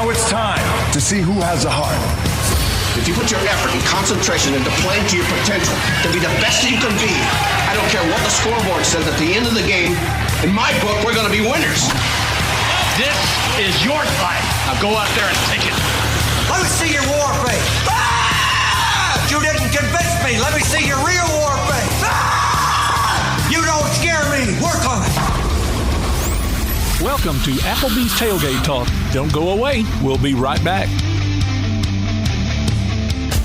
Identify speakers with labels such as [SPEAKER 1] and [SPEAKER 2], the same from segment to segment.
[SPEAKER 1] Now it's time to see who has a heart.
[SPEAKER 2] If you put your effort and concentration into playing to your potential, to be the best that you can be, I don't care what the scoreboard says at the end of the game, in my book, we're going to be winners.
[SPEAKER 3] This is your fight. Now go out there and take it.
[SPEAKER 4] Let me see your war face. Ah! You didn't convince me. Let me see your real war face. Ah! You don't scare me. Work on it.
[SPEAKER 5] Welcome to Applebee's Tailgate Talk. Don't go away. We'll be right back.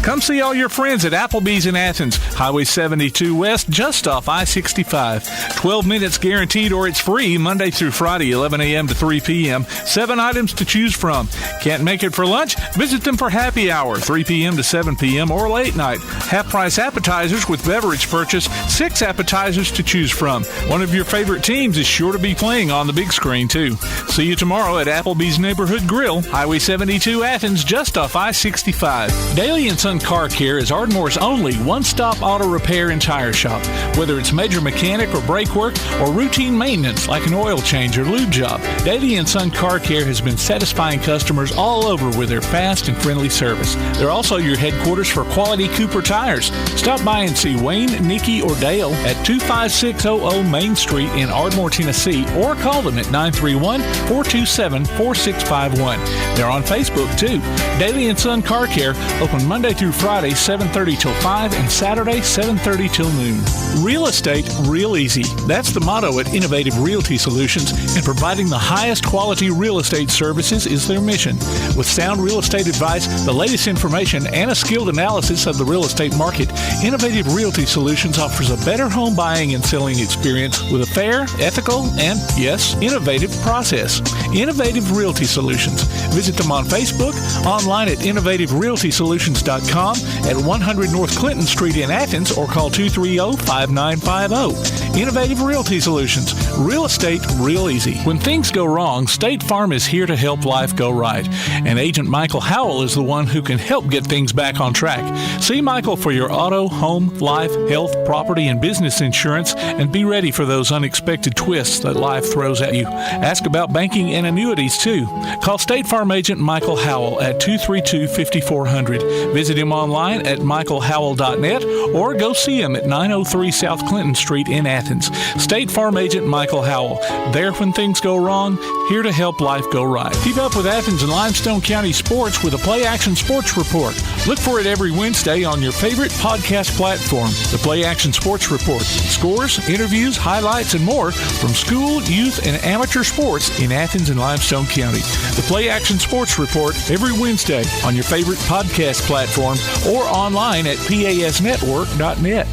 [SPEAKER 5] Come see all your friends at Applebee's in Athens, Highway 72 West, just off I-65. 12 minutes guaranteed or it's free Monday through Friday, 11 a.m. to 3 p.m. 7 items to choose from. Can't make it for lunch? Visit them for happy hour, 3 p.m. to 7 p.m. or late night. Half-price appetizers with beverage purchase, 6 appetizers to choose from. One of your favorite teams is sure to be playing on the big screen, too. See you tomorrow at Applebee's Neighborhood Grill, Highway 72 Athens, just off I-65. Daily & Son Car Care is Ardmore's only one-stop auto repair and tire shop. Whether it's major mechanic or brake work or routine maintenance like an oil change or lube job, Daily & Son Car Care has been satisfying customers all over with their fast and friendly service. They're also your headquarters for quality Cooper tires. Stop by and see Wayne, Nikki, or Dale at 25600 Main Street in Ardmore, Tennessee, or call them at 931-427-4651. They're on Facebook, too. Daily & Son Car Care, open Monday through Friday, 7:30 till 5, and Saturday, 7:30 till noon. Real estate, real easy. That's the motto at Innovative Realty Solutions, and providing the highest quality real estate services is their mission. With sound real estate advice, the latest information, and a skilled analysis of the real estate market, Innovative Realty Solutions offers a better home buying and selling experience with a fair, ethical, and, yes, innovative process. Innovative Realty Solutions. Visit them on Facebook, online at innovativerealtysolutions.com, at 100 North Clinton Street in Athens, or call 230-5950. Innovative Realty Solutions. Real estate, real easy. When things go wrong, State Farm is here to help life go right. And Agent Michael Howell is the one who can help get things back on track. See Michael for your auto, home, life, health, property, and business insurance, and be ready for those unexpected twists that life throws at you. Ask about banking and annuities, too. Call State Farm Agent Michael Howell at 232-5400. Visit him online at michaelhowell.net or go see him at 903 South Clinton Street in Athens. State Farm Agent Michael Howell. There when things go wrong, here to help life go right. Keep up with Athens and Limestone County sports with a Play Action Sports Report. Look for it every Wednesday on your favorite podcast platform. The Play Action Sports Report. Scores, interviews, highlights, and more from school, youth, and amateur sports in Athens and Limestone County. The Play Action Sports Report every Wednesday on your favorite podcast platform or online at pasnetwork.net.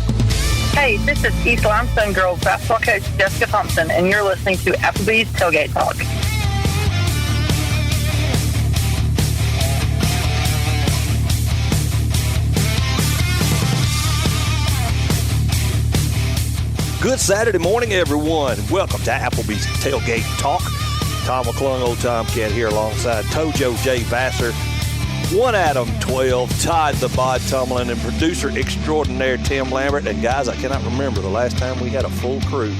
[SPEAKER 6] Hey, this is East Limestone Girls basketball coach Jessica Thompson, and you're listening to Applebee's Tailgate Talk.
[SPEAKER 7] Good Saturday morning, everyone. Welcome to Applebee's Tailgate Talk. Tom McClung, Old Tomcat here alongside Tojo J. Vassar, One Adam 12, Todd the Bod Tumlin, and producer extraordinaire Tim Lambert. And guys, I cannot remember the last time we had a full crew.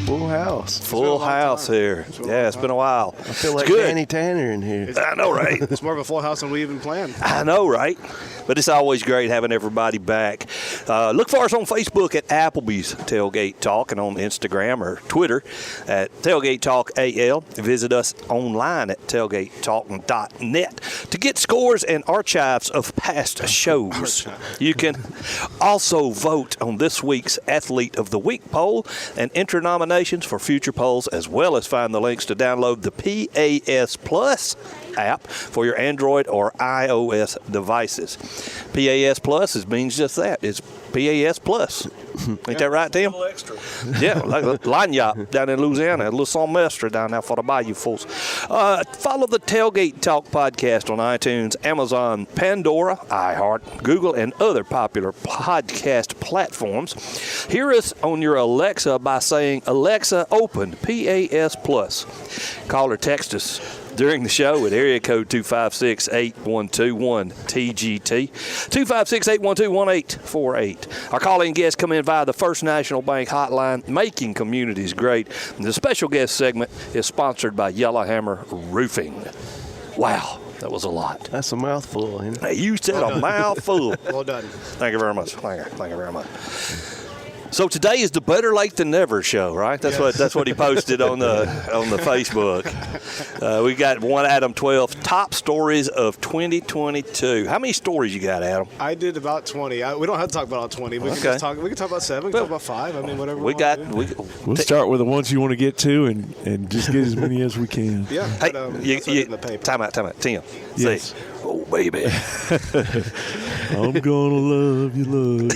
[SPEAKER 8] Full house.
[SPEAKER 7] Full house here. Yeah, it's been a while.
[SPEAKER 8] I feel like Danny Tanner in here.
[SPEAKER 7] I know, right?
[SPEAKER 9] It's more of a full house than we even planned.
[SPEAKER 7] I know, right? But it's always great having everybody back. Look for us on Facebook at Applebee's Tailgate Talk and on Instagram or Twitter at Tailgate Talk AL. Visit us online at tailgatetalk.net to get scores and archives of past shows. You can also vote on this week's Athlete of the Week poll and enter nominations for future polls, as well as find the links to download the PAS Plus app for your Android or iOS devices. PAS Plus means just that. It's PAS Plus. Ain't that right, Tim?
[SPEAKER 9] A little extra.
[SPEAKER 7] Yeah, like a lagniappe down in Louisiana, a little something extra down there for the Bayou folks. Follow the Tailgate Talk podcast on iTunes, Amazon, Pandora, iHeart, Google, and other popular podcast platforms. Hear us on your Alexa by saying, Alexa, open PAS Plus. Call or text us during the show at area code 256-8121-TGT, 256-812-1848. Our calling guests come in via the First National Bank hotline, making communities great. And the special guest segment is sponsored by Yellowhammer Roofing. Wow. That was a lot.
[SPEAKER 8] That's a mouthful, ain't it?
[SPEAKER 7] Hey, you said a mouthful.
[SPEAKER 9] Well done.
[SPEAKER 7] Thank you very much. Thank you very much. So today is the Better Late Than Never show, right? That's what he posted on the Facebook. We got one Adam 12 top stories of 2022. How many stories you got, Adam?
[SPEAKER 9] I did about 20. We don't have to talk about all 20. We can just talk. We can talk about 7. We can talk about 5. I mean, whatever.
[SPEAKER 10] We'll start with the ones you want to get to and just get as many as we can.
[SPEAKER 9] Yeah.
[SPEAKER 7] Hey,
[SPEAKER 9] but, in the paper.
[SPEAKER 7] Time out. Tim.
[SPEAKER 10] Yes.
[SPEAKER 7] See. Oh, baby.
[SPEAKER 10] I'm gonna love you.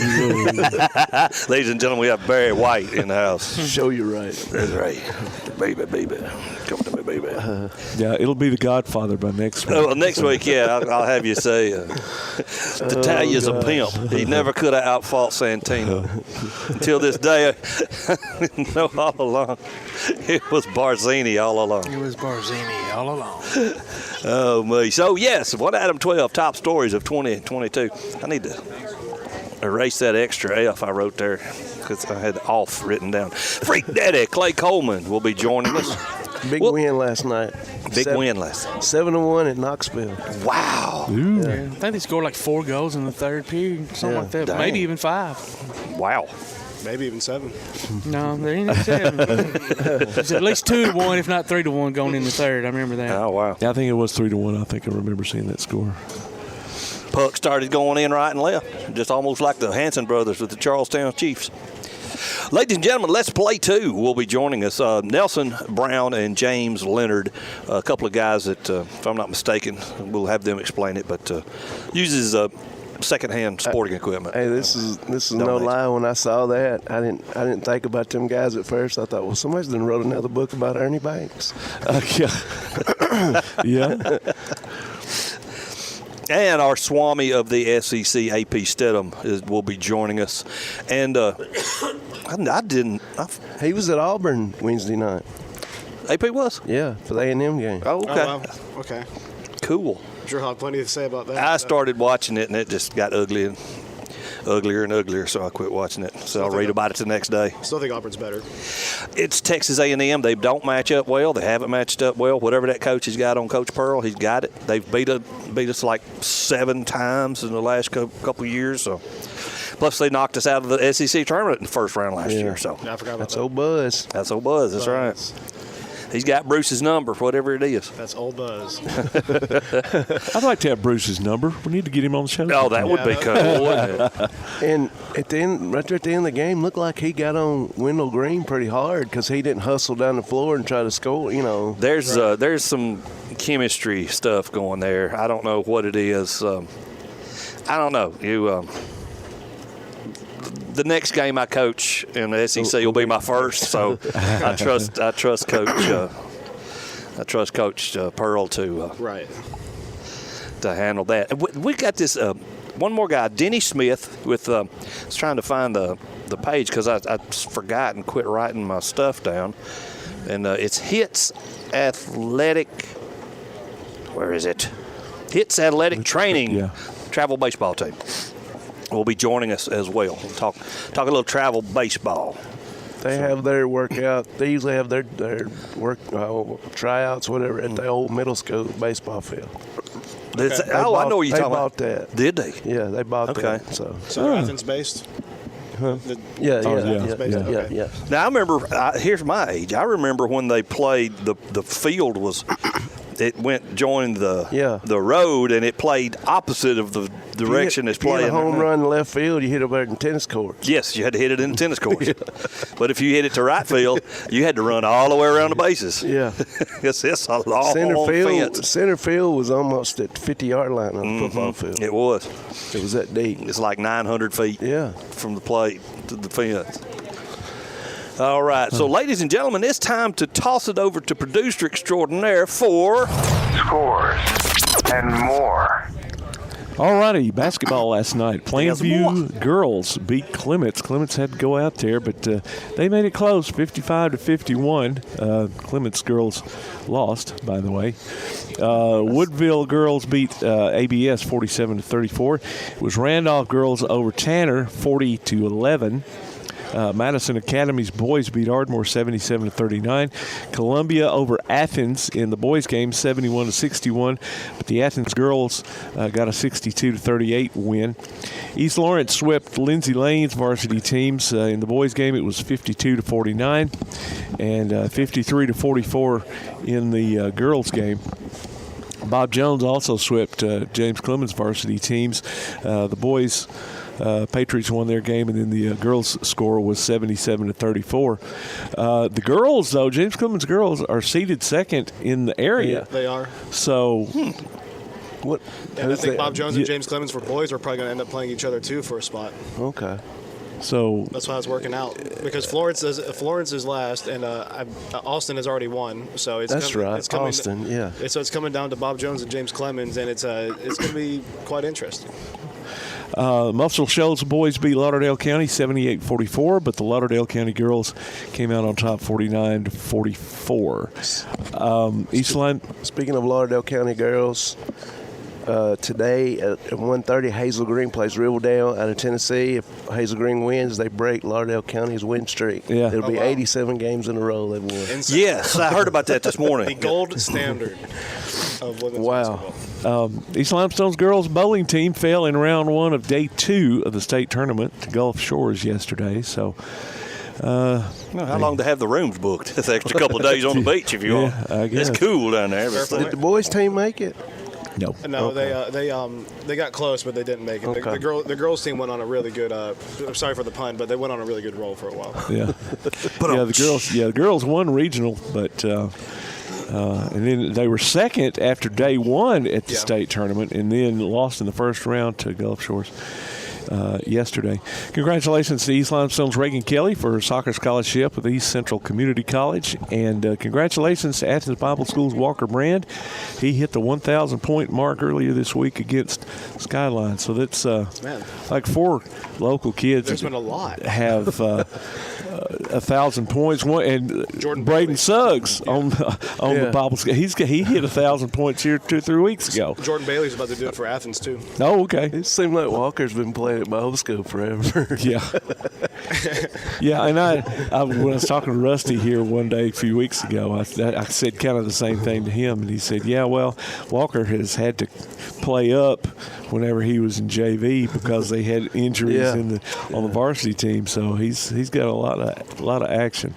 [SPEAKER 7] Ladies and gentlemen, we have Barry White in the house.
[SPEAKER 8] Show you right.
[SPEAKER 7] That's right. Baby. Come to me, baby.
[SPEAKER 10] Yeah, it'll be The Godfather by next week.
[SPEAKER 7] Well, next week, I'll have you say, Natalia's a pimp. He never could have outfought Santino. Until this day, no, all along, it was Barzini all along.
[SPEAKER 3] It was Barzini all along.
[SPEAKER 7] Oh, me. So, yes, one Adam 12 top stories of 2022. I need to erase that extra F I wrote there because I had off written down. Freak Daddy Clay Coleman will be joining us.
[SPEAKER 8] Big win last night.
[SPEAKER 7] Big win last night.
[SPEAKER 8] 7-1 at Knoxville.
[SPEAKER 7] Wow.
[SPEAKER 10] Ooh.
[SPEAKER 3] Yeah. I think they scored like 4 goals in the third period, something like that.
[SPEAKER 7] Dang.
[SPEAKER 3] Maybe even 5.
[SPEAKER 7] Wow.
[SPEAKER 9] Maybe even 7.
[SPEAKER 3] No, there ain't even 7. It's at least 2-1, if not 3-1, going in the third. I remember that.
[SPEAKER 7] Oh, wow.
[SPEAKER 10] Yeah, I think it was 3-1. I think I remember seeing that score.
[SPEAKER 7] Puck started going in right and left, just almost like the Hanson brothers with the Charlestown Chiefs. Ladies and gentlemen, Let's Play 2 will be joining us. Nelson Brown and James Leonard, a couple of guys that, if I'm not mistaken, we'll have them explain it, but uses secondhand sporting equipment.
[SPEAKER 8] Hey, this is no lie. When I saw that, I didn't think about them guys at first. I thought, well, somebody's done wrote another book about Ernie Banks.
[SPEAKER 10] Yeah.
[SPEAKER 7] And our Swami of the SEC, AP Steadham, will be joining us. And
[SPEAKER 8] He was at Auburn Wednesday night.
[SPEAKER 7] AP was?
[SPEAKER 8] Yeah, for the A&M game.
[SPEAKER 7] Oh, okay.
[SPEAKER 9] Oh, wow. Okay.
[SPEAKER 7] Cool.
[SPEAKER 9] I'm sure I'll have plenty to say about that.
[SPEAKER 7] I started watching it, and it just got uglier and uglier, so I quit watching it. So I'll read about it the next day.
[SPEAKER 9] Still think Auburn's better.
[SPEAKER 7] It's Texas A&M. They don't match up well. They haven't matched up well. Whatever that coach has got on Coach Pearl, he's got it. They've beat us like 7 times in the last couple of years. So, plus they knocked us out of the SEC tournament in the first round last year. So
[SPEAKER 9] Yeah, I forgot about
[SPEAKER 8] That's
[SPEAKER 9] that.
[SPEAKER 8] old Buzz.
[SPEAKER 7] that's old Buzz. That's right. He's got Bruce's number, whatever it is.
[SPEAKER 9] That's old Buzz.
[SPEAKER 10] I'd like to have Bruce's number. We need to get him on the show.
[SPEAKER 7] Oh, that would be cool, wouldn't it?
[SPEAKER 8] And at the end, right there at the end of the game, looked like he got on Wendell Green pretty hard because he didn't hustle down the floor and try to score.
[SPEAKER 7] There's some chemistry stuff going there. I don't know what it is. I don't know. The next game I coach in the SEC will be my first, so I trust Coach Pearl to
[SPEAKER 9] Right.
[SPEAKER 7] to handle that. And we got this one more guy, Denny Smith. With I was trying to find the page because I forgot and quit writing my stuff down, and it's Hits Athletic. Where is it? Hits Athletic Training Travel Baseball Team will be joining us as well. We'll talk a little travel baseball.
[SPEAKER 8] They have their workout. They usually have their work tryouts, whatever, at the old middle school baseball field.
[SPEAKER 7] I know what you're talking about.
[SPEAKER 8] They bought that.
[SPEAKER 7] Did they?
[SPEAKER 8] Yeah, they bought that. So
[SPEAKER 9] they're Athens based?
[SPEAKER 8] Yeah.
[SPEAKER 7] Now I remember. Here's my age. I remember when they played the field was. It joined the road, and it played opposite of the direction it's playing.
[SPEAKER 8] You hit a home run in left field, you hit it over in tennis courts.
[SPEAKER 7] Yes, you had to hit it in the tennis courts. But if you hit it to right field, you had to run all the way around the bases.
[SPEAKER 8] Yeah.
[SPEAKER 7] It's a long fence.
[SPEAKER 8] Center field was almost at the 50-yard line on the football field.
[SPEAKER 7] It was.
[SPEAKER 8] It was that deep.
[SPEAKER 7] It's like 900 feet from the plate to the fence. All right, so ladies and gentlemen, it's time to toss it over to producer extraordinaire for
[SPEAKER 1] Scores and more.
[SPEAKER 10] All righty, basketball last night. Plainview girls beat Clements. Clements had to go out there, but they made it close, 55-51. Clements girls lost, by the way. Woodville girls beat ABS 47-34. It was Randolph girls over Tanner 40-11. Madison Academy's boys beat Ardmore 77-39. Columbia over Athens in the boys game 71-61. But the Athens girls got a 62-38 win. East Lawrence swept Lindsay Lane's varsity teams. In the boys game, it was 52-49 and 53-44 in the girls game. Bob Jones also swept James Clemens varsity teams. The boys Patriots won their game, and then the girls' score was 77-34. The girls, though, James Clemens girls are seeded second in the area.
[SPEAKER 9] Yeah, they are.
[SPEAKER 10] So,
[SPEAKER 8] what?
[SPEAKER 9] And I think Bob Jones and James Clemens for boys are probably going to end up playing each other too for a spot.
[SPEAKER 8] Okay.
[SPEAKER 10] So
[SPEAKER 9] that's why it's working out, because Florence is last, and Austin has already won. So it's
[SPEAKER 8] Austin, yeah.
[SPEAKER 9] So it's coming down to Bob Jones and James Clemens, and it's going to be quite interesting.
[SPEAKER 10] Muscle Shoals boys beat Lauderdale County 78-44, but the Lauderdale County girls came out on top 49-44. Eastline.
[SPEAKER 8] Speaking of Lauderdale County girls, today at 1:30, Hazel Green plays Riverdale out of Tennessee. If Hazel Green wins, they break Lauderdale County's win streak.
[SPEAKER 10] Yeah.
[SPEAKER 8] It'll be 87 games in a row they've won.
[SPEAKER 9] Insane.
[SPEAKER 7] Yes, I heard about that this morning.
[SPEAKER 9] The gold standard of women's basketball.
[SPEAKER 10] East Limestone's girls bowling team fell in round 1 of day 2 of the state tournament to Gulf Shores yesterday. So,
[SPEAKER 7] how long to have the rooms booked? It's an extra couple of days on the beach if you want.
[SPEAKER 10] I guess.
[SPEAKER 7] It's cool down there.
[SPEAKER 8] Did the boys team make it?
[SPEAKER 10] No.
[SPEAKER 9] No, they got close, but they didn't make it.
[SPEAKER 8] Okay.
[SPEAKER 9] The girls team went on a really good. I'm sorry for the pun, but they went on a really good roll for a while.
[SPEAKER 10] Yeah. The girls won regional, but and then they were second after day 1 at the state tournament, and then lost in the first round to Gulf Shores yesterday. Congratulations to East Limestone's Reagan Kelly for her soccer scholarship with East Central Community College, and congratulations to Athens Bible School's Walker Brand. He hit the 1,000-point mark earlier this week against Skyline. So that's like 4 local kids.
[SPEAKER 9] There's been a lot.
[SPEAKER 10] Have 1,000 points. And
[SPEAKER 9] Jordan
[SPEAKER 10] Braden
[SPEAKER 9] Bailey.
[SPEAKER 10] Suggs on the Bible School. He hit 1,000 points here 2 or 3 weeks ago.
[SPEAKER 9] Jordan Bailey's about to do it for Athens too.
[SPEAKER 10] Oh, okay.
[SPEAKER 8] It seemed like Walker's been playing at Bible School forever.
[SPEAKER 10] Yeah. Yeah, and I when I was talking to Rusty here one day a few weeks ago, I said kind of the same thing to him, and he said, yeah, well, Walker has had to play up whenever he was in JV because they had injuries on the varsity team, so he's got a lot of action.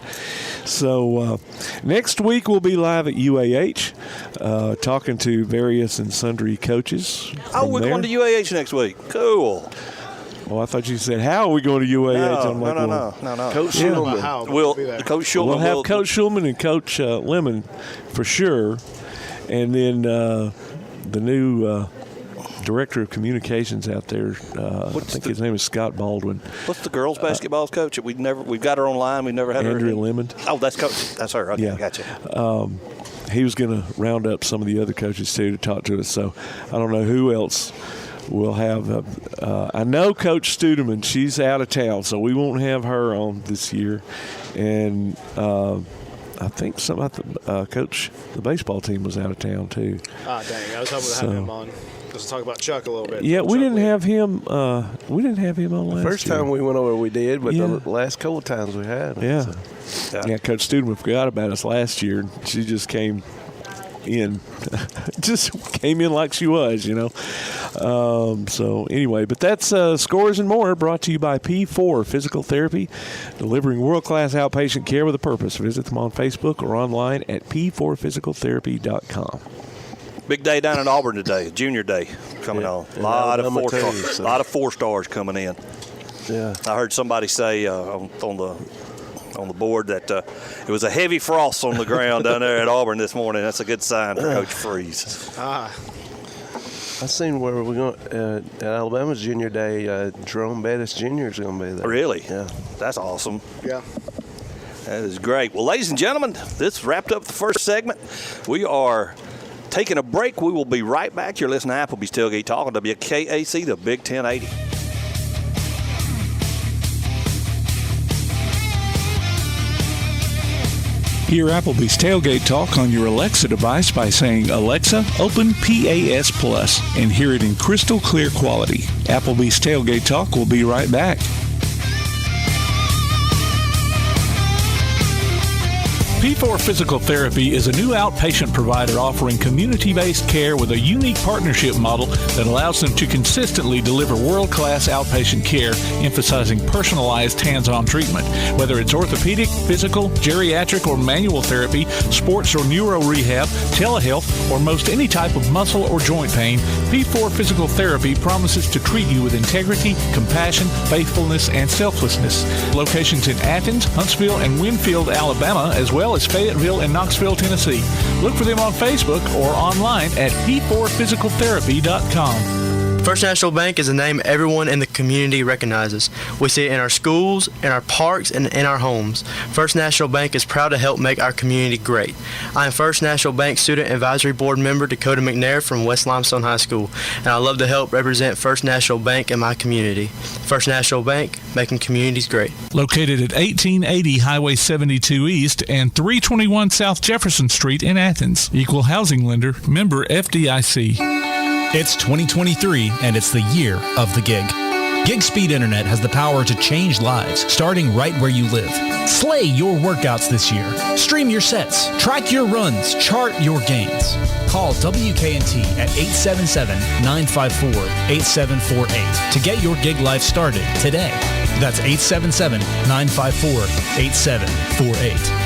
[SPEAKER 10] So next week we'll be live at UAH talking to various and sundry coaches.
[SPEAKER 7] Oh, we're going to UAH next week. Cool.
[SPEAKER 10] Well, I thought you said, how are we going to UAH?
[SPEAKER 7] No.
[SPEAKER 8] Coach Schulman.
[SPEAKER 7] Coach Schulman.
[SPEAKER 10] We'll have Coach Schulman and Coach Lemon for sure. And then the new director of communications out there, I think his name is Scott Baldwin.
[SPEAKER 7] What's the girls' basketball coach? We've got her online. We've never had
[SPEAKER 10] Andrea
[SPEAKER 7] her.
[SPEAKER 10] Lemond.
[SPEAKER 7] Oh, that's coach. That's her. Okay,
[SPEAKER 10] yeah.
[SPEAKER 7] Gotcha.
[SPEAKER 10] He was going to round up some of the other coaches too to talk to us. So I don't know who else we'll have. I know Coach Steadham. She's out of town, so we won't have her on this year. And I think Coach, the baseball team was out of town too.
[SPEAKER 9] Ah, dang! I was hoping to have him on. Let's talk about Chuck a little bit.
[SPEAKER 10] Yeah, we didn't have him. We didn't have him on last
[SPEAKER 8] First
[SPEAKER 10] year.
[SPEAKER 8] time we went over, we did, but the last couple of times we had.
[SPEAKER 10] Yeah. Yeah, Coach Steadham forgot about us last year. She just came in, like she was, So anyway, but that's Scores and More, brought to you by P4 Physical Therapy, delivering world-class outpatient care with a purpose. Visit them on Facebook or online at p4physicaltherapy.com.
[SPEAKER 7] Big day down in Auburn today, Junior Day coming on. A lot of 4-stars coming in.
[SPEAKER 8] Yeah.
[SPEAKER 7] I heard somebody say on the board that it was a heavy frost on the ground down there at Auburn this morning. That's a good sign for Coach Freeze.
[SPEAKER 8] I seen where we're going at Alabama's Junior Day. Jerome Bettis Jr. is going to be there.
[SPEAKER 7] Really?
[SPEAKER 8] Yeah.
[SPEAKER 7] That's awesome.
[SPEAKER 9] Yeah.
[SPEAKER 7] That is great. Well, ladies and gentlemen, this wrapped up the first segment. We are taking a break. We will be right back. You're listening to Applebee's Tailgate Talk on WKAC, the Big 1080.
[SPEAKER 5] Hear Applebee's Tailgate Talk on your Alexa device by saying, Alexa, open PAS Plus, and hear it in crystal clear quality. Applebee's Tailgate Talk will be right back. P4 Physical Therapy is a new outpatient provider offering community-based care with a unique partnership model that allows them to consistently deliver world-class outpatient care, emphasizing personalized hands-on treatment. Whether it's orthopedic, physical, geriatric, or manual therapy, sports or neuro rehab, telehealth, or most any type of muscle or joint pain, P4 Physical Therapy promises to treat you with integrity, compassion, faithfulness, and selflessness. Locations in Athens, Huntsville, and Winfield, Alabama, as well as Fayetteville and Knoxville, Tennessee. Look for them on Facebook or online at p4physicaltherapy.com.
[SPEAKER 11] First National Bank is a name everyone in the community recognizes. We see it in our schools, in our parks, and in our homes. First National Bank is proud to help make our community great. I am First National Bank Student Advisory Board member Dakota McNair from West Limestone High School, and I love to help represent First National Bank in my community. First National Bank, making communities great.
[SPEAKER 5] Located at 1880 Highway 72 East and 321 South Jefferson Street in Athens. Equal housing lender, member FDIC.
[SPEAKER 12] It's 2023, and it's the year of the gig. Gig Speed Internet has the power to change lives, starting right where you live. Slay your workouts this year. Stream your sets, track your runs, chart your gains. Call WKNT at 877-954-8748 to get your gig life started today. That's 877-954-8748.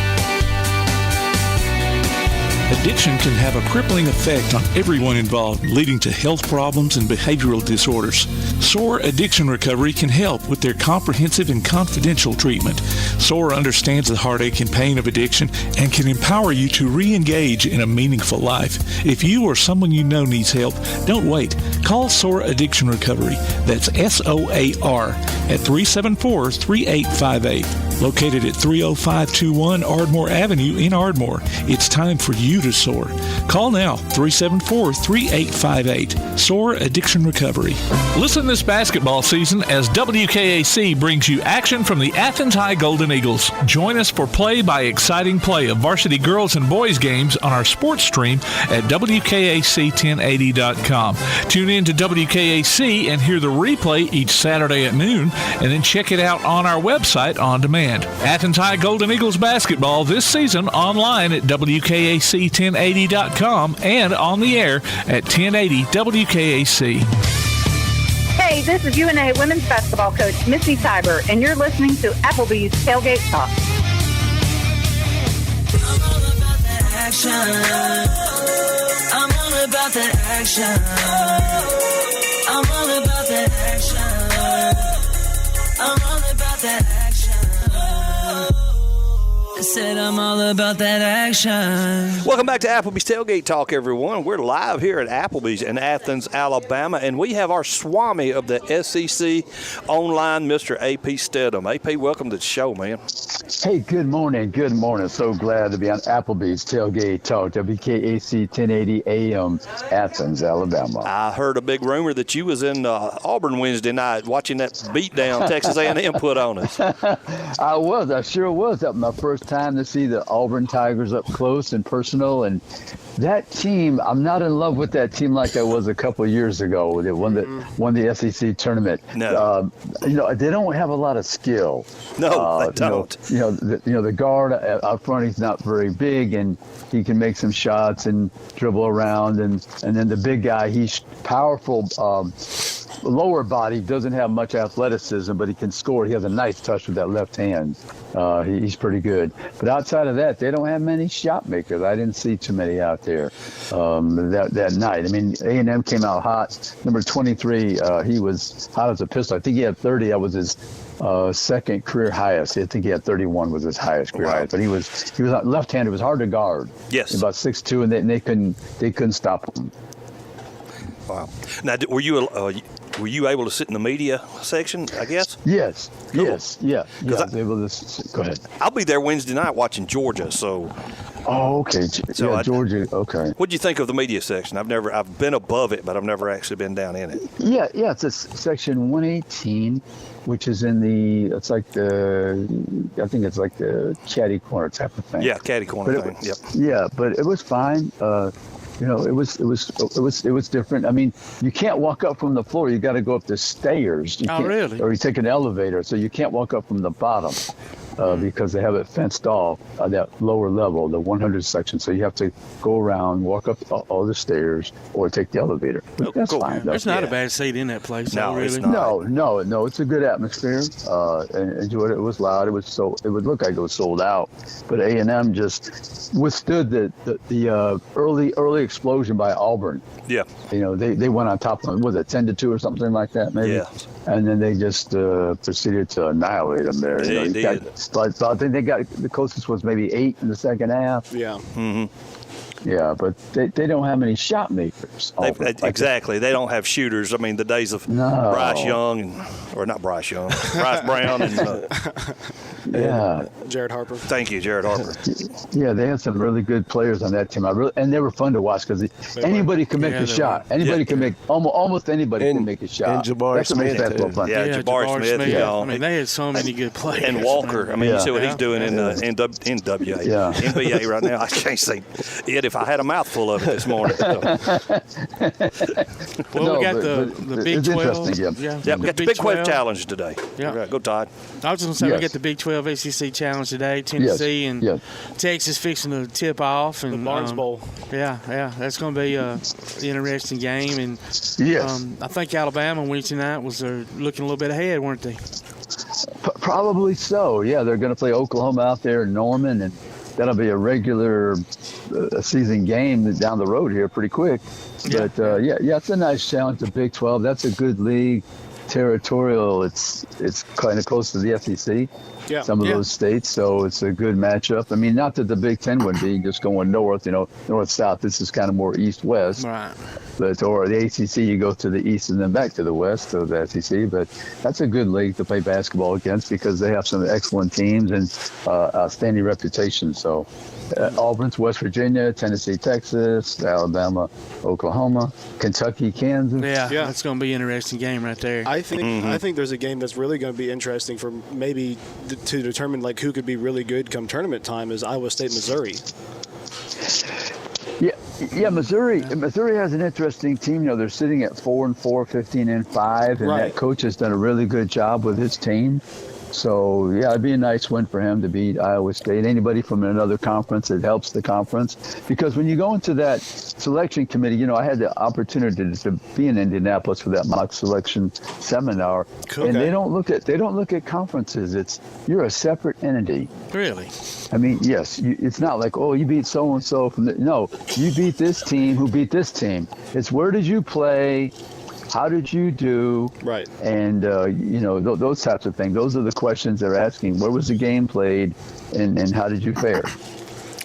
[SPEAKER 5] Addiction can have a crippling effect on everyone involved, leading to health problems and behavioral disorders. SOAR Addiction Recovery can help with their comprehensive and confidential treatment. SOAR understands the heartache and pain of addiction and can empower you to re-engage in a meaningful life. If you or someone you know needs help, don't wait. Call SOAR Addiction Recovery. That's SOAR at 374-3858. Located at 30521 Ardmore Avenue in Ardmore. It's time for you to soar. Call now, 374-3858. SOAR Addiction Recovery. Listen this basketball season as WKAC brings you action from the Athens High Golden Eagles. Join us for play-by-exciting play of varsity girls and boys games on our sports stream at WKAC1080.com. Tune in to WKAC and hear the replay each Saturday at noon, and then check it out on our website on demand. Athens High Golden Eagles basketball this season online at WKAC1080.com and on the air at 1080 WKAC.
[SPEAKER 6] Hey, this is UNA women's basketball coach Missy Tiber, and you're listening to Applebee's Tailgate Talk.
[SPEAKER 13] I'm all about that action. I'm all about that action. I'm all about that action. I'm all about that action. I said I'm all about that action.
[SPEAKER 7] Welcome back to Applebee's Tailgate Talk, everyone. We're live here at Applebee's in Athens, Alabama, and we have our Swami of the SEC online, Mr. AP Steadham. AP, welcome to the show, man.
[SPEAKER 14] Hey, good morning. Good morning. So glad to be on Applebee's Tailgate Talk, WKAC 1080 AM, Athens, Alabama.
[SPEAKER 7] I heard a big rumor that you was in Auburn Wednesday night watching that beatdown Texas A&M put on us.
[SPEAKER 14] I sure was. That was my first time to see the Auburn Tigers up close and personal, and that team, I'm not in love with that team like I was a couple of years ago. They won the SEC tournament.
[SPEAKER 7] No.
[SPEAKER 14] They don't have a lot of skill.
[SPEAKER 7] No, they don't.
[SPEAKER 14] The guard out front, he's not very big, and he can make some shots and dribble around, and then the big guy, he's powerful. Lower body, doesn't have much athleticism, but he can score. He has a nice touch with that left hand. He's pretty good. But outside of that, they don't have many shot makers. I didn't see too many out there that night. I mean, A&M came out hot. Number 23, he was hot as a pistol. I think he had 30. That was his second career highest. I think he had 31 was his highest career highest. But he was left-handed. It was hard to guard.
[SPEAKER 7] Yes.
[SPEAKER 14] About 6'2", and they couldn't stop him.
[SPEAKER 7] Wow. Now, were you able to sit in the media section, I guess?
[SPEAKER 14] Yes.
[SPEAKER 7] Cool.
[SPEAKER 14] Yes. Yeah. I was able to. Go ahead.
[SPEAKER 7] I'll be there Wednesday night watching Georgia, so.
[SPEAKER 14] Oh, okay. So Georgia. Okay.
[SPEAKER 7] What'd you think of the media section? I've been above it, but I've never actually been down in it.
[SPEAKER 14] Yeah. It's a section 118, which is in I think it's like the caddy corner type of thing.
[SPEAKER 7] Yeah, caddy corner thing. Yep.
[SPEAKER 14] Yeah, but it was fine. It was different. I mean, you can't walk up from the floor. You got to go up the stairs.
[SPEAKER 3] Really?
[SPEAKER 14] Or you take an elevator, so you can't walk up from the bottom. because they have it fenced off that lower level, the 100 section. So you have to go around, walk up all the stairs, or take the elevator. But that's fine.
[SPEAKER 3] There's not a bad seat in that place.
[SPEAKER 7] No,
[SPEAKER 3] really.
[SPEAKER 7] it's not.
[SPEAKER 14] No. It's a good atmosphere. And enjoyed it. It was loud. It would look like it was sold out. But A&M just withstood the early explosion by Auburn.
[SPEAKER 7] Yeah.
[SPEAKER 14] They went on top of them. Was it 10-2 or something like that? Maybe.
[SPEAKER 7] Yeah.
[SPEAKER 14] And then they just proceeded to annihilate them there.
[SPEAKER 7] They did.
[SPEAKER 14] I think they got the closest was maybe 8 in the second half.
[SPEAKER 9] Yeah.
[SPEAKER 7] Mm-hmm.
[SPEAKER 14] Yeah, but they don't have any shot makers.
[SPEAKER 7] Exactly. They don't have shooters. I mean, the days of Bryce Young, Bryce Brown and
[SPEAKER 9] Jared Harper.
[SPEAKER 7] Thank you, Jared Harper.
[SPEAKER 14] Yeah, they had some really good players on that team. And they were fun to watch because anybody can make a shot. Anybody can make almost anybody can make a shot.
[SPEAKER 8] And Jabari Smith.
[SPEAKER 7] Jabari Smith.
[SPEAKER 3] I mean, they had so many good players.
[SPEAKER 7] And Walker. I mean, you see what he's doing in NWA.
[SPEAKER 14] Yeah.
[SPEAKER 7] NBA right now. I can't say it if I had a mouthful of it this morning.
[SPEAKER 3] We got the Big 12.
[SPEAKER 7] We got the Big 12 challenge today.
[SPEAKER 3] Yeah.
[SPEAKER 7] Go, Todd.
[SPEAKER 3] I was just going to say, we got the Big 12 SEC challenge today. Tennessee and Texas fixing to tip off. And,
[SPEAKER 9] the Barnes Bowl.
[SPEAKER 3] Yeah. That's going to be an interesting game. And I think Alabama winning tonight was looking a little bit ahead, weren't they?
[SPEAKER 14] Probably so. Yeah, they're going to play Oklahoma out there in Norman, and that'll be a regular season game down the road here pretty quick. But it's a nice challenge. The Big 12. That's a good league. Territorial. It's kind of close to the SEC.
[SPEAKER 9] Yeah.
[SPEAKER 14] Some of those states, so it's a good matchup. I mean, not that the Big 10 would be just going north, north-south. This is kind of more east-west.
[SPEAKER 3] Right.
[SPEAKER 14] Or the ACC, you go to the east and then back to the west of the SEC. But that's a good league to play basketball against because they have some excellent teams and outstanding reputation. So Auburn's West Virginia, Tennessee, Texas, Alabama, Oklahoma, Kentucky, Kansas.
[SPEAKER 3] Yeah. That's going to be an interesting game right there.
[SPEAKER 9] I think there's a game that's really going to be interesting for maybe to determine like who could be really good come tournament time is Iowa State, Missouri.
[SPEAKER 14] Yeah, Missouri has an interesting team. They're sitting at 4-4, 15-5, and that coach has done a really good job with his team. So, it'd be a nice win for him to beat Iowa State. Anybody from another conference, it helps the conference. Because when you go into that selection committee, I had the opportunity to be in Indianapolis for that mock selection seminar. Okay. And they don't look at conferences. You're a separate entity.
[SPEAKER 3] Really?
[SPEAKER 14] I mean, yes. It's not like, you beat so-and-so no, you beat this team who beat this team. It's where did you play? How did you do?
[SPEAKER 9] Right.
[SPEAKER 14] And, those types of things. Those are the questions they're asking. Where was the game played and how did you fare?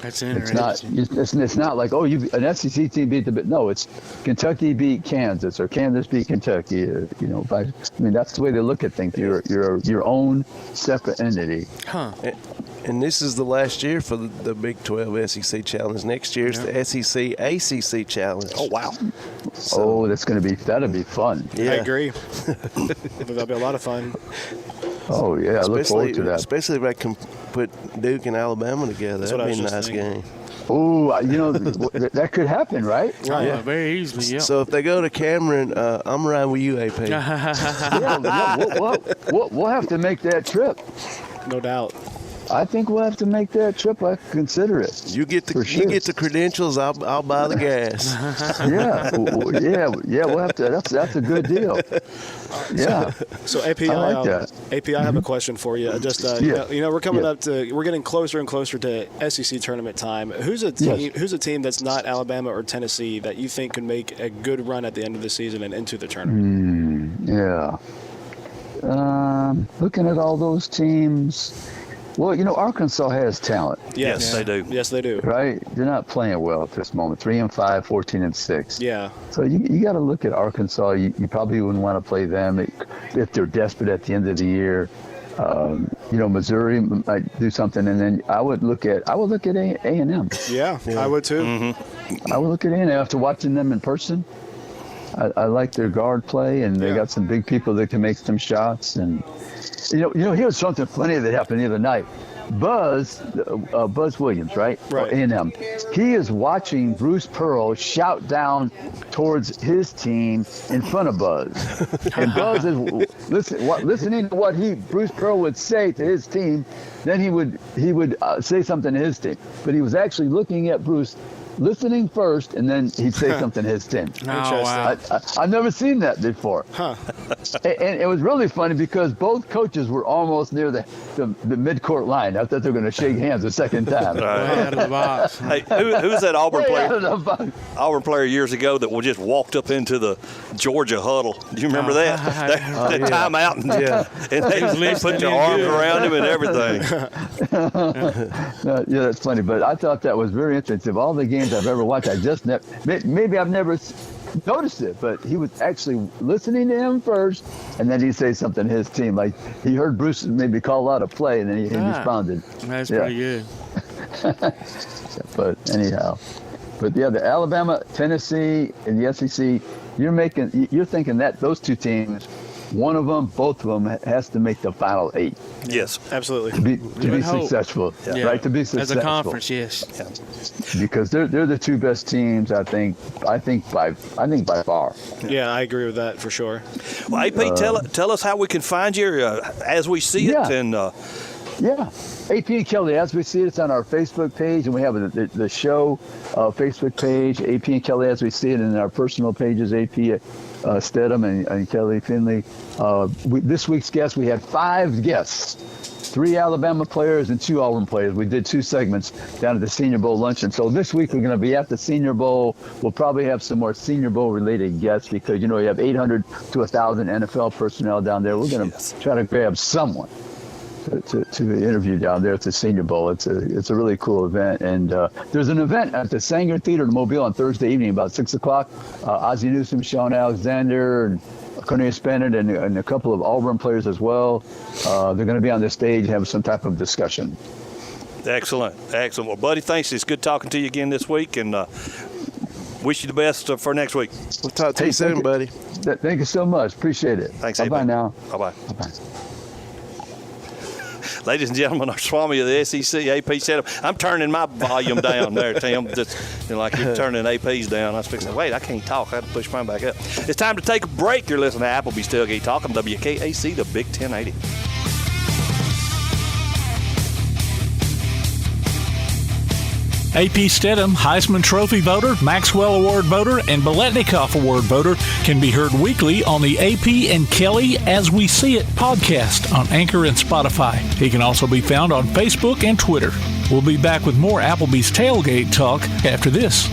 [SPEAKER 3] That's interesting.
[SPEAKER 14] It's not like, an SEC team beat no, it's Kentucky beat Kansas or Kansas beat Kentucky. That's the way they look at things. You're your own separate entity.
[SPEAKER 3] Huh.
[SPEAKER 8] And this is the last year for the Big 12 SEC Challenge. Next year's the SEC ACC Challenge.
[SPEAKER 7] Oh, wow.
[SPEAKER 14] So, that'll be fun.
[SPEAKER 9] Yeah. I agree. That'll be a lot of fun.
[SPEAKER 14] Oh, yeah. I look forward to that.
[SPEAKER 8] Especially if I can put Duke and Alabama together. That'd be a nice game.
[SPEAKER 14] Oh, that could happen, right?
[SPEAKER 3] Right. Yeah, very easily, yeah.
[SPEAKER 8] So if they go to Cameron, I'm riding with you, AP.
[SPEAKER 14] We'll have to make that trip.
[SPEAKER 9] No doubt.
[SPEAKER 14] I think we'll have to make that trip. I consider it.
[SPEAKER 8] You get the credentials. I'll buy the gas.
[SPEAKER 14] Yeah. We'll have to. That's a good deal. Yeah.
[SPEAKER 9] So AP,
[SPEAKER 14] I like that.
[SPEAKER 9] AP, I have a question for you. Just we're coming up to we're getting closer and closer to SEC tournament time. Who's a team that's not Alabama or Tennessee that you think can make a good run at the end of the season and into the tournament?
[SPEAKER 14] Looking at all those teams. Well, Arkansas has talent.
[SPEAKER 9] Yes, they do. Yes, they do.
[SPEAKER 14] Right? They're not playing well at this moment. 3-5, 14-6.
[SPEAKER 9] Yeah.
[SPEAKER 14] So you got to look at Arkansas. You probably wouldn't want to play them if they're desperate at the end of the year. Missouri might do something, and then I would look at A&M.
[SPEAKER 9] Yeah, I would too.
[SPEAKER 14] Mm-hmm. I would look at A&M after watching them in person. I like their guard play, and they got some big people that can make some shots. And here's something funny that happened the other night. Buzz Williams, right? A&M. He is watching Bruce Pearl shout down towards his team in front of Buzz, and listening to what Bruce Pearl would say to his team, then he would say something to his team. But he was actually looking at Bruce, listening first, and then he'd say something to his team.
[SPEAKER 3] Wow.
[SPEAKER 14] I've never seen that before.
[SPEAKER 9] Huh.
[SPEAKER 14] And it was really funny because both coaches were almost near the midcourt line. I thought they were going to shake hands the second time.
[SPEAKER 3] Way out of the box.
[SPEAKER 7] Hey, who was that Auburn
[SPEAKER 14] Way out of
[SPEAKER 7] player?
[SPEAKER 14] the box.
[SPEAKER 7] Auburn player years ago that just walked up into the Georgia huddle. Do you remember that? That timeout and they put their arms around him and everything.
[SPEAKER 14] Yeah, that's funny. But I thought that was very interesting. Of all the games I've ever watched, maybe I've never noticed it, but he was actually listening to him first, and then he'd say something to his team. Like he heard Bruce maybe call out a play, and then he responded.
[SPEAKER 3] That's pretty good.
[SPEAKER 14] But anyhow, the Alabama, Tennessee, and the SEC, you're thinking that those two teams, both of them has to make the final 8.
[SPEAKER 7] Yes,
[SPEAKER 9] absolutely.
[SPEAKER 14] To be successful, right? To be successful
[SPEAKER 3] as a conference, yes.
[SPEAKER 14] Because they're the two best teams, I think by far.
[SPEAKER 9] Yeah, I agree with that for sure.
[SPEAKER 7] Well, AP, tell us how we can find you as we see it, and
[SPEAKER 14] AP and Kelly, as we see it, it's on our Facebook page, and we have the show Facebook page, AP and Kelly, as we see it, in our personal pages, AP Steadham and Kelly Finley. This week's guest, we had 5 guests, 3 Alabama players and 2 Auburn players. We did 2 segments down at the Senior Bowl luncheon. So this week we're going to be at the Senior Bowl. We'll probably have some more Senior Bowl related guests because, you have 800 to 1,000 NFL personnel down there. We're going to try to grab someone to interview down there at the Senior Bowl. It's a really cool event, and there's an event at the Sanger Theater in Mobile on Thursday evening about 6 o'clock. Ozzie Newsome, Sean Alexander, and Cornelius Bennett, and a couple of Auburn players as well. They're going to be on the stage and have some type of discussion.
[SPEAKER 7] Excellent. Well, buddy, thanks. It's good talking to you again this week, and wish you the best for next week.
[SPEAKER 8] We'll talk to you soon, buddy.
[SPEAKER 14] Thank you so much. Appreciate it.
[SPEAKER 7] Thanks,
[SPEAKER 14] Bye-bye now.
[SPEAKER 7] Bye-bye.
[SPEAKER 14] Bye-bye.
[SPEAKER 7] Ladies and gentlemen, our Swami of the SEC, AP Steadham. I'm turning my volume down there, Tim. Just like you're turning AP's down. I was fixing, wait, I can't talk. I had to push mine back up. It's time to take a break. You're listening to Applebee's Tailgate Talk on WKAC, the Big 1080.
[SPEAKER 5] AP Steadham, Heisman Trophy voter, Maxwell Award voter, and Biletnikoff Award voter can be heard weekly on the AP and Kelly As We See It podcast on Anchor and Spotify. He can also be found on Facebook and Twitter. We'll be back with more Applebee's Tailgate Talk after this.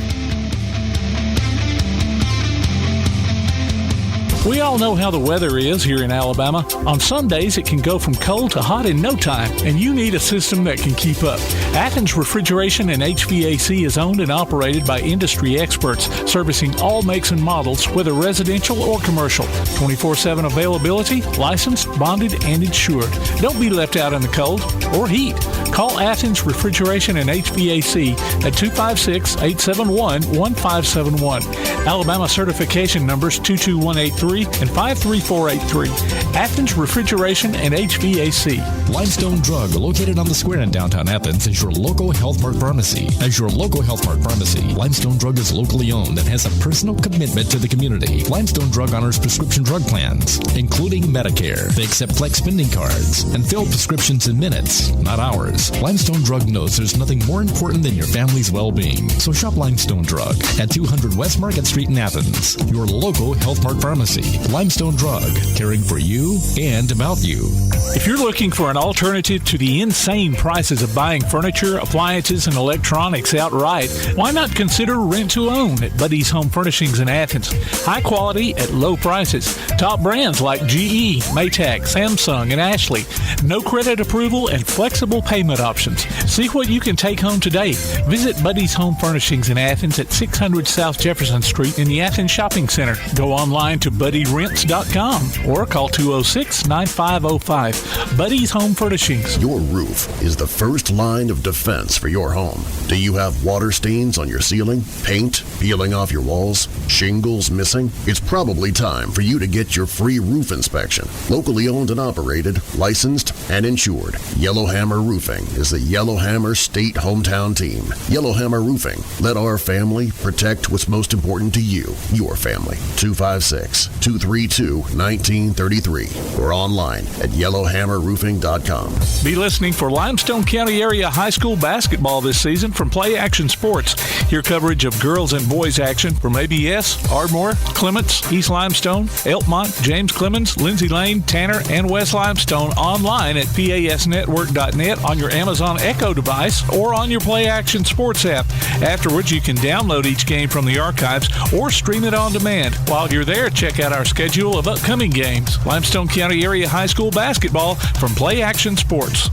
[SPEAKER 5] We all know how the weather is here in Alabama. On some days, it can go from cold to hot in no time, and you need a system that can keep up. Athens Refrigeration and HVAC is owned and operated by industry experts, servicing all makes and models, whether residential or commercial. 24/7 availability, licensed, bonded, and insured. Don't be left out in the cold or heat. Call Athens Refrigeration and HVAC at 256-871-1571. Alabama certification numbers 22183 and 53483. Athens Refrigeration and HVAC.
[SPEAKER 15] Limestone Drug, located on the square in downtown Athens, is your local Health Mart pharmacy. As your local Health Mart pharmacy, Limestone Drug is locally owned and has a personal commitment to the community. Limestone Drug honors prescription drug plans, including Medicare. They accept flex spending cards and fill prescriptions in minutes, not hours. Limestone Drug knows there's nothing more important than your family's well-being. So shop Limestone Drug at 200 West Market Street in Athens, your local Health Mart pharmacy. Limestone Drug, caring for you and about you.
[SPEAKER 5] If you're looking for an alternative to the insane prices of buying furniture, appliances, and electronics outright, why not consider rent-to-own at Buddy's Home Furnishings in Athens? High quality at low prices. Top brands like GE, Maytag, Samsung, and Ashley. No credit approval and flexible payment options. See what you can take home today. Visit Buddy's Home Furnishings in Athens at 600 South Jefferson Street in the Athens Shopping Center. Go online to BuddyRents.com or call 206-9505. Buddy's Home Furnishings.
[SPEAKER 16] Your roof is the first line of defense for your home. Do you have water stains on your ceiling? Paint peeling off your walls? Shingles missing? It's probably time for you to get your free roof inspection. Locally owned and operated, licensed and insured. Yellowhammer Roofing is the Yellowhammer State hometown team. Yellowhammer Roofing. Let our family protect what's most important to you, your family. 256 888-232-1933 or online at yellowhammerroofing.com.
[SPEAKER 5] Be listening for Limestone County Area High School basketball this season from Play Action Sports. Hear coverage of girls and boys action from ABS, Ardmore, Clements, East Limestone, Elkmont, James Clemens, Lindsay Lane, Tanner, and West Limestone online at pasnetwork.net on your Amazon Echo device or on your Play Action Sports app. Afterwards, you can download each game from the archives or stream it on demand. While you're there, check out our schedule of upcoming games. Limestone County Area High School basketball from Play Action Sports.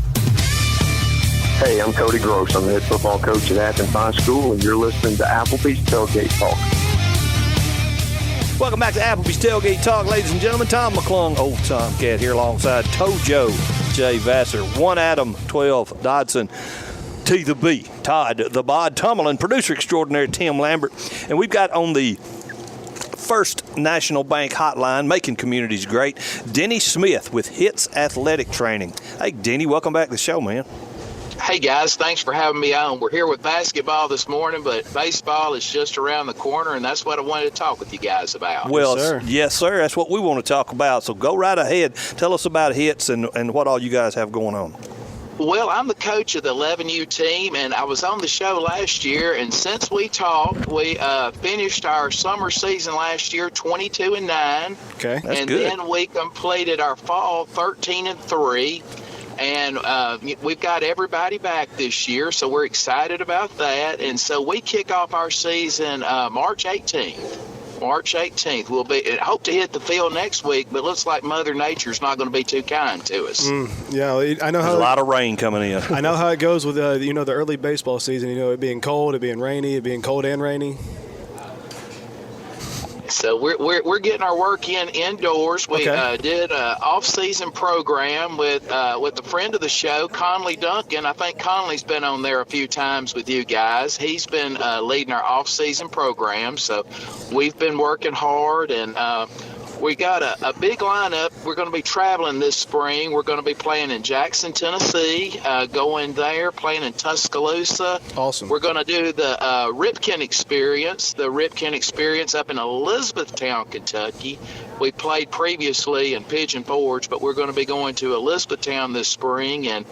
[SPEAKER 1] Hey, I'm Cody Gross. I'm the head football coach at Athens High School, and you're listening to Applebee's Tailgate Talk.
[SPEAKER 7] Welcome back to Applebee's Tailgate Talk, ladies and gentlemen. Tom McClung, old Tomcat, here alongside Tojo, Jay Vassar, 1 Adam, 12 Dodson, T the B, Todd the Bod Tummelin, producer extraordinaire Tim Lambert, and we've got on the First National Bank hotline, making communities great, Denny Smith with Hits Athletic Training. Hey, Denny, welcome back to the show, man.
[SPEAKER 17] Hey, guys, thanks for having me on. We're here with basketball this morning, but baseball is just around the corner, and that's what I wanted to talk with you guys about.
[SPEAKER 7] Well, yes, sir. That's what we want to talk about. So go right ahead. Tell us about Hits and what all you guys have going on.
[SPEAKER 17] Well, I'm the coach of the 11U team, and I was on the show last year, and since we talked, we finished our summer season last year 22-9.
[SPEAKER 9] Okay,
[SPEAKER 17] that's good. And then we completed our fall 13-3. And we've got everybody back this year, so we're excited about that. And so we kick off our season March 18th. March 18th. We'll hope to hit the field next week, but it looks like Mother Nature's not going to be too kind to us.
[SPEAKER 9] Yeah, I know
[SPEAKER 7] There's a lot of rain coming in.
[SPEAKER 9] I know how it goes with the early baseball season. It being cold, it being rainy, it being cold and rainy.
[SPEAKER 17] So we're getting our work in indoors. We did an off-season program with a friend of the show, Conley Duncan. I think Conley's been on there a few times with you guys. He's been leading our off-season program. So we've been working hard, and we got a big lineup. We're going to be traveling this spring. We're going to be playing in Jackson, Tennessee, going there, playing in Tuscaloosa.
[SPEAKER 9] Awesome.
[SPEAKER 17] We're going to do the Ripken Experience up in Elizabethtown, Kentucky. We played previously in Pigeon Forge, but we're going to be going to Elizabethtown this spring, and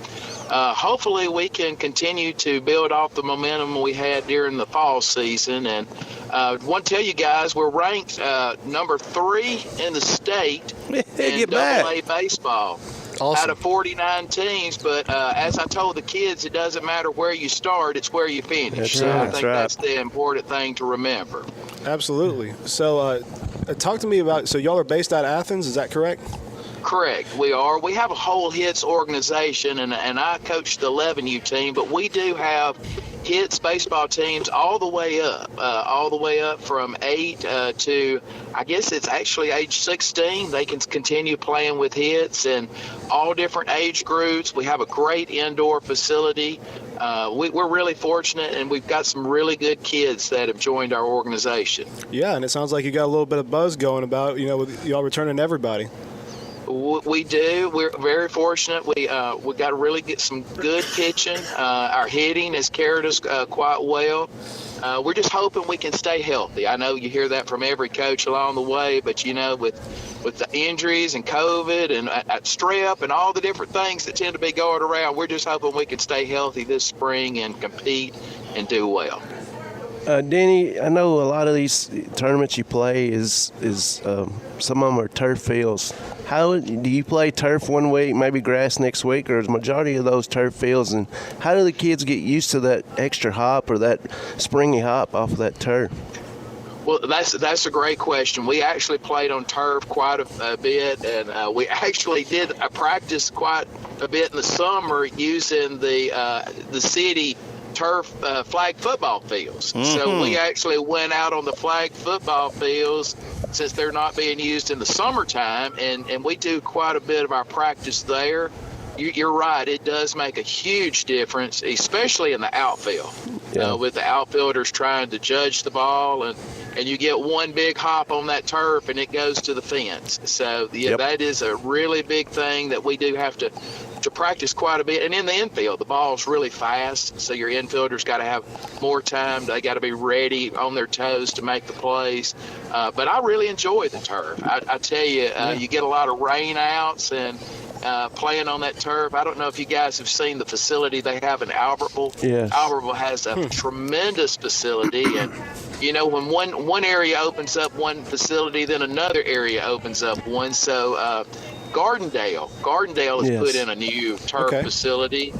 [SPEAKER 17] hopefully we can continue to build off the momentum we had during the fall season. And I want to tell you guys, we're ranked number 3 in the state in AA baseball.
[SPEAKER 9] Awesome.
[SPEAKER 17] Out of 49 teams, but as I told the kids, it doesn't matter where you start, it's where you finish. I think that's the important thing to remember.
[SPEAKER 9] Absolutely. So talk to me about, so y'all are based out of Athens, is that correct?
[SPEAKER 17] Correct, we are. We have a whole Hits organization, and I coach the 11U team, but we do have Hits baseball teams all the way up from 8 to, I guess it's actually age 16. They can continue playing with Hits and all different age groups. We have a great indoor facility. We're really fortunate, and we've got some really good kids that have joined our organization.
[SPEAKER 9] Yeah, and it sounds like you got a little bit of buzz going about, with y'all returning everybody.
[SPEAKER 17] We do. We're very fortunate. We got to really get some good pitching. Our hitting has carried us quite well. We're just hoping we can stay healthy. I know you hear that from every coach along the way, but with the injuries and COVID and strep and all the different things that tend to be going around, we're just hoping we can stay healthy this spring and compete and do well.
[SPEAKER 8] Denny, I know a lot of these tournaments you play is some of them are turf fields. How do you play turf one week, maybe grass next week, or is the majority of those turf fields? And how do the kids get used to that extra hop or that springy hop off of that turf?
[SPEAKER 17] Well, that's a great question. We actually played on turf quite a bit, and we actually did practice quite a bit in the summer using the city turf flag football fields. Mm-hmm. So we actually went out on the flag football fields since they're not being used in the summertime, and we do quite a bit of our practice there. You're right, it does make a huge difference, especially in the outfield. With the outfielders trying to judge the ball, and you get one big hop on that turf and it goes to the fence. So that is a really big thing that we do have to to practice quite a bit. And in the infield, the ball's really fast, so your infielders got to have more time. They got to be ready on their toes to make the plays. But I really enjoy the turf. I tell you, you get a lot of rain outs and playing on that turf. I don't know if you guys have seen the facility they have in Albertville.
[SPEAKER 8] Yes.
[SPEAKER 17] Albertville has a tremendous facility, and when one area opens up one facility, then another area opens up one. So Gardendale has put in a new turf facility,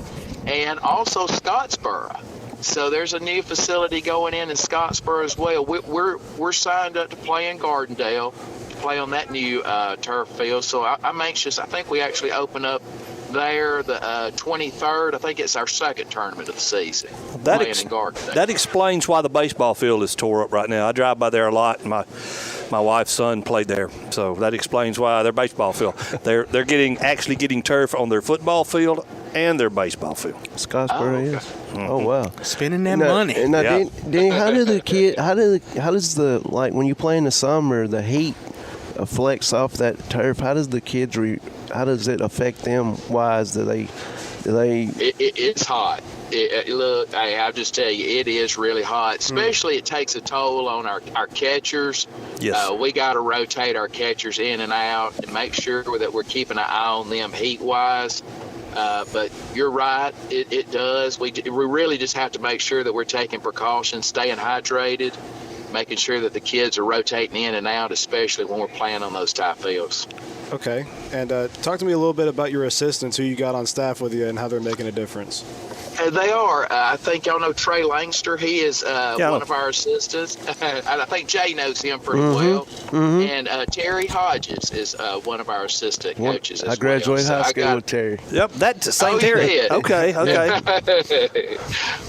[SPEAKER 17] and also Scottsboro. So there's a new facility going in Scottsboro as well. We're signed up to play in Gardendale, to play on that new turf field. So I'm anxious. I think we actually open up there the 23rd. I think it's our second tournament of the season. Playing in Gardendale.
[SPEAKER 7] That explains why the baseball field is tore up right now. I drive by there a lot, and my wife's son played there, so that explains why their baseball field. They're actually getting turf on their football field and their baseball field.
[SPEAKER 8] Scottsboro is.
[SPEAKER 7] Mm-hmm.
[SPEAKER 8] Oh wow,
[SPEAKER 3] spending that money.
[SPEAKER 8] And now, Denny, how does the when you play in the summer, the heat flex off that turf? How does the kids how does it affect them? Wise do they?
[SPEAKER 17] It's hot. Look, I'll just tell you, it is really hot. Especially, it takes a toll on our catchers.
[SPEAKER 7] Yes.
[SPEAKER 17] We got to rotate our catchers in and out and make sure that we're keeping an eye on them heat-wise. But you're right, it does. We really just have to make sure that we're taking precautions, staying hydrated, making sure that the kids are rotating in and out, especially when we're playing on those type fields.
[SPEAKER 9] Okay. And talk to me a little bit about your assistants, who you got on staff with you, and how they're making a difference.
[SPEAKER 17] They are. I think y'all know Trey Langster. He is one of our assistants. I think Jay knows him pretty well. Mm-hmm. And Terry Hodges is one of our assistant coaches as
[SPEAKER 8] I graduated high school with Terry.
[SPEAKER 7] Yep, that's the same Terry.
[SPEAKER 17] Did.
[SPEAKER 7] Okay.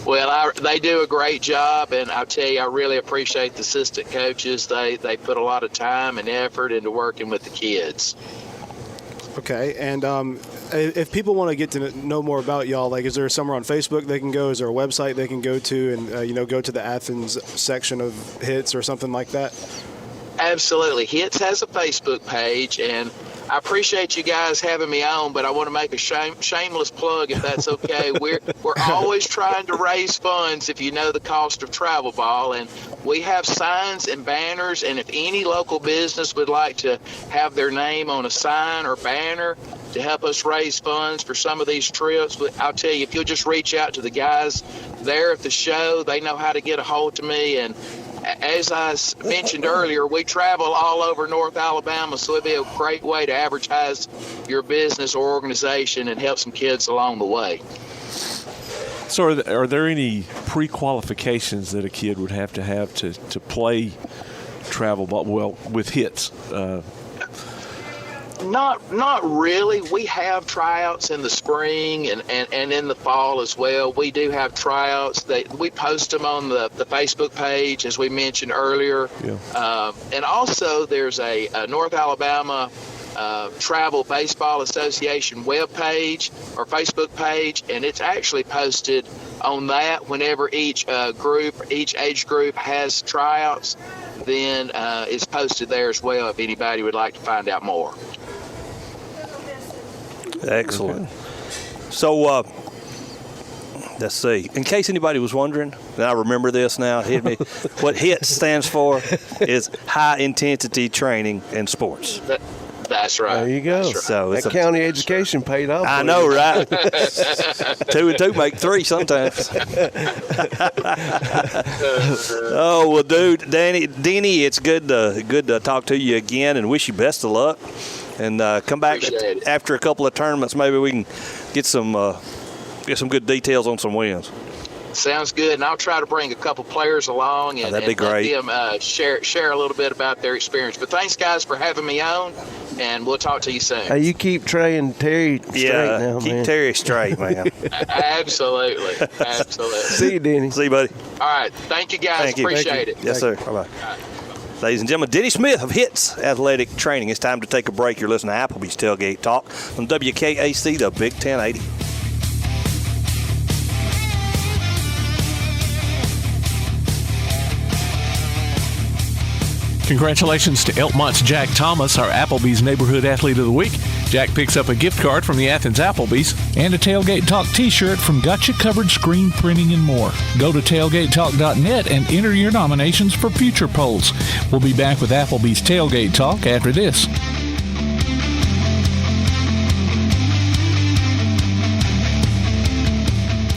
[SPEAKER 17] Well, they do a great job, and I'll tell you, I really appreciate the assistant coaches. They put a lot of time and effort into working with the kids.
[SPEAKER 9] Okay, and if people want to get to know more about y'all, like, is there somewhere on Facebook they can go? Is there a website they can go to and, go to the Athens section of HITS or something like that?
[SPEAKER 17] Absolutely. HITS has a Facebook page, and I appreciate you guys having me on, but I want to make a shameless plug, if that's okay. We're always trying to raise funds, if you know the cost of travel ball, and we have signs and banners, and if any local business would like to have their name on a sign or banner to help us raise funds for some of these trips, I'll tell you, if you'll just reach out to the guys there at the show, they know how to get a hold of me. And as I mentioned earlier, we travel all over North Alabama, so it'd be a great way to advertise your business or organization and help some kids along the way.
[SPEAKER 10] So are there any pre-qualifications that a kid would have to play travel ball, with HITS?
[SPEAKER 17] Not really. We have tryouts in the spring and in the fall as well. We do have tryouts. We post them on the Facebook page, as we mentioned earlier. Yeah. And also there's a North Alabama Travel Baseball Association web page or Facebook page, and it's actually posted on that whenever each age group has tryouts. Then it's posted there as well if anybody would like to find out more.
[SPEAKER 7] Excellent. So, let's see. In case anybody was wondering, and I remember this now, it hit me. What HIT stands for is High Intensity Training in Sports.
[SPEAKER 17] That's right.
[SPEAKER 8] There you go.
[SPEAKER 17] Right.
[SPEAKER 8] So that county education paid off.
[SPEAKER 7] I know, right? 2 and 2 make 3 sometimes. Oh well, dude, Denny, it's good to talk to you again, and wish you best of luck. And come back after a couple of tournaments. Maybe we can get some good details on some wins.
[SPEAKER 17] Sounds good, and I'll try to bring a couple players along and,
[SPEAKER 7] that'd be great.
[SPEAKER 17] Let them share a little bit about their experience. But thanks, guys, for having me on, and we'll talk to you soon.
[SPEAKER 8] Hey, you keep Trey and Terry straight now,
[SPEAKER 7] keep
[SPEAKER 8] man.
[SPEAKER 7] Terry straight, man.
[SPEAKER 17] Absolutely.
[SPEAKER 8] See you, Denny.
[SPEAKER 7] See you, buddy.
[SPEAKER 17] All right, thank you, guys. Appreciate it.
[SPEAKER 7] Yes, sir. Bye-bye. Ladies and gentlemen, Denny Smith of HITS Athletic Training. It's time to take a break. You're listening to Applebee's Tailgate Talk on WKAC, the Big 1080.
[SPEAKER 5] Congratulations to Elkmont's Jack Thomas, our Applebee's Neighborhood Athlete of the Week. Jack picks up a gift card from the Athens Applebee's and a Tailgate Talk t-shirt from Gotcha Covered Screen Printing and more. Go to tailgatetalk.net and enter your nominations for future polls. We'll be back with Applebee's Tailgate Talk after this.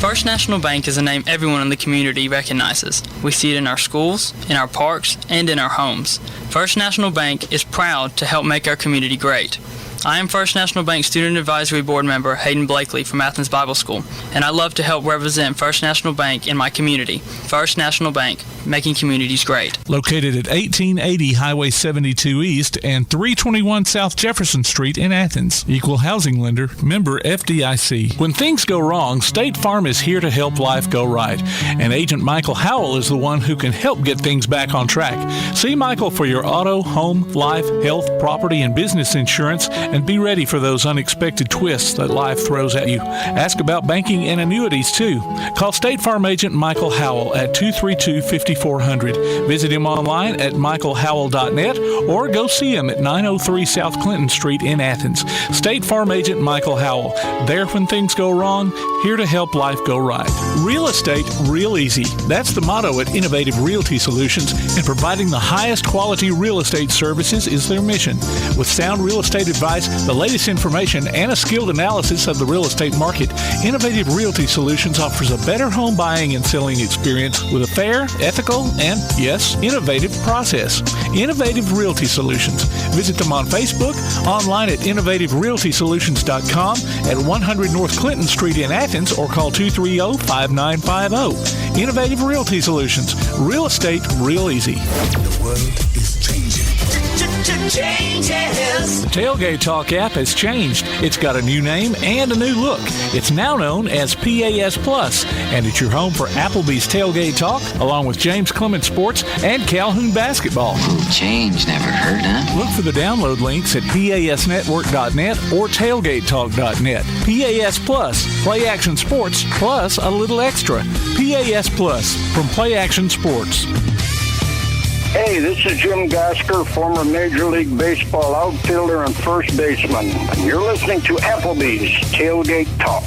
[SPEAKER 18] First National Bank is a name everyone in the community recognizes. We see it in our schools, in our parks, and in our homes. First National Bank is proud to help make our community great. I am First National Bank Student Advisory Board member Hayden Blakely from Athens Bible School, and I love to help represent First National Bank in my community. First National Bank, making communities great.
[SPEAKER 5] Located at 1880 Highway 72 East and 321 South Jefferson Street in Athens. Equal housing lender, member FDIC. When things go wrong, State Farm is here to help life go right. And Agent Michael Howell is the one who can help get things back on track. See Michael for your auto, home, life, health, property, and business insurance, and be ready for those unexpected twists that life throws at you. Ask about banking and annuities, too. Call State Farm Agent Michael Howell at 232-5400. Visit him online at michaelhowell.net or go see him at 903 South Clinton Street in Athens. State Farm Agent Michael Howell. There when things go wrong, here to help life go right. Real estate real easy. That's the motto at Innovative Realty Solutions, and providing the highest quality real estate services is their mission. With sound real estate advice, the latest information, and a skilled analysis of the real estate market, Innovative Realty Solutions offers a better home buying and selling experience with a fair, ethical, and, yes, innovative process. Innovative Realty Solutions. Visit them on Facebook, online at innovativerealtysolutions.com, at 100 North Clinton Street in Athens, or call 230-5950. Innovative Realty Solutions. Real estate real easy.
[SPEAKER 13] The world is changing. Changes.
[SPEAKER 5] The Tailgate Talk app has changed. It's got a new name and a new look. It's now known as PAS Plus, and it's your home for Applebee's Tailgate Talk, along with James Clement Sports and Calhoun Basketball.
[SPEAKER 19] Change, never heard, huh?
[SPEAKER 5] Look for the download links at pasnetwork.net or tailgatetalk.net. PAS Plus, Play Action Sports, plus a little extra. PAS Plus from Play Action Sports.
[SPEAKER 20] Hey, this is Jim Gasker, former Major League Baseball outfielder and first baseman. And you're listening to Applebee's Tailgate Talk.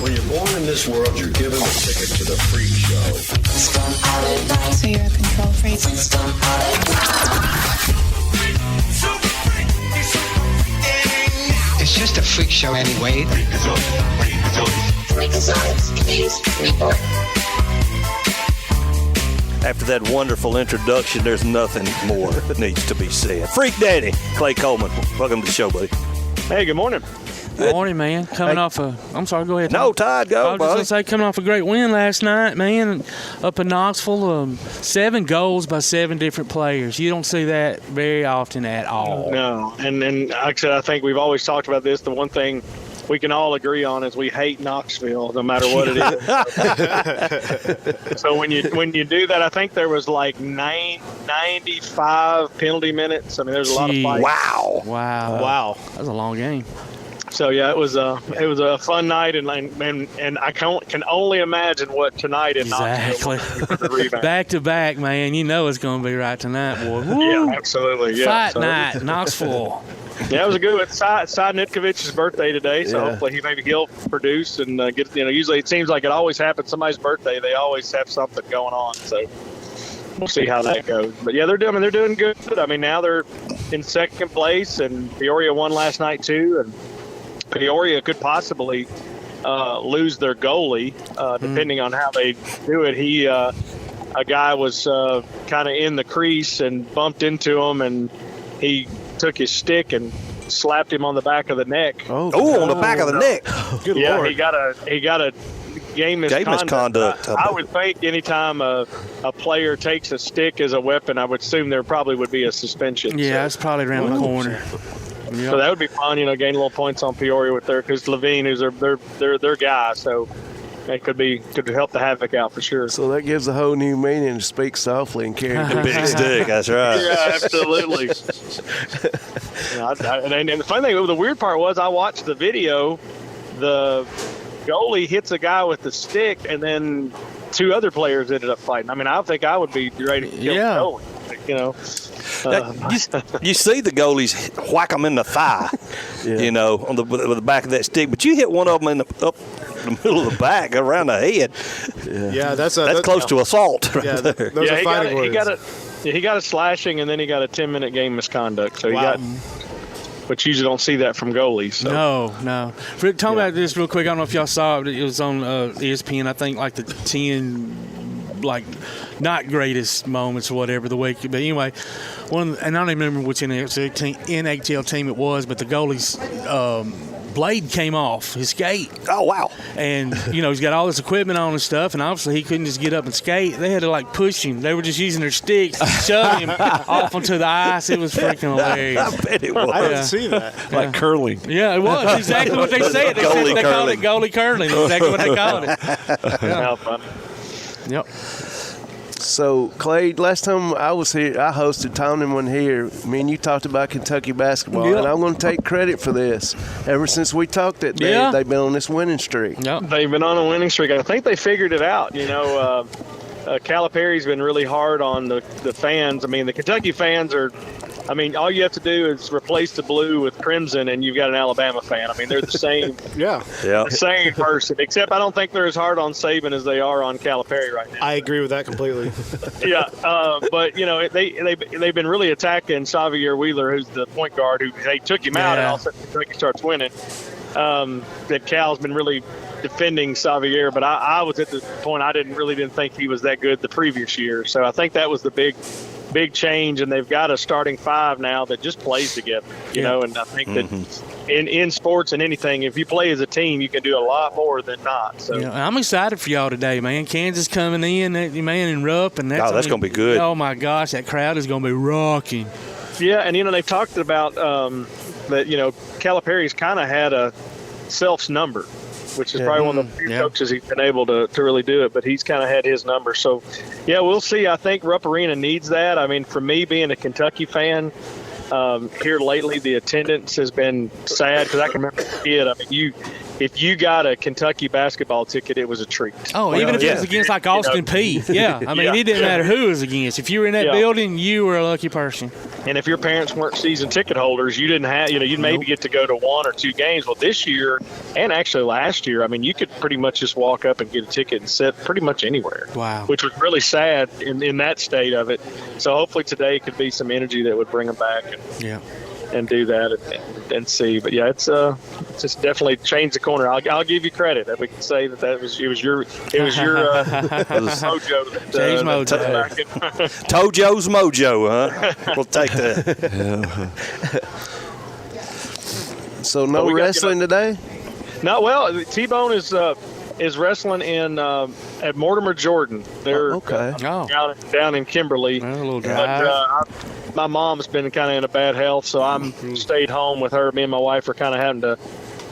[SPEAKER 16] When you're born in this world, you're given a ticket to the freak show.
[SPEAKER 21] So you're a control freak?
[SPEAKER 19] It's just a freak show anyway.
[SPEAKER 7] After that wonderful introduction, there's nothing more that needs to be said. Freak Daddy, Clay Coleman. Welcome to the show, buddy.
[SPEAKER 9] Hey, good morning.
[SPEAKER 3] Good morning, man. Coming off I'm sorry, go ahead.
[SPEAKER 7] No, Todd, go,
[SPEAKER 3] I was just going to say, coming off a great win last night, man, up in Knoxville. 7 goals by 7 different players. You don't see that very often at all.
[SPEAKER 9] No, and actually, I think we've always talked about this. The one thing we can all agree on is we hate Knoxville, no matter what it is. So when you do that, I think there was like 95 penalty minutes. I mean, there's a lot of fights.
[SPEAKER 3] Wow. That was a long game.
[SPEAKER 9] So yeah, it was a fun night, and I can only imagine what tonight in Knoxville.
[SPEAKER 3] Exactly. Back to back, man. You know it's going to be right tonight, boy. Woo.
[SPEAKER 9] Yeah, absolutely. Yeah.
[SPEAKER 3] Fight night, Knoxville.
[SPEAKER 9] Yeah, it was a good one. Cy Nitkovich's birthday today, so hopefully he'll produce and get. Usually it seems like it always happens. Somebody's birthday, they always have something going on. So we'll see how that goes. But yeah, they're doing good. I mean, now they're in second place, and Peoria won last night too, and Peoria could possibly lose their goalie depending on how they do it. A guy was kind of in the crease and bumped into him, and he took his stick and slapped him on the back of the neck.
[SPEAKER 7] On the back of the neck.
[SPEAKER 9] Good Lord. he got a game misconduct. I would think anytime a player takes a stick as a weapon, I would assume there probably would be a suspension.
[SPEAKER 3] Yeah, it's probably around the corner.
[SPEAKER 9] Yep. So that would be fun, gain a little points on Peoria with because Levine, who's their guy, so it could help the Havoc out for sure.
[SPEAKER 8] So that gives a whole new meaning to speak softly and carry
[SPEAKER 7] the big stick. That's right.
[SPEAKER 9] Yeah, absolutely. And the funny thing, the weird part was I watched the video. The goalie hits a guy with the stick, and then 2 other players ended up fighting. I mean, I think I would be ready to kill the goalie.
[SPEAKER 7] You see the goalies whack them in the thigh, you know, with the back of that stick. But you hit one of them up the middle of the back, around the head.
[SPEAKER 9] Yeah, that's
[SPEAKER 7] close to assault. Right there.
[SPEAKER 9] Those are fighting words.
[SPEAKER 2] He got a slashing, and then he got a 10-minute game misconduct. So he got. But you usually don't see that from goalies. So.
[SPEAKER 3] No. Talk about this real quick. I don't know if y'all saw it. It was on ESPN. I think like the 10, like not greatest moments or whatever the week. But anyway, and I don't even remember which NHL team it was, but the goalie's blade came off his skate.
[SPEAKER 7] Oh, wow.
[SPEAKER 3] And, you know, he's got all this equipment on and stuff, and obviously he couldn't just get up and skate. They had to, like, push him. They were just using their sticks to shove him off onto the ice. It was freaking hilarious.
[SPEAKER 7] I bet it was.
[SPEAKER 9] I didn't see that.
[SPEAKER 10] Like curling.
[SPEAKER 3] Yeah, it was exactly what they said. They called it goalie curling. Exactly what they called it.
[SPEAKER 2] How funny.
[SPEAKER 3] Yep.
[SPEAKER 8] So, Clay, last time I was here, I hosted Tom and one here. Me and you talked about Kentucky basketball, and I'm going to take credit for this. Ever since we talked that day, they've been on this winning streak.
[SPEAKER 2] Yep. They've been on a winning streak. I think they figured it out. You know, Calipari's been really hard on the fans. I mean, the Kentucky fans are – I mean, all you have to do is replace the blue with crimson, and you've got an Alabama fan. I mean, they're the same the same person, except I don't think they're as hard on Saban as they are on Calipari right now.
[SPEAKER 9] I agree with that completely.
[SPEAKER 2] But, you know, they've been really attacking Xavier Wheeler, who's the point guard, who they took him out, and all of a sudden Kentucky starts winning. That Cal's been really defending Xavier, but I was at the point I didn't think he was that good the previous year. So I think that was the big change, and they've got a starting five now that just plays together, you know, and I think that in sports and anything, if you play as a team, you can do a lot more than not. So
[SPEAKER 3] I'm excited for y'all today, man. Kansas coming in, man, and Rupp, and that's
[SPEAKER 7] going to be good.
[SPEAKER 3] Oh, my gosh, that crowd is going to be rocking.
[SPEAKER 2] Yeah, and, you know, they've talked about that, you know, Calipari's kind of had a Self's number, which is probably one of the few coaches he's been able to really do it, but he's kind of had his number. So, yeah, we'll see. I think Rupp Arena needs that. I mean, for me, being a Kentucky fan, here lately, the attendance has been sad because I can remember as a kid. I mean, if you got a Kentucky basketball ticket, it was a treat.
[SPEAKER 3] Oh, even if it was against like Austin Peay. Yeah, I mean, it didn't matter who it was against. If you were in that building, you were a lucky person.
[SPEAKER 2] And if your parents weren't season ticket holders, you didn't have, you know, you'd maybe get to go to 1 or 2 games. Well, this year and actually last year, I mean, you could pretty much just walk up and get a ticket and sit pretty much anywhere.
[SPEAKER 3] Wow.
[SPEAKER 2] Which was really sad in that state of it. So hopefully today could be some energy that would bring them back and do that and see. But yeah, it's just definitely changed the corner. I'll give you credit that we can say that it was your mojo.
[SPEAKER 3] James Mojo.
[SPEAKER 7] Tojo's mojo, huh? We'll take that.
[SPEAKER 8] So no wrestling today?
[SPEAKER 2] No. Well, T-Bone is wrestling in at Mortimer, Jordan. They're down in Kimberly.
[SPEAKER 3] A little drive.
[SPEAKER 2] But, my mom's been kind of in a bad health, so I'm stayed home with her. Me and my wife are kind of having to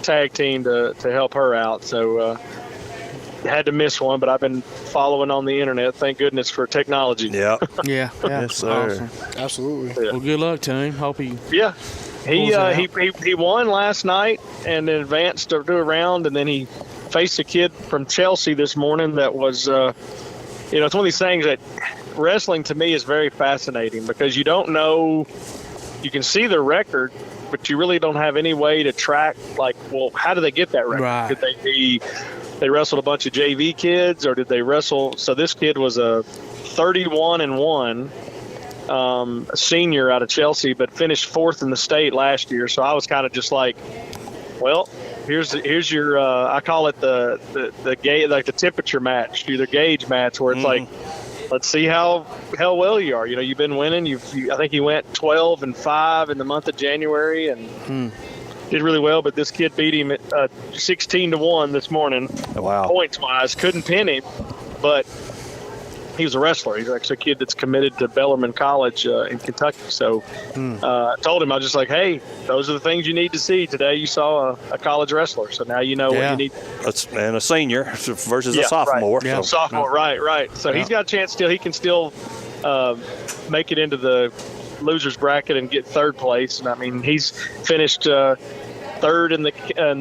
[SPEAKER 2] tag team to help her out. So had to miss one, but I've been following on the internet. Thank goodness for technology.
[SPEAKER 7] Yeah.
[SPEAKER 8] Yes, sir.
[SPEAKER 2] Awesome.
[SPEAKER 9] Absolutely.
[SPEAKER 3] Well, good luck to him. Hope he.
[SPEAKER 2] Yeah. He won last night and then advanced to do a round, and then he faced a kid from Chelsea this morning that was, it's one of these things that wrestling to me is very fascinating because you don't know, you can see the record, but you really don't have any way to track, like, well, how did they get that record?
[SPEAKER 3] Right.
[SPEAKER 2] Did they wrestled a bunch of JV kids, or did they wrestle? So this kid was a 31-1. A senior out of Chelsea, but finished 4th in the state last year. So I was kind of just like, well, here's your I call it the gauge, like the temperature match, the gauge match, where it's like, let's see how well you are. You know, you've been winning. I think he went 12-5 in the month of January and did really well. But this kid beat him at 16-1 this morning.
[SPEAKER 7] Wow.
[SPEAKER 2] Points wise, couldn't pin him, but he was a wrestler. He's actually a kid that's committed to Bellarmine College in Kentucky. So I told him, I was just like, hey, those are the things you need to see. Today you saw a college wrestler, so now you know what you need.
[SPEAKER 7] And a senior versus a sophomore.
[SPEAKER 2] Right. Sophomore, right. So he's got a chance still. He can still make it into the loser's bracket and get 3rd place. And, I mean, he's finished 3rd in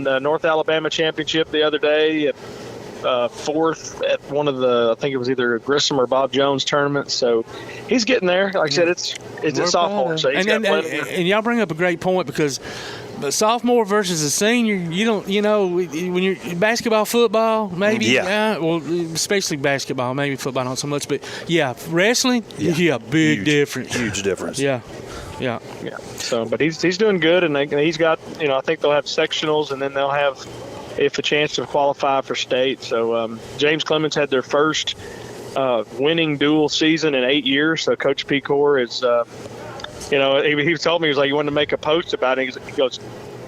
[SPEAKER 2] the North Alabama Championship the other day. fourth at one of the, I think it was either Grissom or Bob Jones tournaments. So he's getting there. Like I said, it's a sophomore. So he's
[SPEAKER 3] and y'all bring up a great point, because the sophomore versus a senior, when you're basketball, football, maybe, well, especially basketball, maybe football not so much, but wrestling, big difference,
[SPEAKER 7] huge difference.
[SPEAKER 3] Yeah.
[SPEAKER 2] So, but he's doing good, and he's got, I think they'll have sectionals, and then they'll have, if a chance to qualify for state. So James Clemens had their first winning dual season in 8 years. So Coach Pecor is. He told me, he was like, you wanted to make a post about it. He goes,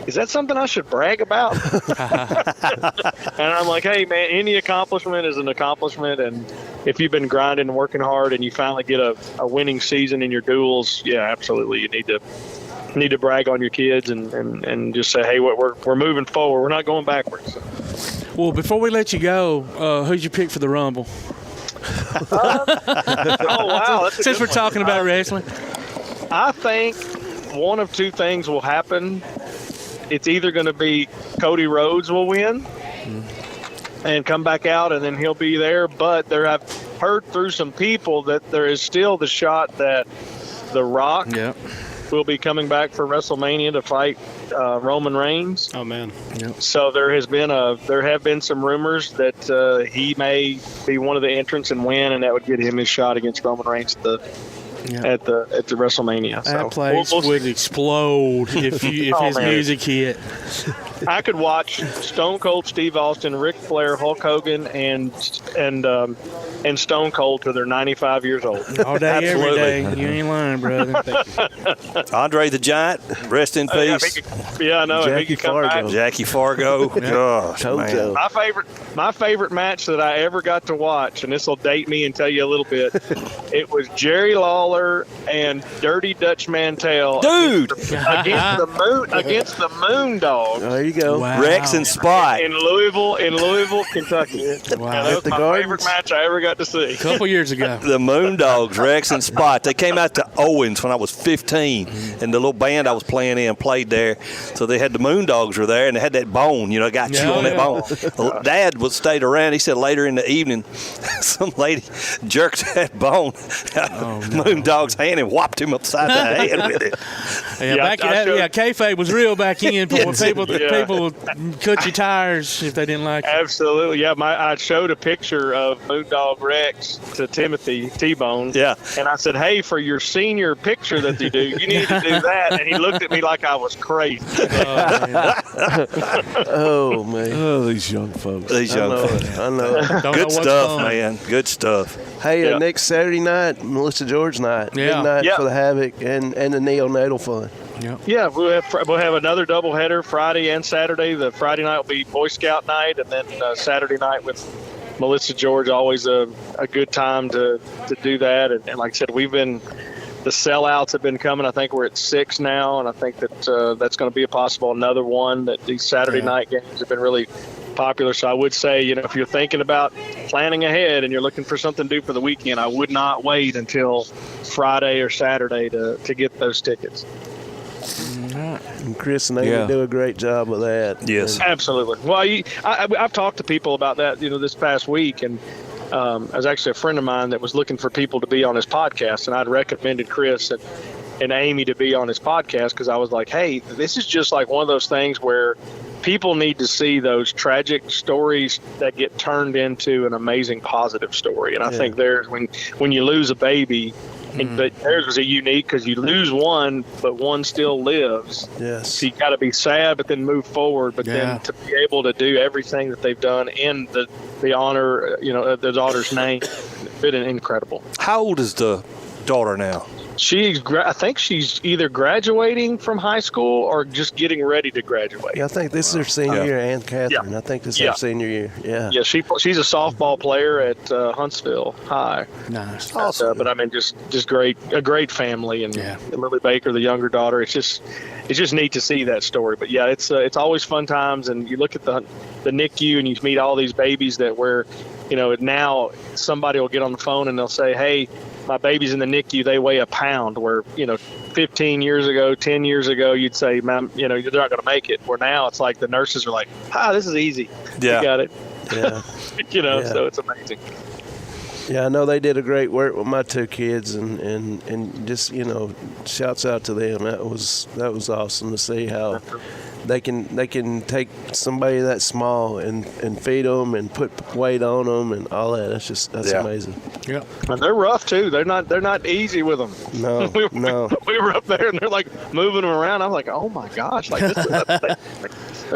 [SPEAKER 2] is that something I should brag about? And I'm like, hey, man, any accomplishment is an accomplishment. And if you've been grinding and working hard and you finally get a winning season in your duels, absolutely. You need to brag on your kids and just say, hey, we're moving forward. We're not going backwards.
[SPEAKER 3] Well, before we let you go, who'd you pick for the Rumble?
[SPEAKER 2] Oh, wow.
[SPEAKER 3] Since we're talking about wrestling.
[SPEAKER 2] I think one of two things will happen. It's either going to be Cody Rhodes will win and come back out, and then he'll be there. But I've heard through some people that there is still the shot that The Rock will be coming back for WrestleMania to fight Roman Reigns.
[SPEAKER 9] Oh man!
[SPEAKER 2] Yep. So there have been some rumors that he may be one of the entrants and win, and that would get him his shot against Roman Reigns at the WrestleMania. So
[SPEAKER 3] that place would explode if his music hit.
[SPEAKER 2] I could watch Stone Cold Steve Austin, Ric Flair, Hulk Hogan, and Stone Cold till they're 95 years old.
[SPEAKER 3] All day, every day. You ain't lying, brother.
[SPEAKER 7] Andre the Giant, rest in peace.
[SPEAKER 2] I know.
[SPEAKER 8] Jackie Fargo.
[SPEAKER 7] Jackie Fargo. Gosh, man.
[SPEAKER 2] My favorite match that I ever got to watch, and this will date me and tell you a little bit, it was Jerry Lawler and Dirty Dutch Mantell.
[SPEAKER 7] Dude!
[SPEAKER 2] against the Moondog.
[SPEAKER 8] There you go.
[SPEAKER 7] Wow. Rex and Spot.
[SPEAKER 2] In Louisville, Kentucky.
[SPEAKER 8] Wow.
[SPEAKER 2] That was my favorite match I ever got to see.
[SPEAKER 3] A couple years ago.
[SPEAKER 7] The Moondogs, Rex and Spot. They came out to Owens when I was 15, and the little band I was playing in played there. So they had the Moondogs were there, and they had that bone, got you on that bone. Dad stayed around. He said later in the evening, some lady jerked that bone out of Moondog's hand and whopped him upside the head with it.
[SPEAKER 3] Kayfabe was real back in. People would cut your tires if they didn't like it.
[SPEAKER 2] Absolutely, I showed a picture of Moondog Rex to Timothy T-Bone.
[SPEAKER 7] Yeah.
[SPEAKER 2] And I said, hey, for your senior picture that you do, you need to do that. And he looked at me like I was crazy.
[SPEAKER 8] Oh, man.
[SPEAKER 10] Oh, these young folks.
[SPEAKER 8] I know.
[SPEAKER 7] Good stuff, man. Good stuff.
[SPEAKER 8] Hey, next Saturday night, Melissa George night. Big night for the Havoc and the neonatal fund.
[SPEAKER 2] Yeah, we'll have another doubleheader Friday and Saturday. The Friday night will be Boy Scout night, and then Saturday night with Melissa George. Always a good time to do that. And like I said, the sellouts have been coming. I think we're at 6 now, and I think that that's going to be a possible another one. That these Saturday night games have been really popular. So I would say, if you're thinking about planning ahead and you're looking for something to do for the weekend, I would not wait until Friday or Saturday to get those tickets.
[SPEAKER 8] And Chris and Amy do a great job with that.
[SPEAKER 7] Yes,
[SPEAKER 2] absolutely. Well, I've talked to people about that, this past week, and I was actually a friend of mine that was looking for people to be on his podcast, and I'd recommended Chris and Amy to be on his podcast because I was like, hey, this is just like one of those things where people need to see those tragic stories that get turned into an amazing positive story. And I think there's when you lose a baby, but theirs was a unique because you lose one, but one still lives.
[SPEAKER 8] Yes.
[SPEAKER 2] So you got to be sad, but then move forward. But then to be able to do everything that they've done in the honor, of the daughter's name, it's been incredible.
[SPEAKER 7] How old is the daughter now?
[SPEAKER 2] I think she's either graduating from high school or just getting ready to graduate.
[SPEAKER 8] Yeah, I think this is her senior year, and Catherine. I think this is her senior year. Yeah.
[SPEAKER 2] Yeah, she's a softball player at Huntsville High.
[SPEAKER 3] Nice.
[SPEAKER 2] Awesome. But I mean, just a great family, and Lily Baker, the younger daughter. It's just neat to see that story. But yeah, it's always fun times, and you look at the NICU and you meet all these babies that now somebody will get on the phone and they'll say, hey, my baby's in the NICU, they weigh a pound, where, 15 years ago, 10 years ago, you'd say, "Ma'am, you're not going to make it." Where now it's like the nurses are like, this is easy.
[SPEAKER 7] Yeah.
[SPEAKER 2] You got it.
[SPEAKER 8] Yeah.
[SPEAKER 2] So it's amazing.
[SPEAKER 8] Yeah, I know they did a great work with my two kids, and just shouts out to them. That was awesome to see how they can take somebody that small and feed them and put weight on them and all that. That's amazing.
[SPEAKER 2] Yeah, and they're rough too. They're not easy with them.
[SPEAKER 8] No, no.
[SPEAKER 2] We were up there and they're like moving them around. I'm like, oh my gosh, like this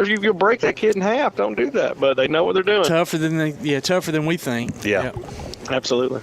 [SPEAKER 2] you'll break that kid in half. Don't do that. But they know what they're doing.
[SPEAKER 3] Tougher than we think.
[SPEAKER 7] Yeah.
[SPEAKER 2] Absolutely.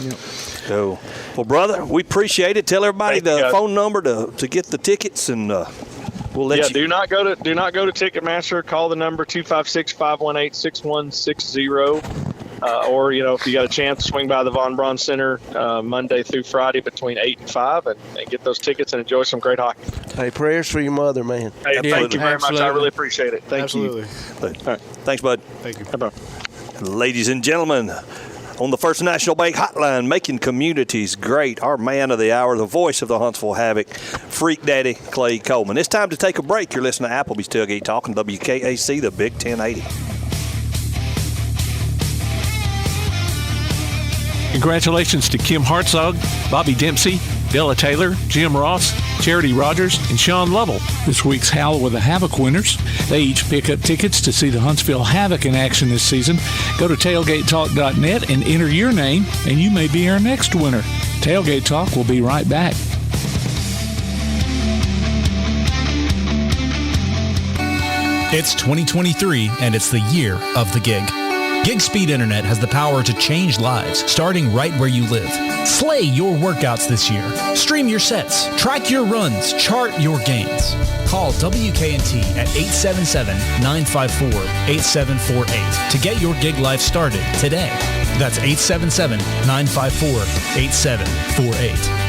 [SPEAKER 3] Yep.
[SPEAKER 7] So, well, brother, we appreciate it. Tell everybody the phone number to get the tickets, and we'll let you.
[SPEAKER 2] Do not go to Ticketmaster. Call the number 256-518-6160. Or if you got a chance, swing by the Von Braun Center Monday through Friday between 8 and 5 and get those tickets and enjoy some great hockey.
[SPEAKER 8] Hey, prayers for your mother, man.
[SPEAKER 2] Hey, thank you very much. I really appreciate it. Thank you.
[SPEAKER 9] Absolutely.
[SPEAKER 7] All right. Thanks, bud.
[SPEAKER 9] Thank you.
[SPEAKER 2] Bye-bye.
[SPEAKER 7] Ladies and gentlemen, on the First National Bank Hotline, making communities great, our man of the hour, the voice of the Huntsville Havoc, Freak Daddy Clay Coleman. It's time to take a break. You're listening to Applebee's Tailgate Talk on WKAC, the Big 1080.
[SPEAKER 5] Congratulations to Kim Hartzog, Bobby Dempsey, Della Taylor, Jim Ross, Charity Rogers, and Sean Lovell. This week's Howl with the Havoc winners. They each pick up tickets to see the Huntsville Havoc in action this season. Go to tailgatetalk.net and enter your name, and you may be our next winner. Tailgate Talk will be right back.
[SPEAKER 12] It's 2023, and it's the year of the gig. Gig Speed Internet has the power to change lives, starting right where you live. Slay your workouts this year. Stream your sets, track your runs, chart your gains. Call WKNT at 877-954-8748 to get your gig life started today. That's 877-954-8748.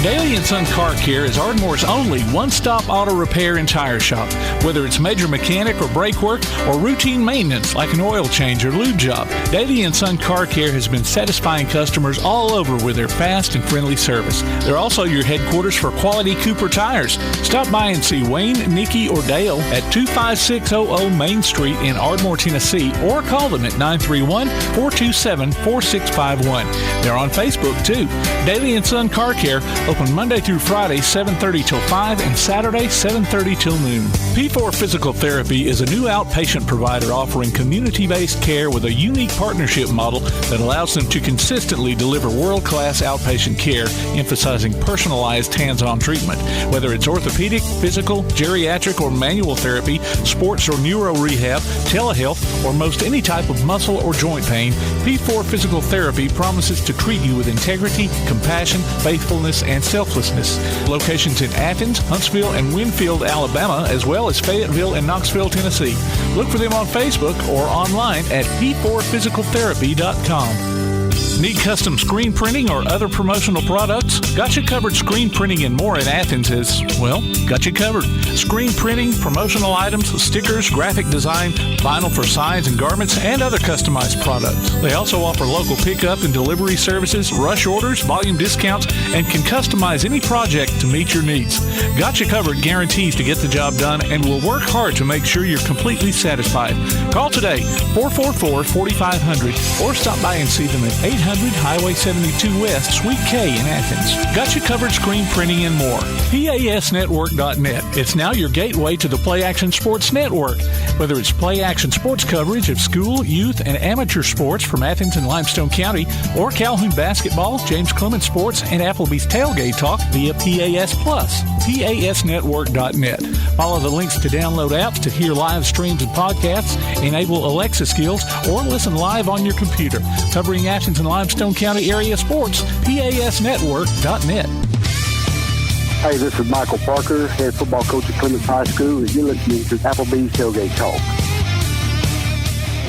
[SPEAKER 5] Daly & Son Car Care is Ardmore's only one-stop auto repair and tire shop. Whether it's major mechanic or brake work or routine maintenance like an oil change or lube job, Daly & Son Car Care has been satisfying customers all over with their fast and friendly service. They're also your headquarters for quality Cooper tires. Stop by and see Wayne, Nikki, or Dale at 25600 Main Street in Ardmore, Tennessee, or call them at 931-427-4651. They're on Facebook, too. Daly & Son Car Care, open Monday through Friday, 7:30 till 5, and Saturday, 7:30 till noon. P4 Physical Therapy is a new outpatient provider offering community-based care with a unique partnership model that allows them to consistently deliver world-class outpatient care, emphasizing personalized hands-on treatment. Whether it's orthopedic, physical, geriatric, or manual therapy, sports or neuro rehab, telehealth, or most any type of muscle or joint pain, P4 Physical Therapy promises to treat you with integrity, compassion, faithfulness, and selflessness. Locations in Athens, Huntsville, and Winfield, Alabama, as well as Fayetteville and Knoxville, Tennessee. Look for them on Facebook or online at p4physicaltherapy.com. Need custom screen printing or other promotional products? Got You Covered Screen Printing and More in Athens is, well, got you covered. Screen printing, promotional items, stickers, graphic design, vinyl for signs and garments, and other customized products. They also offer local pickup and delivery services, rush orders, volume discounts, and can customize any project to meet your needs. Got You Covered guarantees to get the job done and will work hard to make sure you're completely satisfied. Call today, 444-4500, or stop by and see them at 800 Highway 72 West, Suite K in Athens. Got You Covered Screen Printing and More. PASnetwork.net. It's now your gateway to the Play Action Sports Network. Whether it's Play Action sports coverage of school, youth, and amateur sports from Athens and Limestone County, or Calhoun basketball, James Clemens Sports, and Applebee's Tailgate Talk via PAS Plus. PASnetwork.net. Follow the links to download apps to hear live streams and podcasts, enable Alexa skills, or listen live on your computer. Covering Athens and Limestone County area sports, PASnetwork.net.
[SPEAKER 4] Hey, this is Michael Parker, head football coach at Clemens High School, and you're listening to Applebee's Tailgate Talk.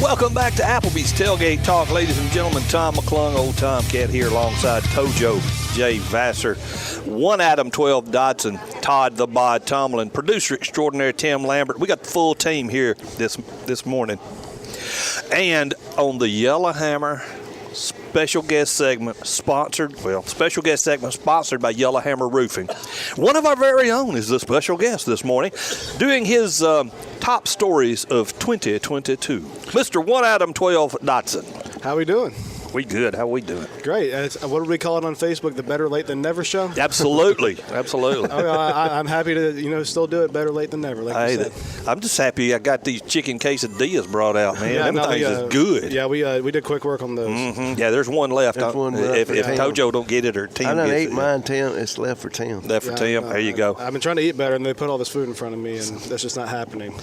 [SPEAKER 7] Welcome back to Applebee's Tailgate Talk, ladies and gentlemen. Tom McClung, old Tomcat here alongside Tojo, Jay Vassar, one Adam, 12 Dodson, Todd the Bod Tomlin, producer extraordinaire Tim Lambert. We got the full team here this morning. And on the Yellowhammer Special guest segment sponsored by Yellowhammer Roofing. One of our very own is the special guest this morning, doing his top stories of 2022. Mr. 1 Adam 12 Dotson.
[SPEAKER 9] How we doing?
[SPEAKER 7] We good. How we doing?
[SPEAKER 9] Great. What do we call it on Facebook? The Better Late Than Never show?
[SPEAKER 7] Absolutely. Absolutely.
[SPEAKER 9] I'm happy to still do it better late than never. Like you said.
[SPEAKER 7] I'm just happy I got these chicken quesadillas brought out, man. Them things is good.
[SPEAKER 9] Yeah, we did quick work on those.
[SPEAKER 7] Mm-hmm. Yeah, there's one left. If Tojo don't get it or Tim
[SPEAKER 8] I done
[SPEAKER 7] gets
[SPEAKER 8] ate mine, Tim. It's left for Tim.
[SPEAKER 7] Left for Tim. There you go.
[SPEAKER 9] I've been trying to eat better, and they put all this food in front of me, and that's just not happening.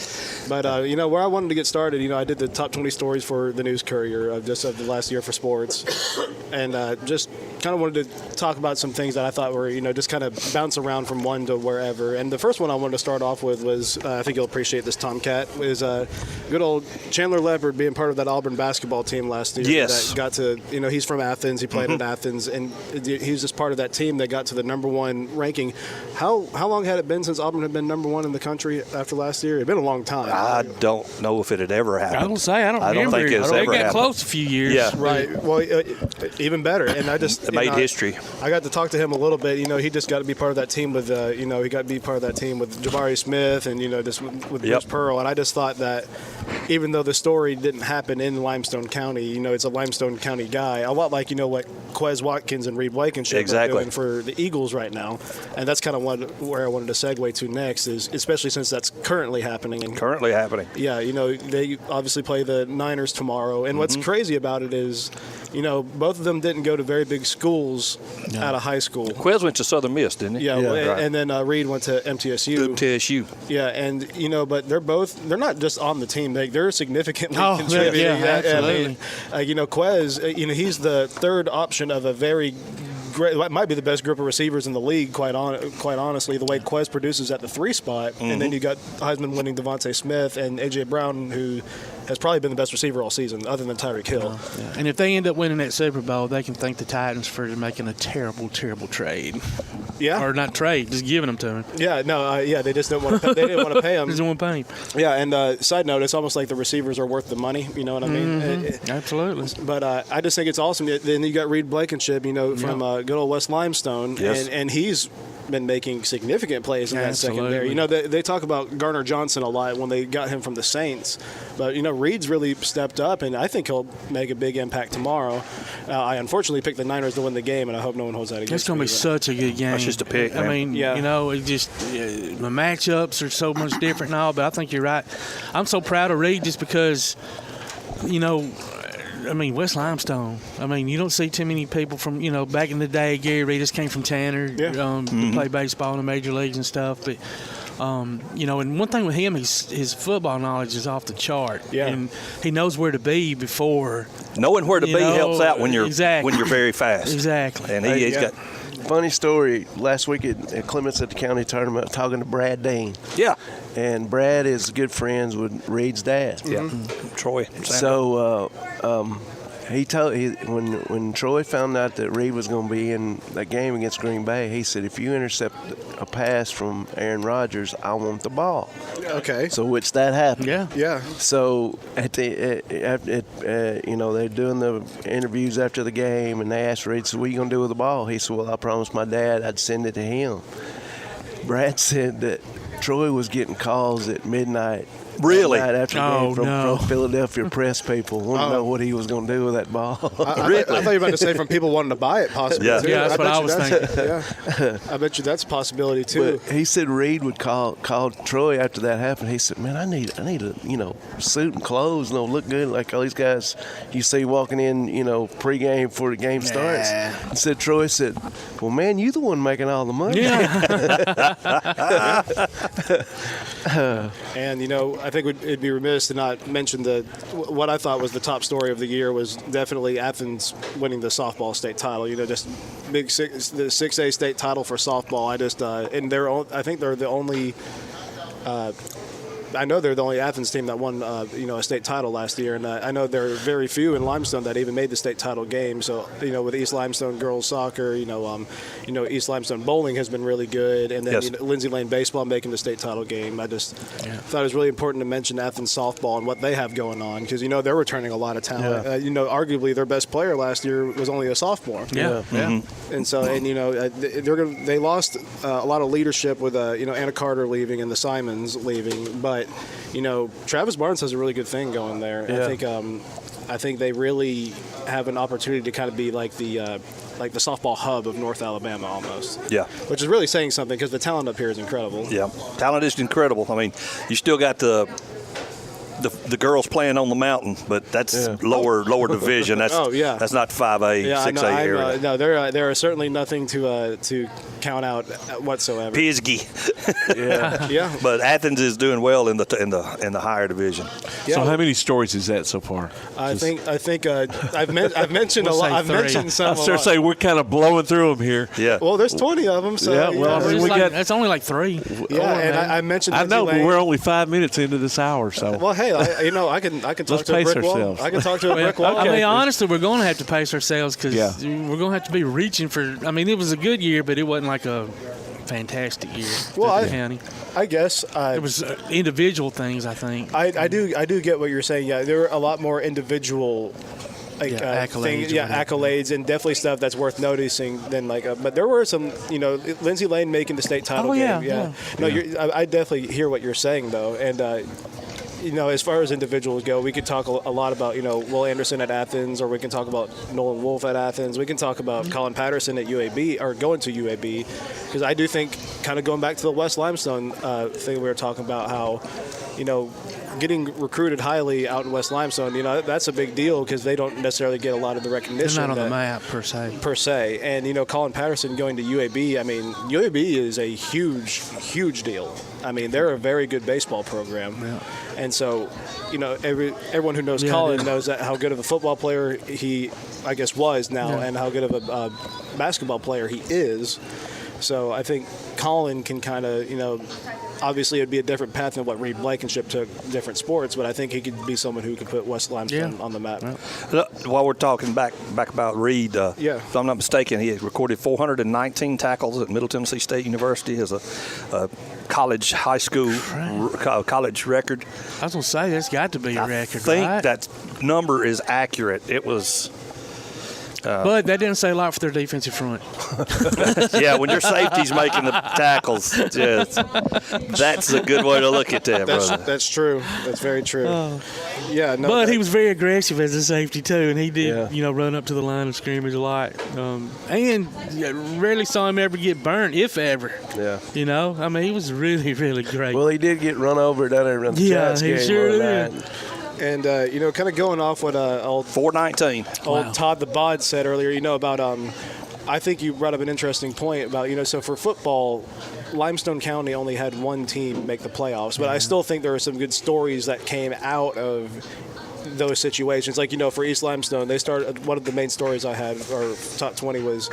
[SPEAKER 9] But, where I wanted to get started, I did the top 20 stories for the News Courier just of the last year for sports. And just kind of wanted to talk about some things that I thought were, just kind of bounce around from one to wherever. And the first one I wanted to start off with was, I think you'll appreciate this, Tomcat, is good old Chandler Leopard being part of that Auburn basketball team last year.
[SPEAKER 7] Yes.
[SPEAKER 9] That got to, he's from Athens. He played at Athens. And he was just part of that team that got to the number one ranking. How long had it been since Auburn had been number one in the country after last year? It had been a long time.
[SPEAKER 7] I don't know if it had ever happened.
[SPEAKER 3] I don't remember.
[SPEAKER 7] Think it's ever
[SPEAKER 3] got
[SPEAKER 7] happened.
[SPEAKER 3] Close a few years.
[SPEAKER 7] Yeah.
[SPEAKER 9] Right. Well, even better. And I just
[SPEAKER 7] it made history.
[SPEAKER 9] I got to talk to him a little bit. He just got to be part of that team with, he got to be part of that team with Jabari Smith and, just with Bruce Pearl. And I just thought that even though the story didn't happen in Limestone County, it's a Limestone County guy, a lot like, what Quez Watkins and Reed Blankenship are doing for the Eagles right now. And that's kind of where I wanted to segue to next, is especially since that's currently happening. Yeah, they obviously play the Niners tomorrow. And what's crazy about it is, both of them didn't go to very big schools out of high school.
[SPEAKER 7] Quez went to Southern Miss, didn't he?
[SPEAKER 9] Yeah, and then Reed went to MTSU. Yeah, and but they're not just on the team; they're significantly contributing.
[SPEAKER 3] Yeah, absolutely.
[SPEAKER 9] Quez, he's the third option of a very great, might be the best group of receivers in the league, quite honestly, the way Quez produces at the 3 spot. And then you got Heisman-winning Devontae Smith and A.J. Brown, who has probably been the best receiver all season, other than Tyreek Hill.
[SPEAKER 3] Yeah. And if they end up winning that Super Bowl, they can thank the Titans for making a terrible, terrible trade.
[SPEAKER 9] Yeah.
[SPEAKER 3] Or not trade, just giving them to him.
[SPEAKER 9] Yeah, no, they just didn't want to. They didn't want to pay him.
[SPEAKER 3] They didn't want to pay him.
[SPEAKER 9] Yeah, and side note, it's almost like the receivers are worth the money. You know what I mean?
[SPEAKER 3] Absolutely.
[SPEAKER 9] But I just think it's awesome. Then you got Reed Blankenship, from good old West Limestone, and he's been making significant plays in that secondary. They talk about Garner Johnson a lot when they got him from the Saints, but Reed's really stepped up, and I think he'll make a big impact tomorrow. I unfortunately picked the Niners to win the game, and I hope no one holds that against me.
[SPEAKER 3] It's going to be such a good game.
[SPEAKER 7] That's just a pick.
[SPEAKER 3] I mean, it just the matchups are so much different now, but I think you're right. I'm so proud of Reed just because, West Limestone. You don't see too many people from, back in the day. Gary Reed just came from Tanner to play baseball in the major leagues and stuff. But, and one thing with him, his football knowledge is off the chart.
[SPEAKER 9] Yeah.
[SPEAKER 3] And he knows where to be before.
[SPEAKER 7] Knowing where to be helps out when you're very fast.
[SPEAKER 3] Exactly.
[SPEAKER 7] And he's got.
[SPEAKER 8] Funny story, last week at Clements at the county tournament, talking to Brad Dean.
[SPEAKER 7] Yeah.
[SPEAKER 8] And Brad is good friends with Reed's dad.
[SPEAKER 7] Yeah. Troy.
[SPEAKER 8] So when Troy found out that Reed was going to be in that game against Green Bay, he said, if you intercept a pass from Aaron Rodgers, I want the ball.
[SPEAKER 9] Okay.
[SPEAKER 8] So which that happened.
[SPEAKER 9] Yeah.
[SPEAKER 8] So they're doing the interviews after the game, and they asked Reed, so what are you going to do with the ball? He said, well, I promised my dad I'd send it to him. Brad said that Troy was getting calls at midnight.
[SPEAKER 7] Really?
[SPEAKER 8] After the game from Philadelphia press people wanting to know what he was going to do with that ball.
[SPEAKER 9] I thought you were about to say from people wanting to buy it, possibly.
[SPEAKER 3] Yeah,
[SPEAKER 9] too.
[SPEAKER 3] that's what I was thinking.
[SPEAKER 9] Yeah. I bet you that's a possibility too.
[SPEAKER 8] But he said Reed would call Troy after that happened. He said, "Man, I need a suit and clothes, look good like all these guys you see walking in, pregame before the game starts." And said Troy said, "Well, man, you the one making all the money."
[SPEAKER 3] Yeah.
[SPEAKER 9] And I think it'd be remiss to not mention what I thought was the top story of the year was definitely Athens winning the softball state title. Just the 6A state title for softball. I think they're the only I know they're the only Athens team that won, a state title last year, and I know there are very few in Limestone that even made the state title game. So, with East Limestone girls soccer, East Limestone bowling has been really good, and then Lindsay Lane baseball making the state title game. I just thought it was really important to mention Athens softball and what they have going on, because they're returning a lot of talent. Arguably their best player last year was only a sophomore. And so, they lost a lot of leadership with Anna Carter leaving and the Simons leaving, but Travis Barnes has a really good thing going there. I think they really have an opportunity to kind of be like the softball hub of North Alabama almost. Yeah. Which is really saying something, because the talent up here is incredible.
[SPEAKER 7] Yeah, talent is incredible. I mean, you still got the girls playing on the mountain, but that's lower division. That's that's not 5A, 6A area.
[SPEAKER 9] No, there are certainly nothing to count out whatsoever.
[SPEAKER 7] Pisgah.
[SPEAKER 9] yeah.
[SPEAKER 7] But Athens is doing well in the higher division.
[SPEAKER 10] Yeah. So how many stories is that so far?
[SPEAKER 9] I think I've mentioned a lot. I've mentioned some.
[SPEAKER 10] I was going to say we're kind of blowing through them here.
[SPEAKER 7] Yeah.
[SPEAKER 9] Well, there's 20 of them. So
[SPEAKER 3] it's only like 3.
[SPEAKER 9] Yeah, and I mentioned.
[SPEAKER 10] I know, but we're only 5 minutes into this hour, so.
[SPEAKER 9] Well, hey, I can talk to a brick wall. I can talk to a brick wall.
[SPEAKER 3] I mean, honestly, we're going to have to pace ourselves, because we're going to have to be reaching for. I mean, it was a good year, but it wasn't like a fantastic year.
[SPEAKER 9] Well,
[SPEAKER 3] county.
[SPEAKER 9] I guess
[SPEAKER 3] it was individual things. I think.
[SPEAKER 9] I do get what you're saying. Yeah, there were a lot more individual.
[SPEAKER 3] Accolades,
[SPEAKER 9] accolades, and definitely stuff that's worth noticing. Than but there were some, Lindsay Lane making the state title game. I definitely hear what you're saying though, and as far as individuals go, we could talk a lot about Will Anderson at Athens, or we can talk about Nolan Wolf at Athens. We can talk about Colin Patterson at UAB, or going to UAB, because I do think, kind of going back to the West Limestone thing we were talking about, how getting recruited highly out in West Limestone, that's a big deal, because they don't necessarily get a lot of the recognition.
[SPEAKER 3] They're not on the map per se.
[SPEAKER 9] And Colin Patterson going to UAB. I mean, UAB is a huge deal. I mean, they're a very good baseball program.
[SPEAKER 3] Yeah.
[SPEAKER 9] And so, everyone who knows Colin knows how good of a football player he, I guess, was now, and how good of a basketball player he is. So I think Colin can kind of, obviously it would be a different path than what Reed Blankenship took, different sports, but I think he could be someone who could put West Limestone on the map.
[SPEAKER 7] While we're talking back about Reed, if I'm not mistaken, he recorded 419 tackles at Middle Tennessee State University as a college record.
[SPEAKER 3] I was going to say, that's got to be a record,
[SPEAKER 7] I think that number is accurate. It was...
[SPEAKER 3] but that didn't say a lot for their defensive front.
[SPEAKER 7] Yeah, when your safety's making the tackles, that's a good way to look at that, brother.
[SPEAKER 9] That's true. That's very true.
[SPEAKER 3] But he was very aggressive as a safety too, and he did, run up to the line of scrimmage a lot. And rarely saw him ever get burned, if ever.
[SPEAKER 8] Yeah.
[SPEAKER 3] I mean, he was really, really great.
[SPEAKER 8] Well, he did get run over down there around the Giants game.
[SPEAKER 3] He sure did.
[SPEAKER 9] And, kind of going off what old
[SPEAKER 7] 419.
[SPEAKER 9] Old Todd the Bod said earlier, about I think you brought up an interesting point about, so for football, Limestone County only had one team make the playoffs, but I still think there are some good stories that came out of those situations. Like, for East Limestone, they started, one of the main stories I had, or top 20, was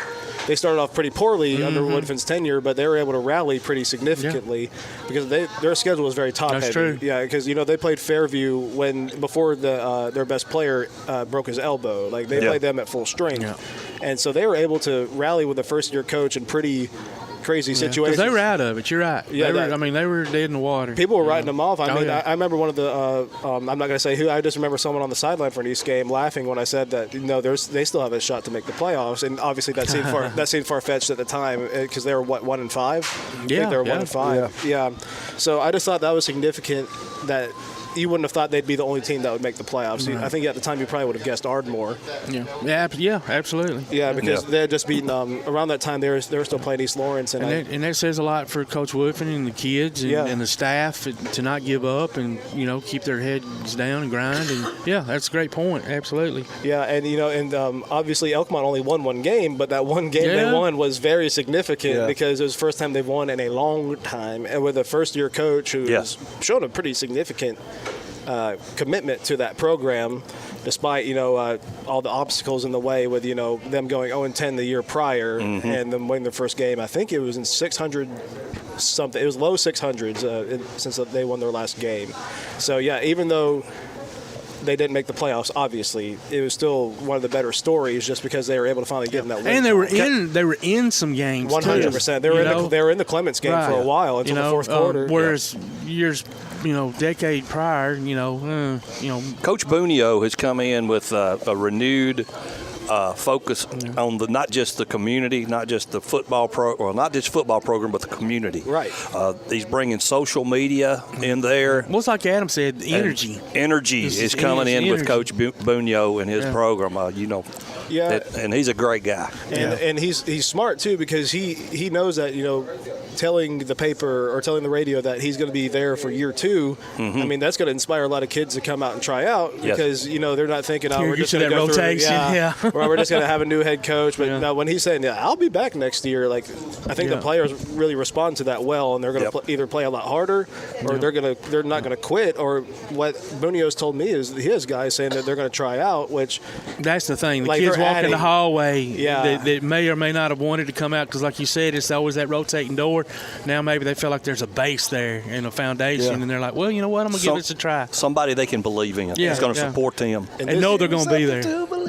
[SPEAKER 9] they started off pretty poorly under Woodfin's tenure, but they were able to rally pretty significantly because their schedule was very top-heavy.
[SPEAKER 3] That's true.
[SPEAKER 9] Yeah, because, they played Fairview before their best player broke his elbow. Like, they played them at full strength. Yeah. And so they were able to rally with a first-year coach in pretty crazy situations.
[SPEAKER 3] They were out of it. You're right. Yeah, they were dead in the water.
[SPEAKER 9] People were writing them off. I remember one of the. I'm not going to say who. I just remember someone on the sideline for an East game laughing when I said that they still have a shot to make the playoffs, and obviously that seemed far-fetched at the time because they were 1-5. I think they were 1-5. Yeah. So I just thought that was significant that. You wouldn't have thought they'd be the only team that would make the playoffs. Right. I think at the time you probably would have guessed Ardmore.
[SPEAKER 3] Yeah, absolutely.
[SPEAKER 9] Yeah, because they had just beaten around that time. They were still playing East Lawrence, and
[SPEAKER 3] that says a lot for Coach Woodfin and the kids and the staff to not give up and keep their heads down and grind. And that's a great point. Absolutely.
[SPEAKER 9] Yeah, and obviously Elkmont only won one game, but that one game they won was very significant because it was the first time they've won in a long time, and with a first-year coach who's shown a pretty significant commitment to that program. despite, all the obstacles in the way with, them going 0-10 the year prior and them winning their first game. I think it was in 600 something. It was low 600s since they won their last game. So, yeah, even though they didn't make the playoffs, obviously, it was still one of the better stories just because they were able to finally get in that win.
[SPEAKER 3] And they were in some games
[SPEAKER 9] 100%. They were in the Clements game for a while until the fourth quarter.
[SPEAKER 3] Whereas years, decade prior,
[SPEAKER 7] Coach Bunio has come in with a renewed focus on not just the community, not just the football not just football program, but the community.
[SPEAKER 9] Right.
[SPEAKER 7] He's bringing social media in there.
[SPEAKER 3] Well, it's like Adam said, energy.
[SPEAKER 7] Energy is coming in with Coach Bunio and his program.
[SPEAKER 9] Yeah.
[SPEAKER 7] And he's a great guy.
[SPEAKER 9] And he's smart too, because he knows that telling the paper or telling the radio that he's going to be there for year 2. I mean, that's going to inspire a lot of kids to come out and try out because they're not thinking, we're just going to go through, or we're just going to have a new head coach. But now when he's saying, I'll be back next year, like I think the players really respond to that well, and they're going to either play a lot harder or they're not going to quit. Or what Bunio's told me is he has guys saying that they're going to try out, which
[SPEAKER 3] that's the thing. The kids walking the hallway that may or may not have wanted to come out because, like you said, it's always that rotating door. Now maybe they feel like there's a base there and a foundation, and they're like, well, you know what, I'm going to give this a try.
[SPEAKER 7] Somebody they can believe in. It's going to support them.
[SPEAKER 3] And know they're going to be there.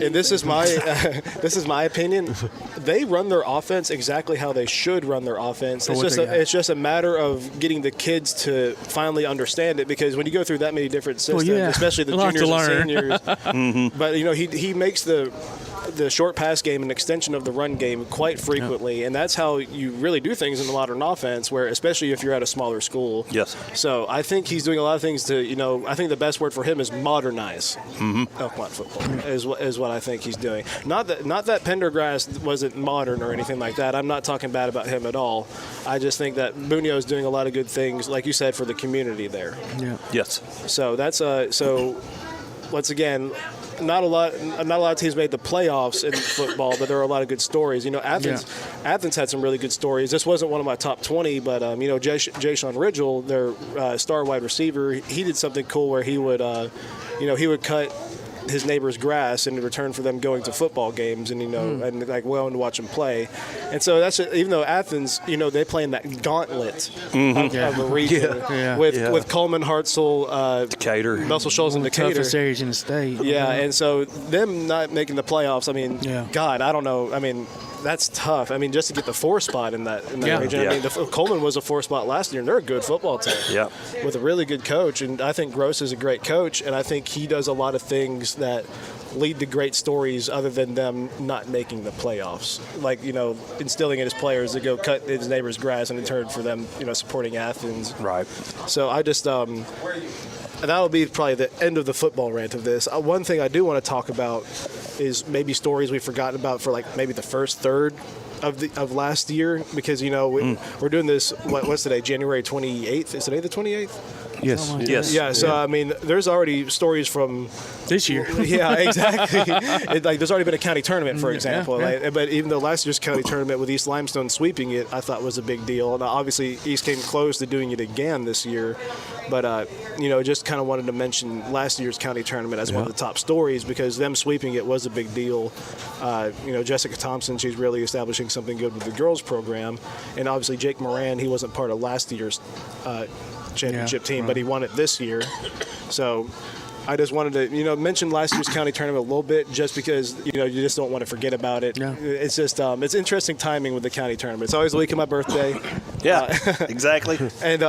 [SPEAKER 9] And this is my opinion. They run their offense exactly how they should run their offense. It's just a matter of getting the kids to finally understand it, because when you go through that many different systems, especially the juniors and seniors, but he makes the short pass game an extension of the run game quite frequently, and that's how you really do things in the modern offense, where especially if you're at a smaller school.
[SPEAKER 7] Yes.
[SPEAKER 9] So I think he's doing a lot of things to, I think the best word for him is modernize Elkmont football is what I think he's doing. Not that Pendergrass wasn't modern or anything like that. I'm not talking bad about him at all. I just think that Bunio is doing a lot of good things, like you said, for the community there.
[SPEAKER 3] Yeah.
[SPEAKER 7] Yes.
[SPEAKER 9] So that's once again, not a lot of teams made the playoffs in football, but there are a lot of good stories. Athens had some really good stories. This wasn't one of my top 20, but Jay-Sean Ridgel, their star wide receiver, he did something cool where he would cut his neighbor's grass in return for them going to football games and willing to watch them play. And so that's even though Athens, they play in that gauntlet of the region with Coleman, Hartselle,
[SPEAKER 7] Decatur,
[SPEAKER 9] Muscle Shoals, and Decatur.
[SPEAKER 3] Toughest areas in the state.
[SPEAKER 9] Yeah, and so them not making the playoffs, I mean, God, I don't know. I mean, that's tough. I mean, just to get the 4 spot in that region. I mean, Coleman was a 4 spot last year, and they're a good football team.
[SPEAKER 7] Yeah.
[SPEAKER 9] With a really good coach, and I think Gross is a great coach, and I think he does a lot of things that lead to great stories other than them not making the playoffs. Like, instilling in his players to go cut his neighbor's grass in return for them, supporting Athens.
[SPEAKER 7] Right.
[SPEAKER 9] So I just that'll be probably the end of the football rant of this. One thing I do want to talk about is maybe stories we've forgotten about for like maybe the first third of last year, because we're doing this. What's today? January 28th. Is today the 28th?
[SPEAKER 10] Yes.
[SPEAKER 7] Yes.
[SPEAKER 9] Yeah. So I mean, there's already stories from
[SPEAKER 3] this year.
[SPEAKER 9] Yeah, exactly. There's already been a county tournament, for example. But even though last year's county tournament with East Limestone sweeping it, I thought was a big deal. And obviously, East came close to doing it again this year. But just kind of wanted to mention last year's county tournament as one of the top stories, because them sweeping it was a big deal. Jessica Thompson, she's really establishing something good with the girls program, and obviously Jake Moran, he wasn't part of last year's championship team, but he won it this year. So I just wanted to, mention last year's county tournament a little bit, just because, you just don't want to forget about it. Yeah. It's just, it's interesting timing with the county tournament. It's always the week of my birthday.
[SPEAKER 7] Yeah, exactly.
[SPEAKER 9] And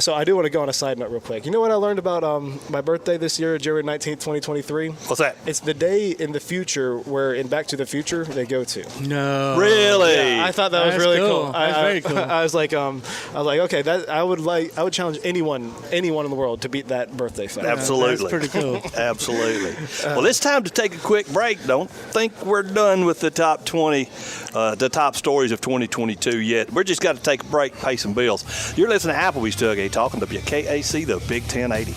[SPEAKER 9] so I do want to go on a side note real quick. You know what I learned about my birthday this year, January 19th, 2023?
[SPEAKER 7] What's that?
[SPEAKER 9] It's the day in the future where in Back to the Future they go to.
[SPEAKER 3] No.
[SPEAKER 7] Really?
[SPEAKER 9] Yeah, I thought that was really cool.
[SPEAKER 3] That's very cool.
[SPEAKER 9] I was like, okay, that I would challenge anyone in the world to beat that birthday fact.
[SPEAKER 7] Absolutely.
[SPEAKER 3] That's pretty cool.
[SPEAKER 7] Absolutely. Well, it's time to take a quick break. Don't think we're done with the top 20, the top stories of 2022 yet. We're just got to take a break, pay some bills. You're listening to Applebee's Tailgate Talk on WKAC, the Big 1080.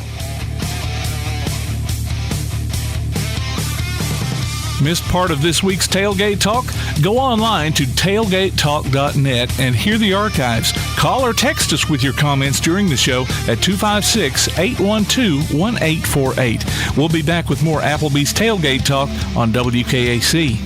[SPEAKER 5] Missed part of this week's Tailgate Talk? Go online to tailgatetalk.net and hear the archives. Call or text us with your comments during the show at 256-812-1848. We'll be back with more Applebee's Tailgate Talk on WKAC.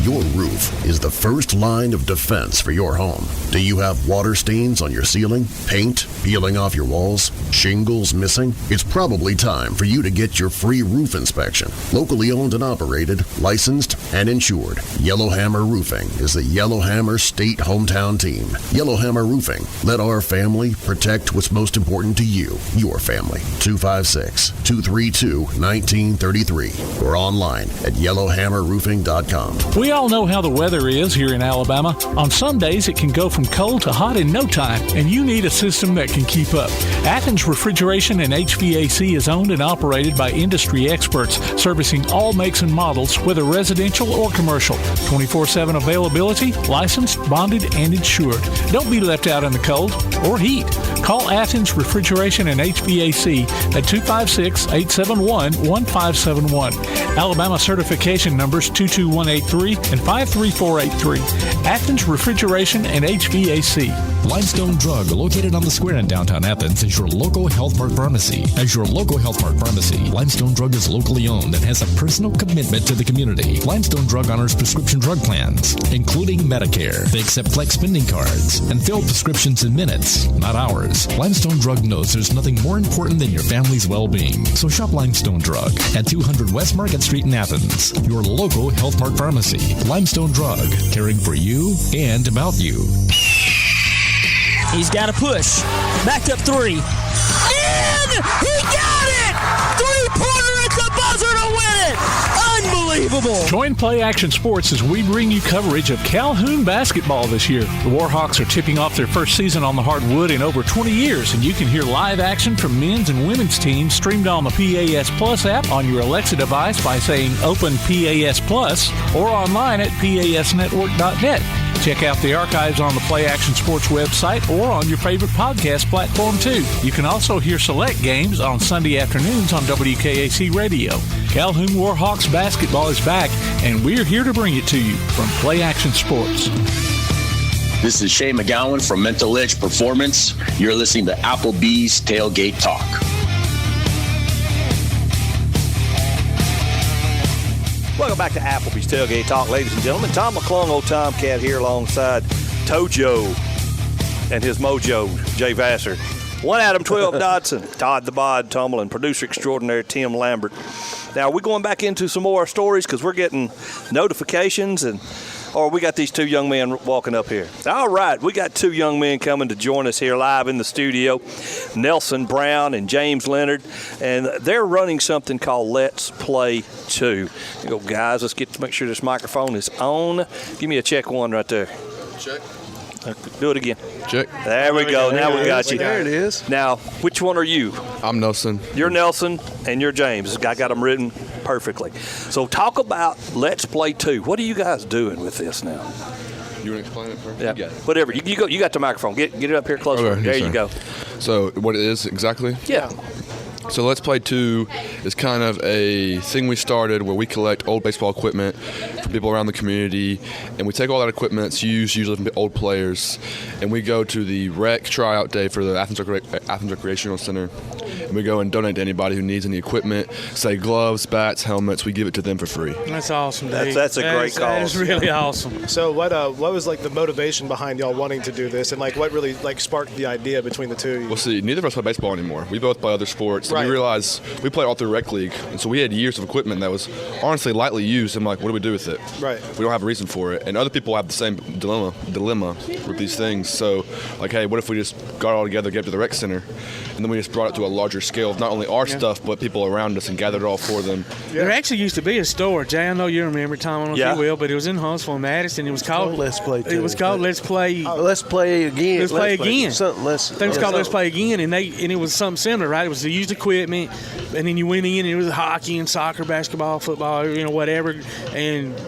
[SPEAKER 16] Your roof is the first line of defense for your home. Do you have water stains on your ceiling, paint peeling off your walls, shingles missing? It's probably time for you to get your free roof inspection. Locally owned and operated, licensed, and insured. Yellowhammer Roofing is the Yellowhammer State hometown team. Yellowhammer Roofing. Let our family protect what's most important to you, your family. 256-232-1933 or online at yellowhammerroofing.com.
[SPEAKER 5] We all know how the weather is here in Alabama. On some days, it can go from cold to hot in no time, and you need a system that can keep up. Athens Refrigeration and HVAC is owned and operated by industry experts, servicing all makes and models, whether residential or commercial. 24/7 availability, licensed, bonded, and insured. Don't be left out in the cold or heat. Call Athens Refrigeration and HVAC at 256-871-1571. Alabama certification numbers 22183 and 53483. Athens Refrigeration and HVAC.
[SPEAKER 15] Limestone Drug, located on the square in downtown Athens, is your local Health Mart pharmacy. As your local Health Mart pharmacy, Limestone Drug is locally owned and has a personal commitment to the community. Limestone Drug honors prescription drug plans, including Medicare. They accept flex spending cards and fill prescriptions in minutes, not hours. Limestone Drug knows there's nothing more important than your family's well-being. So shop Limestone Drug at 200 West Market Street in Athens, your local Health Mart pharmacy. Limestone Drug, caring for you and about you.
[SPEAKER 11] He's got a push. Backed up three. In! He got it! Three-pointer at the buzzer to win it! Unbelievable!
[SPEAKER 5] Join Play Action Sports as we bring you coverage of Calhoun basketball this year. The Warhawks are tipping off their first season on the hardwood in over 20 years, and you can hear live action from men's and women's teams streamed on the PAS Plus app on your Alexa device by saying Open PAS Plus or online at pasnetwork.net. Check out the archives on the Play Action Sports website or on your favorite podcast platform, too. You can also hear select games on Sunday afternoons on WKAC Radio. Calhoun Warhawks basketball is back, and we're here to bring it to you from Play Action Sports.
[SPEAKER 22] This is Shay McGowan from Mental Edge Performance. You're listening to Applebee's Tailgate Talk.
[SPEAKER 7] Welcome back to Applebee's Tailgate Talk, ladies and gentlemen. Tom McClung, old Tomcat here alongside Tojo and his mojo, Jay Vassar. 1 Adam, 12 Dodson, Todd the Bod Tumble, and producer extraordinaire Tim Lambert. Now, we're going back into some more stories because we're getting notifications we got these two young men walking up here. All right, we got two young men coming to join us here live in the studio, Nelson Brown and James Leonard, and they're running something called Let's Play 2. You go, guys, let's make sure this microphone is on. Give me a check one right there.
[SPEAKER 23] Check.
[SPEAKER 7] Do it again.
[SPEAKER 23] Check.
[SPEAKER 7] There we go. Now we got you.
[SPEAKER 23] There it is.
[SPEAKER 7] Now, which one are you?
[SPEAKER 23] I'm Nelson.
[SPEAKER 7] You're Nelson, and you're James. I got them written perfectly. So talk about Let's Play 2. What are you guys doing with this now?
[SPEAKER 23] You want to explain it first?
[SPEAKER 7] Yeah. You got it. Whatever. You go. You got the microphone. Get it up here closer.
[SPEAKER 23] Okay,
[SPEAKER 7] there
[SPEAKER 23] yes,
[SPEAKER 7] you go.
[SPEAKER 23] So what it is exactly?
[SPEAKER 7] Yeah.
[SPEAKER 23] So Let's Play 2 is kind of a thing we started where we collect old baseball equipment from people around the community, and we take all that equipment that's used usually from old players, and we go to the rec tryout day for the Athens Recreational Center, and we go and donate to anybody who needs any equipment, say gloves, bats, helmets. We give it to them for free.
[SPEAKER 3] That's awesome, Dave.
[SPEAKER 7] That's a great cause.
[SPEAKER 3] That's really awesome.
[SPEAKER 9] So what was like the motivation behind y'all wanting to do this, and like what really like sparked the idea between the two of you?
[SPEAKER 23] Well, see, neither of us play baseball anymore. We both play other sports.
[SPEAKER 9] Right.
[SPEAKER 23] We realized we played all through rec league, and so we had years of equipment that was honestly lightly used. I'm like, what do we do with it?
[SPEAKER 9] Right.
[SPEAKER 23] We don't have a reason for it, and other people have the same dilemma with these things. So, like, hey, what if we just got it all together, gave it to the rec center, and then we just brought it to a larger scale of not only our stuff but people around us and gathered it all for them.
[SPEAKER 3] There actually used to be a store, Jay. I know you remember, Tom. I don't know if you will, but it was in Huntsville, Madison. It was called
[SPEAKER 8] Let's Play 2.
[SPEAKER 3] It was called Let's Play.
[SPEAKER 8] Let's Play Again.
[SPEAKER 3] Let's Play Again.
[SPEAKER 8] Something less.
[SPEAKER 3] I think it was called Let's Play Again, and it was something similar, right? It was the used equipment, and then you went in, and it was hockey and soccer, basketball, football, whatever.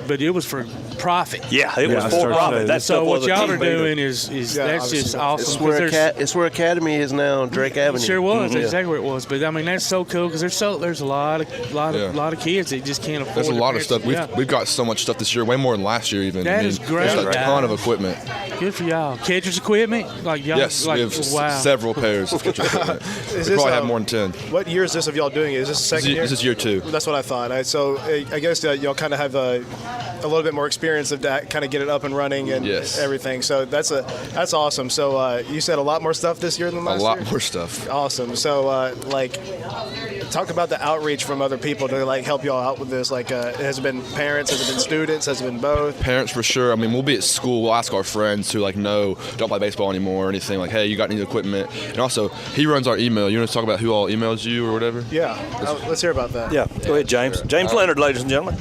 [SPEAKER 3] But it was for profit.
[SPEAKER 7] Yeah, it was for profit. That's
[SPEAKER 3] so what y'all are doing is that's just awesome.
[SPEAKER 8] It's where Academy is now on Drake Avenue.
[SPEAKER 3] It sure was. That's exactly where it was. But I mean, that's so cool because there's a lot of kids that just can't afford.
[SPEAKER 23] There's a lot of stuff. We've got so much stuff this year, way more than last year even.
[SPEAKER 3] That is great.
[SPEAKER 23] There's a ton of equipment.
[SPEAKER 3] Good for y'all. Catcher's equipment, like y'all.
[SPEAKER 23] Yes, we have several pairs of catcher's equipment. We probably have more than 10.
[SPEAKER 9] What year is this of y'all doing it? Is this the second year?
[SPEAKER 23] This is year 2.
[SPEAKER 9] That's what I thought. So I guess y'all kind of have a little bit more experience of that, kind of get it up and running and everything. So that's awesome. So you said a lot more stuff this year than last year?
[SPEAKER 23] A lot more stuff.
[SPEAKER 9] Awesome. So talk about the outreach from other people to help y'all out with this. Has it been parents? Has it been students? Has it been both?
[SPEAKER 23] Parents for sure. I mean, we'll be at school. We'll ask our friends who don't play baseball anymore or anything. Like, hey, you got any equipment? And also, he runs our email. You want to talk about who all emails you or whatever?
[SPEAKER 9] Yeah. Let's hear about that.
[SPEAKER 7] Yeah. Go ahead, James. James Leonard, ladies and gentlemen.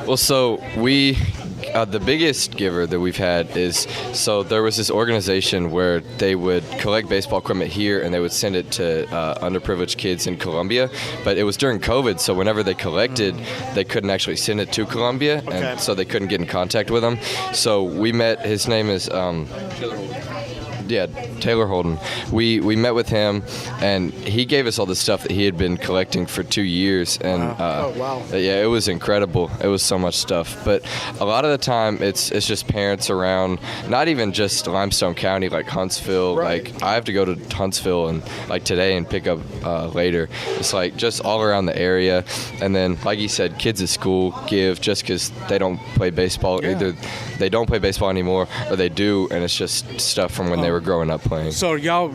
[SPEAKER 1] Well, so the biggest giver that we've had is, so there was this organization where they would collect baseball equipment here and they would send it to underprivileged kids in Columbia, but it was during COVID, so whenever they collected, they couldn't actually send it to Columbia, and so they couldn't get in contact with them. So we met, his name is Taylor Holden. We met with him, and he gave us all the stuff that he had been collecting for 2 years, and yeah, it was incredible. It was so much stuff, but a lot of the time it's just parents around, not even just Limestone County, like Huntsville. Right. Like I have to go to Huntsville and today and pick up later. It's just all around the area, and then like you said, kids at school give just because they don't play baseball. Either they don't play baseball anymore or they do, and it's just stuff from when they were growing up playing.
[SPEAKER 3] So y'all,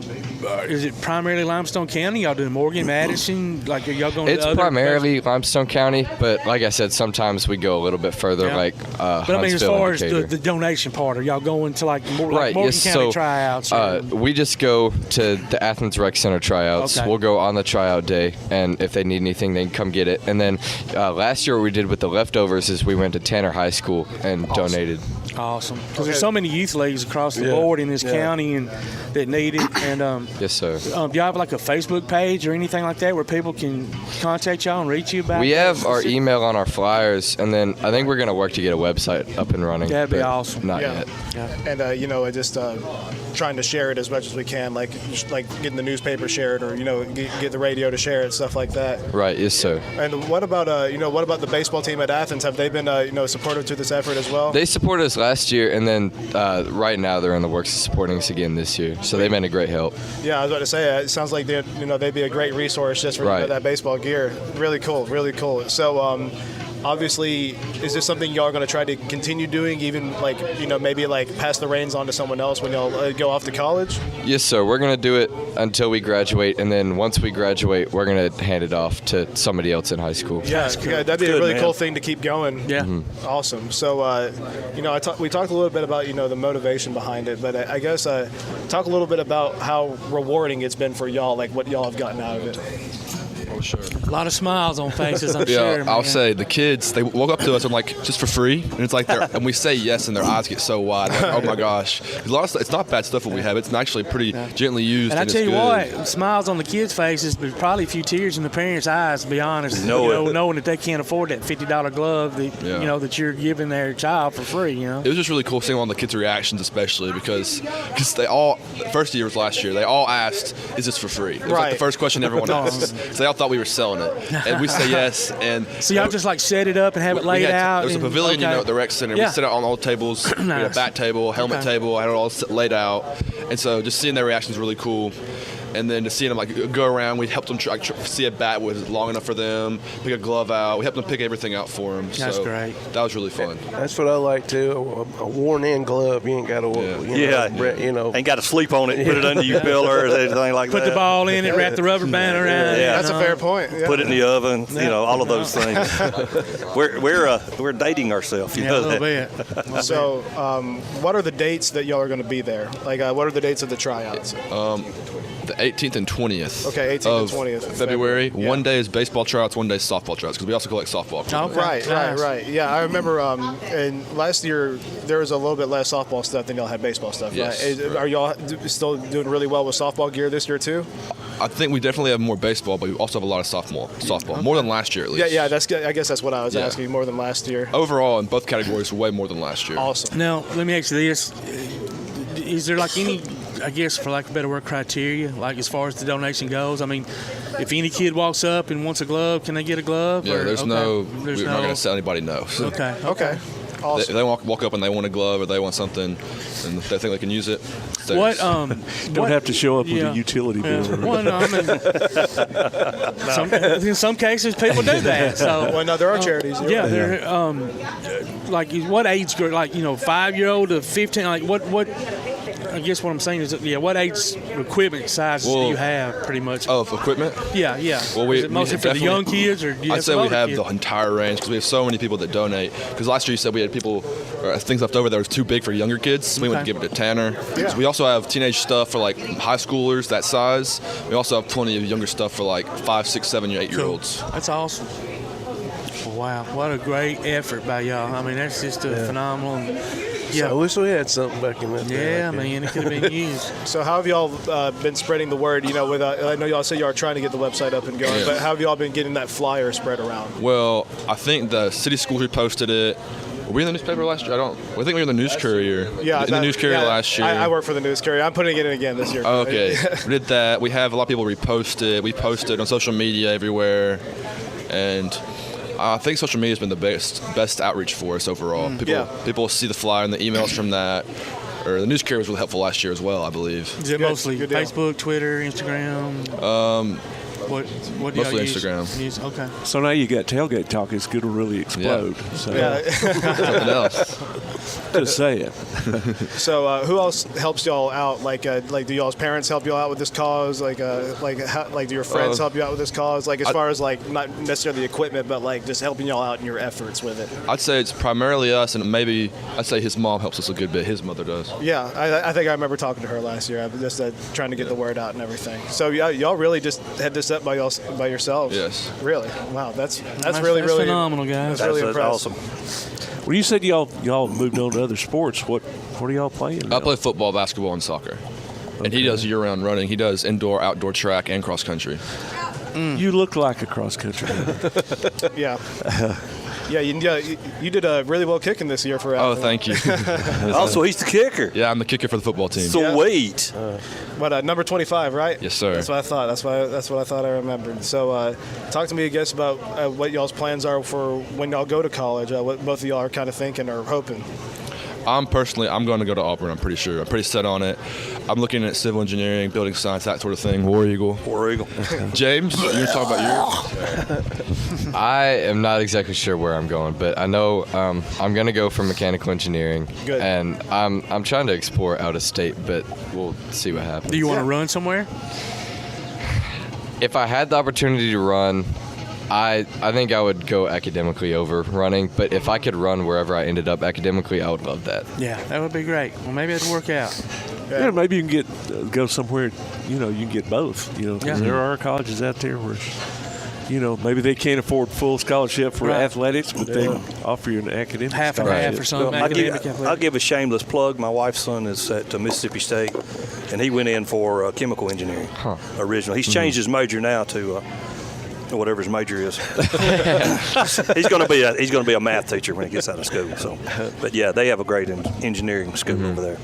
[SPEAKER 3] is it primarily Limestone County? Y'all doing Morgan, Madison? Are y'all going
[SPEAKER 1] It's
[SPEAKER 3] to other
[SPEAKER 1] primarily Limestone County, but like I said, sometimes we go a little bit further,
[SPEAKER 3] but I mean, as far as the donation part, are y'all going to Morgan County tryouts?
[SPEAKER 1] We just go to the Athens Rec Center tryouts. Okay. We'll go on the tryout day, and if they need anything, they can come get it. And then last year what we did with the leftovers is we went to Tanner High School and donated.
[SPEAKER 3] Awesome. Because there's so many youth leagues across the board in this county and that need it. And
[SPEAKER 1] yes, sir.
[SPEAKER 3] Do y'all have a Facebook page or anything like that where people can contact y'all and reach you about it?
[SPEAKER 1] We have our email on our flyers, and then I think we're going to work to get a website up and running.
[SPEAKER 3] That'd be awesome.
[SPEAKER 1] Not yet.
[SPEAKER 3] Yeah.
[SPEAKER 9] And just trying to share it as much as we can, like getting the newspaper shared, or get the radio to share it, stuff like that.
[SPEAKER 1] Right. Yes, sir.
[SPEAKER 9] And what about the baseball team at Athens? Have they been supportive to this effort as well?
[SPEAKER 1] They supported us last year, and then right now they're in the works of supporting us again this year. So they've been a great help.
[SPEAKER 9] Yeah, I was about to say, it sounds like they'd be a great resource just for that baseball gear. Really cool, really cool. So obviously, is this something y'all are going to try to continue doing, even maybe pass the reins on to someone else when y'all go off to college?
[SPEAKER 1] Yes, sir. We're going to do it until we graduate, and then once we graduate, we're going to hand it off to somebody else in high school.
[SPEAKER 9] Yeah, that'd be a really cool thing to keep going.
[SPEAKER 3] Yeah.
[SPEAKER 1] Mm-hmm.
[SPEAKER 9] Awesome. So, we talked a little bit about, the motivation behind it, but I guess talk a little bit about how rewarding it's been for y'all, what y'all have gotten out of it.
[SPEAKER 23] Oh, sure.
[SPEAKER 3] A lot of smiles on faces, I'm sure.
[SPEAKER 23] Yeah, I'll say the kids, they walk up to us and just for free, and it's and we say yes, and their eyes get so wide. Oh my gosh! A lot of stuff, it's not bad stuff what we have. It's actually pretty gently used.
[SPEAKER 3] And I tell you what, smiles on the kids' faces, but probably a few tears in the parents' eyes. To be honest, knowing that they can't afford that $50 glove that that you're giving their child for free.
[SPEAKER 23] It was just really cool seeing all the kids' reactions, especially because they all, first year was last year. They all asked, "Is this for free?" It was the first question everyone asked. So they all thought we were selling it, and we say yes. And
[SPEAKER 3] so y'all just set it up and have it laid out.
[SPEAKER 23] There was a pavilion, at the rec center. We set it on all tables. Nice. We had a bat table, helmet table. I had it all laid out, and so just seeing their reactions was really cool. And then to see them go around, we helped them see a bat was long enough for them, pick a glove out. We helped them pick everything out for them.
[SPEAKER 3] That's great.
[SPEAKER 23] That was really fun.
[SPEAKER 8] That's what I like too. A worn-in glove. You ain't got to,
[SPEAKER 7] ain't got to sleep on it. Put it under your pillow or anything like that.
[SPEAKER 3] Put the ball in it, wrap the rubber band around it.
[SPEAKER 9] Yeah, that's a fair point. Yeah.
[SPEAKER 7] Put it in the oven. All of those things. we're dating ourselves.
[SPEAKER 3] A little bit.
[SPEAKER 9] So, what are the dates that y'all are going to be there? What are the dates of the tryouts?
[SPEAKER 23] The 18th and 20th.
[SPEAKER 9] Okay, 18th and 20th
[SPEAKER 23] of February. Yeah. One day is baseball tryouts, one day is softball tryouts, because we also collect softball.
[SPEAKER 9] Okay. Right. Yeah, I remember. And last year there was a little bit less softball stuff than y'all had baseball stuff.
[SPEAKER 23] Yes,
[SPEAKER 9] right? Are y'all still doing really well with softball gear this year too?
[SPEAKER 23] I think we definitely have more baseball, but we also have a lot of softball, more than last year at least.
[SPEAKER 9] Yeah. I guess that's what I was asking. More than last year.
[SPEAKER 23] Overall, in both categories, way more than last year.
[SPEAKER 9] Awesome.
[SPEAKER 3] Now, let me ask you this: is there like any, I guess, for lack of a better word, criteria, like as far as the donation goes? I mean, if any kid walks up and wants a glove, can they get a glove?
[SPEAKER 23] Yeah, we're not going to tell anybody no.
[SPEAKER 3] Okay.
[SPEAKER 9] Awesome.
[SPEAKER 23] They walk up and they want a glove or they want something and they think they can use it.
[SPEAKER 3] What?
[SPEAKER 10] Don't have to show up with a utility bill.
[SPEAKER 3] Well, no, I mean, in some cases, people do that. So,
[SPEAKER 9] well, no, there are charities.
[SPEAKER 3] Yeah, there. Like, what age group? Like, 5-year-old to 15. Like, what? I guess what I'm saying is, what age equipment sizes do you have, pretty much?
[SPEAKER 23] Oh, equipment?
[SPEAKER 3] Yeah.
[SPEAKER 23] Well,
[SPEAKER 3] is it mostly for the young kids, or do you
[SPEAKER 23] I'd say we have
[SPEAKER 3] kids?
[SPEAKER 23] the entire range because we have so many people that donate. Because last year you said we had things left over that was too big for younger kids, so we went to give it to Tanner.
[SPEAKER 9] Yeah.
[SPEAKER 23] So we also have teenage stuff for like high schoolers that size. We also have plenty of younger stuff for like 5, 6, 7, 8-year-olds.
[SPEAKER 3] That's awesome. Wow, what a great effort by y'all. I mean, that's just phenomenal.
[SPEAKER 8] Yeah, I wish we had something back in that day.
[SPEAKER 3] Yeah, man, it could have been used.
[SPEAKER 9] So how have y'all been spreading the word? With I know y'all say y'all are trying to get the website up and going, but how have y'all been getting that flyer spread around?
[SPEAKER 23] Well, I think the city schools reposted it. Were we in the newspaper last year? I think we were in the News Courier.
[SPEAKER 9] Yeah,
[SPEAKER 23] the News Courier last year.
[SPEAKER 9] I work for the News Courier. I'm putting it in again this year.
[SPEAKER 23] Oh, okay. We did that. We have a lot of people repost it. We post it on social media everywhere, and I think social media has been the best outreach for us overall. People see the flyer and the emails from that. Or the News Courier was really helpful last year as well, I believe.
[SPEAKER 3] Is it mostly Facebook, Twitter, Instagram? What do y'all
[SPEAKER 23] mostly
[SPEAKER 3] use?
[SPEAKER 23] Instagram.
[SPEAKER 3] Okay.
[SPEAKER 10] So now you got Tailgate Talk. It's going to really explode.
[SPEAKER 23] Yeah.
[SPEAKER 10] So.
[SPEAKER 23] Something else.
[SPEAKER 10] Just say it.
[SPEAKER 9] So who else helps y'all out? Like do y'all's parents help y'all out with this cause? Like do your friends help you out with this cause? Like as far as like not necessarily the equipment, but like just helping y'all out in your efforts with it.
[SPEAKER 23] I'd say it's primarily us, and maybe I'd say his mom helps us a good bit. His mother does.
[SPEAKER 9] Yeah, I think I remember talking to her last year. I was just trying to get the word out and everything. So y'all really just had this up by yourselves?
[SPEAKER 23] Yes.
[SPEAKER 9] Really? Wow, that's really
[SPEAKER 3] phenomenal, guys.
[SPEAKER 9] That's really
[SPEAKER 7] impressive.
[SPEAKER 9] Awesome.
[SPEAKER 10] Well, you said y'all moved on to other sports. What are y'all playing now?
[SPEAKER 23] I play football, basketball, and soccer. And he does year-round running. He does indoor, outdoor track, and cross country.
[SPEAKER 10] You look like a cross country.
[SPEAKER 9] Yeah. Yeah, you did a really well kicking this year for
[SPEAKER 23] Oh, thank you.
[SPEAKER 7] Also, he's the kicker.
[SPEAKER 23] Yeah, I'm the kicker for the football team.
[SPEAKER 7] Sweet.
[SPEAKER 9] Number 25, right?
[SPEAKER 23] Yes, sir.
[SPEAKER 9] That's what I thought. That's what I thought I remembered. So, talk to me, I guess, about what y'all's plans are for when y'all go to college. What both of y'all are kind of thinking or hoping.
[SPEAKER 23] I'm going to go to Auburn, I'm pretty sure. I'm pretty set on it. I'm looking at civil engineering, building science, that sort of thing. War Eagle. James, you want to talk about yours?
[SPEAKER 1] I am not exactly sure where I'm going, but I know I'm going to go for mechanical engineering.
[SPEAKER 9] Good.
[SPEAKER 1] And I'm trying to explore out of state, but we'll see what happens.
[SPEAKER 3] Do you want to run somewhere?
[SPEAKER 1] If I had the opportunity to run, I think I would go academically over running, but if I could run wherever I ended up academically, I would love that.
[SPEAKER 3] Yeah, that would be great. Well, maybe it'd work out.
[SPEAKER 10] Yeah, maybe you can go somewhere. You can get both. Because there are colleges out there where, maybe they can't afford full scholarship for athletics, but they offer you an academic
[SPEAKER 3] half and
[SPEAKER 10] scholarship.
[SPEAKER 3] half or something.
[SPEAKER 7] I'll give a shameless plug. My wife's son is at Mississippi State, and he went in for chemical engineering originally. He's changed his major now to whatever his major is. he's going to be a math teacher when he gets out of school. So, but yeah, they have a great engineering school over there.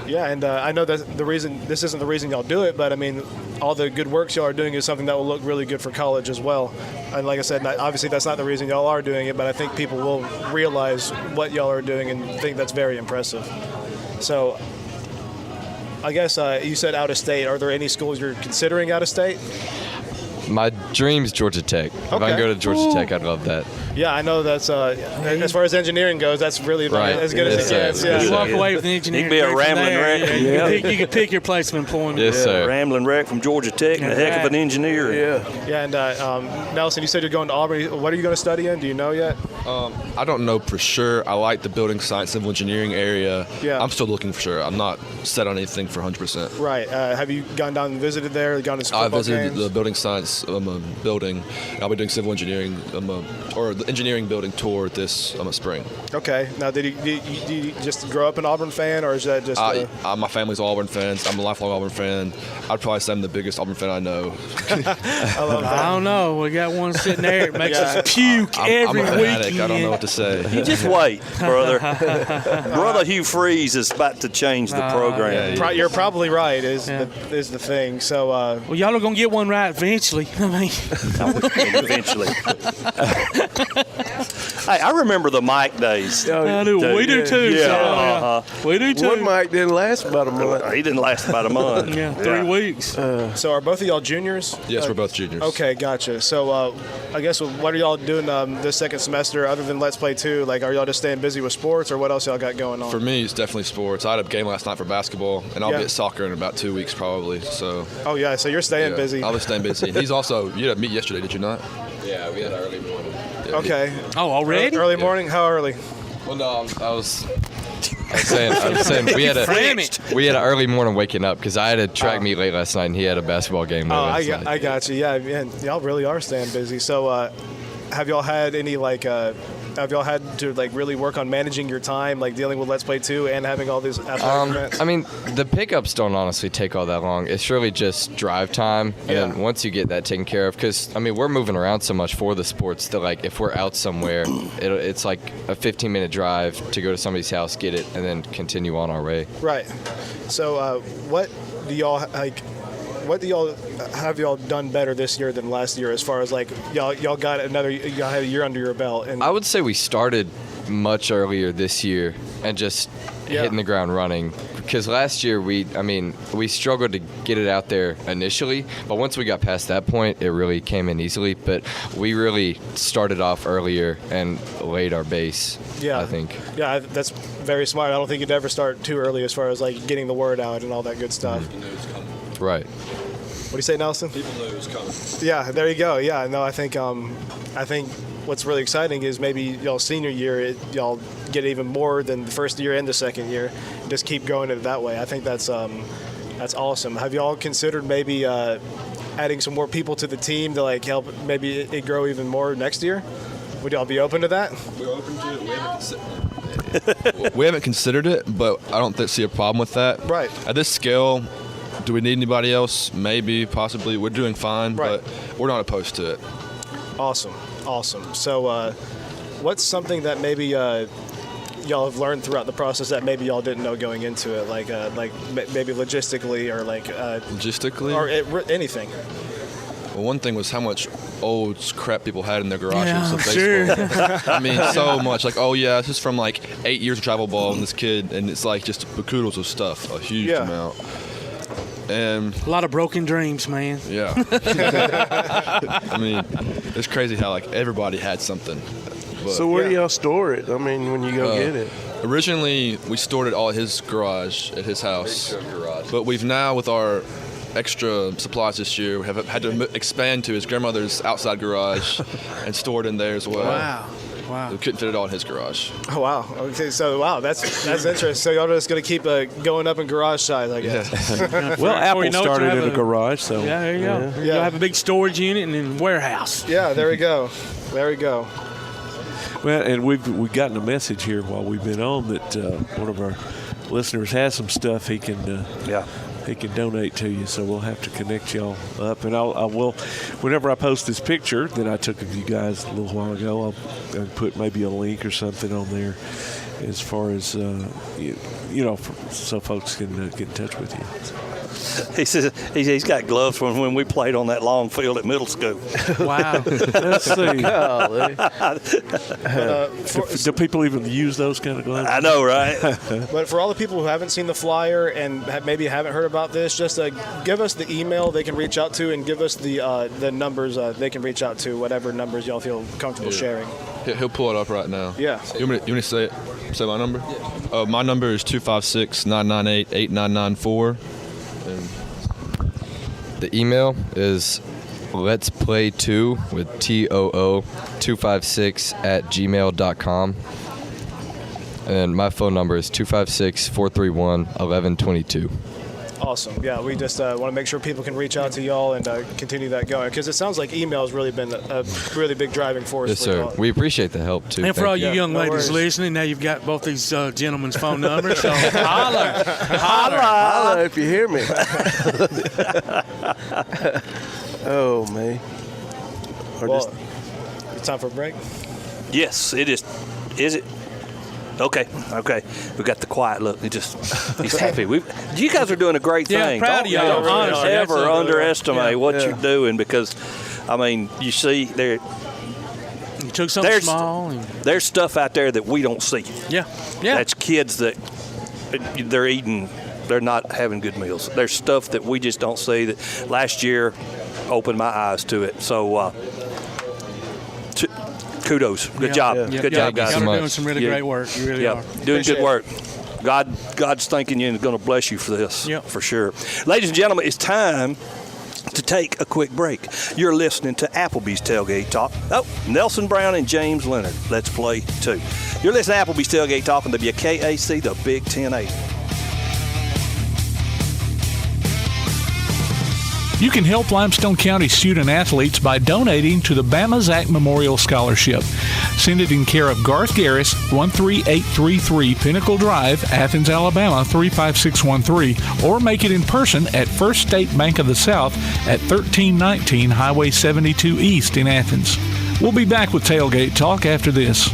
[SPEAKER 9] Yeah, and I know that this isn't the reason y'all do it, but I mean, all the good works y'all are doing is something that will look really good for college as well. And like I said, obviously that's not the reason y'all are doing it, but I think people will realize what y'all are doing and think that's very impressive. So, I guess you said out of state. Are there any schools you're considering out of state?
[SPEAKER 1] My dream's Georgia Tech. If I can go to Georgia Tech, I'd love that.
[SPEAKER 9] Yeah, I know that's as far as engineering goes, that's really as good as it gets.
[SPEAKER 3] You walk away with an engineering.
[SPEAKER 7] He'd be a rambling wreck.
[SPEAKER 3] You can pick your place of employment.
[SPEAKER 1] Yes, sir.
[SPEAKER 7] Rambling wreck from Georgia Tech, and a heck of an engineer.
[SPEAKER 9] Yeah, and Nelson, you said you're going to Auburn. What are you going to study in? Do you know yet?
[SPEAKER 23] I don't know for sure. I like the building science, civil engineering area.
[SPEAKER 9] Yeah.
[SPEAKER 23] I'm still looking for sure. I'm not set on anything for 100%.
[SPEAKER 9] Right. Have you gone down and visited there? Gone to some
[SPEAKER 23] I
[SPEAKER 9] football
[SPEAKER 23] visited
[SPEAKER 9] games?
[SPEAKER 23] the building science this building. I'll be doing civil engineering or the engineering building tour this spring.
[SPEAKER 9] Okay. Now, did you just grow up an Auburn fan, or is that just?
[SPEAKER 23] My family's Auburn fans. I'm a lifelong Auburn fan. I'd probably say I'm the biggest Auburn fan I know.
[SPEAKER 3] I don't know. We got one sitting there. It makes us puke every
[SPEAKER 23] I'm a fanatic.
[SPEAKER 3] weekend.
[SPEAKER 23] I don't know what to say.
[SPEAKER 7] You just wait, brother. Brother Hugh Freeze is about to change the program.
[SPEAKER 9] You're probably right. Is the thing. So.
[SPEAKER 3] Well, y'all are gonna get one right eventually. I mean,
[SPEAKER 7] eventually. Hey, I remember the Mike days.
[SPEAKER 3] I do. We do too.
[SPEAKER 7] Yeah.
[SPEAKER 3] So, we do too.
[SPEAKER 8] One Mike didn't last about a month.
[SPEAKER 7] He didn't last about a month.
[SPEAKER 3] 3 weeks.
[SPEAKER 9] So are both of y'all juniors?
[SPEAKER 23] Yes, we're both juniors.
[SPEAKER 9] Okay, gotcha. So I guess what are y'all doing this second semester other than Let's Play 2? Like, are y'all just staying busy with sports, or what else y'all got going on?
[SPEAKER 23] For me, it's definitely sports. I had a game last night for basketball, and I'll be at soccer in about 2 weeks probably. So.
[SPEAKER 9] Oh yeah, so you're staying busy.
[SPEAKER 23] I was staying busy. He's also. You had a meet yesterday, did you not?
[SPEAKER 1] Yeah, we had an early morning.
[SPEAKER 23] Yeah,
[SPEAKER 9] okay.
[SPEAKER 3] Oh, already?
[SPEAKER 9] Early morning? How early?
[SPEAKER 1] Well, no, I was saying we had an early morning waking up because I had a track meet late last night and he had a basketball game late last night.
[SPEAKER 9] I got you. Yeah, man, y'all really are staying busy. So, have y'all had any have y'all had to really work on managing your time, like dealing with Let's Play 2 and having all these athletic events?
[SPEAKER 1] I mean, the pickups don't honestly take all that long. It's really just drive time, and then once you get that taken care of, because I mean, we're moving around so much for the sports that if we're out somewhere, it's like a 15-minute drive to go to somebody's house, get it, and then continue on our way.
[SPEAKER 9] Right. So, what do y'all have y'all done better this year than last year, as far as y'all got y'all had a year under your belt? And
[SPEAKER 1] I would say we started much earlier this year and just hitting the ground running, because last year we struggled to get it out there initially, but once we got past that point, it really came in easily. But we really started off earlier and laid our base. I think.
[SPEAKER 9] Yeah, that's very smart. I don't think you'd ever start too early as far as getting the word out and all that good stuff.
[SPEAKER 1] Right.
[SPEAKER 9] What do you say, Nelson?
[SPEAKER 23] People knew it was coming.
[SPEAKER 9] Yeah, there you go. Yeah, no, I think what's really exciting is maybe y'all senior year, y'all get even more than the first year and the second year. Just keep going it that way. I think that's awesome. Have y'all considered maybe adding some more people to the team to help maybe it grow even more next year? Would y'all be open to that?
[SPEAKER 23] We're open to it. We haven't considered it, but I don't see a problem with that.
[SPEAKER 9] Right.
[SPEAKER 23] At this scale, do we need anybody else? Maybe, possibly. We're doing fine, but we're not opposed to it.
[SPEAKER 9] Awesome. So what's something that maybe y'all have learned throughout the process that maybe y'all didn't know going into it, like maybe logistically or
[SPEAKER 23] logistically?
[SPEAKER 9] Or anything?
[SPEAKER 23] Well, one thing was how much old crap people had in their garages
[SPEAKER 3] Yeah,
[SPEAKER 23] of baseball.
[SPEAKER 3] sure.
[SPEAKER 23] I mean, so much. this is from 8 years of travel ball and this kid, and it's just bakudos of stuff, a huge amount. And
[SPEAKER 3] a lot of broken dreams, man.
[SPEAKER 23] Yeah. I mean, it's crazy how everybody had something. But,
[SPEAKER 8] so where do y'all store it? I mean, when you go get it?
[SPEAKER 23] Originally, we stored it all at his garage, at his house. But we've now, with our extra supplies this year, we have had to expand to his grandmother's outside garage and store it in there as well.
[SPEAKER 3] Wow.
[SPEAKER 23] We couldn't fit it all in his garage.
[SPEAKER 9] Oh, wow. Okay, so, that's interesting. So y'all are just going to keep going up in garage size, I guess.
[SPEAKER 23] Yeah.
[SPEAKER 10] Well, Apple started in a garage, so.
[SPEAKER 3] Yeah, there you go. You'll have a big storage unit and then warehouse.
[SPEAKER 9] Yeah, there we go.
[SPEAKER 10] Well, and we've gotten a message here while we've been on that one of our listeners has some stuff he can donate to you, so we'll have to connect y'all up. And I will, whenever I post this picture that I took of you guys a little while ago, I'll put maybe a link or something on there as far as, so folks can get in touch with you.
[SPEAKER 7] He says he's got gloves from when we played on that long field at middle school.
[SPEAKER 3] Wow.
[SPEAKER 10] Let's see. Do people even use those kind of gloves?
[SPEAKER 7] I know, right?
[SPEAKER 9] But for all the people who haven't seen the flyer and maybe haven't heard about this, just give us the email they can reach out to, and give us the numbers they can reach out to, whatever numbers y'all feel comfortable sharing.
[SPEAKER 23] He'll pull it up right now.
[SPEAKER 9] Yeah.
[SPEAKER 23] You want me to say it? Say my number? Yeah. My number is 256-998-8994. And
[SPEAKER 1] the email is let's play 2 with TOO 256@gmail.com. And my phone number is 256-431-1122.
[SPEAKER 9] Awesome. Yeah, we just want to make sure people can reach out to y'all and continue that going, because it sounds like email has really been a really big driving force.
[SPEAKER 1] Yes, sir.
[SPEAKER 9] Y'all.
[SPEAKER 1] We appreciate the help, too.
[SPEAKER 3] And for all you
[SPEAKER 9] Yeah,
[SPEAKER 3] young
[SPEAKER 9] no
[SPEAKER 3] ladies
[SPEAKER 9] worries.
[SPEAKER 3] listening, now you've got both these gentlemen's phone numbers, so holler.
[SPEAKER 8] Holla if you hear me. Oh, man.
[SPEAKER 9] Well, it's time for a break.
[SPEAKER 7] Yes, it is. Is it? Okay. We got the quiet look. He's happy. You guys are doing a great thing.
[SPEAKER 3] Proud of y'all.
[SPEAKER 7] Don't
[SPEAKER 3] Honestly,
[SPEAKER 7] ever
[SPEAKER 3] that's
[SPEAKER 7] underestimate what
[SPEAKER 8] Yeah.
[SPEAKER 7] you're doing, because, I mean, you see,
[SPEAKER 3] You took something small.
[SPEAKER 7] there's stuff out there that we don't see.
[SPEAKER 3] Yeah.
[SPEAKER 7] That's kids that they're eating. They're not having good meals. There's stuff that we just don't see that last year opened my eyes to it. So kudos. Good job.
[SPEAKER 8] Yeah.
[SPEAKER 7] Good job, guys.
[SPEAKER 3] Y'all are doing some really great work. You really are.
[SPEAKER 7] Doing
[SPEAKER 9] Appreciate
[SPEAKER 7] good work. God's thanking you and going to bless you for this.
[SPEAKER 3] Yep.
[SPEAKER 7] For sure. Ladies and gentlemen, it's time to take a quick break. You're listening to Applebee's Tailgate Talk. Oh, Nelson Brown and James Leonard. Let's play 2. You're listening to Applebee's Tailgate Talk on WKAC, the Big 1080.
[SPEAKER 5] You can help Limestone County student athletes by donating to the Bama Zach Memorial Scholarship. Send it in care of Garth Garris, 13833 Pinnacle Drive, Athens, Alabama, 35613, or make it in person at First State Bank of the South at 1319 Highway 72 East in Athens. We'll be back with Tailgate Talk after this.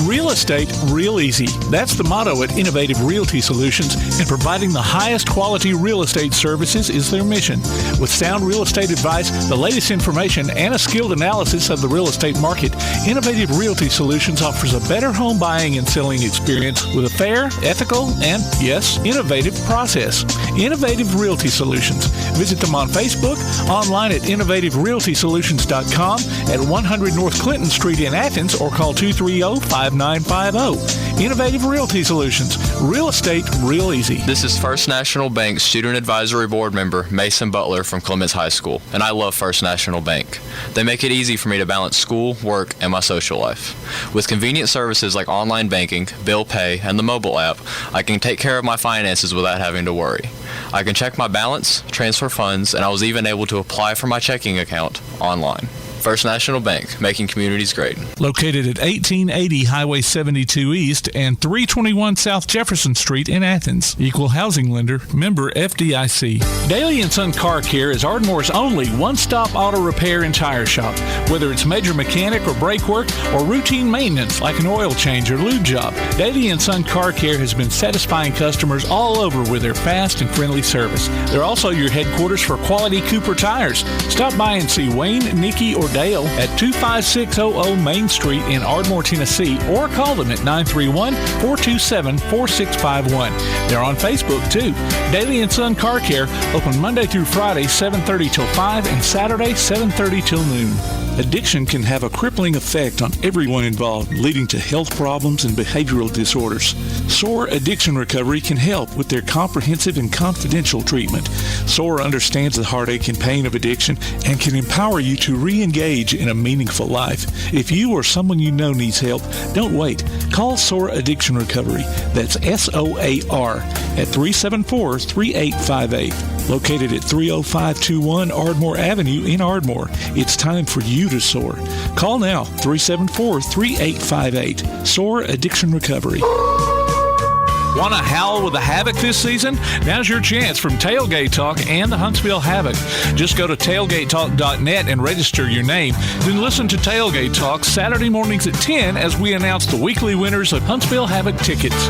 [SPEAKER 5] Real estate, real easy. That's the motto at Innovative Realty Solutions, and providing the highest quality real estate services is their mission. With sound real estate advice, the latest information, and a skilled analysis of the real estate market, Innovative Realty Solutions offers a better home buying and selling experience with a fair, ethical, and, yes, innovative process. Innovative Realty Solutions. Visit them on Facebook, online at innovativerealtysolutions.com, at 100 North Clinton Street in Athens, or call 230-5950. Innovative Realty Solutions. Real estate, real easy.
[SPEAKER 6] This is First National Bank Student Advisory Board member Mason Butler from Clements High School, and I love First National Bank. They make it easy for me to balance school, work, and my social life. With convenient services like online banking, bill pay, and the mobile app, I can take care of my finances without having to worry. I can check my balance, transfer funds, and I was even able to apply for my checking account online. First National Bank, making communities great.
[SPEAKER 5] Located at 1880 Highway 72 East and 321 South Jefferson Street in Athens. Equal housing lender, member FDIC. Daly & Son Car Care is Ardmore's only one-stop auto repair and tire shop. Whether it's major mechanic or brake work or routine maintenance like an oil change or lube job, Daly & Son Car Care has been satisfying customers all over with their fast and friendly service. They're also your headquarters for quality Cooper tires. Stop by and see Wayne, Nikki, or Dale at 25600 Main Street in Ardmore, Tennessee, or call them at 931-427-4651. They're on Facebook, too. Daly & Son Car Care, open Monday through Friday, 7:30 till 5, and Saturday, 7:30 till noon. Addiction can have a crippling effect on everyone involved, leading to health problems and behavioral disorders. SOAR Addiction Recovery can help with their comprehensive and confidential treatment. SOAR understands the heartache and pain of addiction and can empower you to re-engage in a meaningful life. If you or someone you know needs help, don't wait. Call SOAR Addiction Recovery. That's SOAR at 374-3858. Located at 30521 Ardmore Avenue in Ardmore. It's time for you to soar. Call now, 374-3858. SOAR Addiction Recovery. Want to howl with the Havoc this season? Now's your chance from Tailgate Talk and the Huntsville Havoc. Just go to tailgatetalk.net and register your name. Then listen to Tailgate Talk Saturday mornings at 10 as we announce the weekly winners of Huntsville Havoc tickets.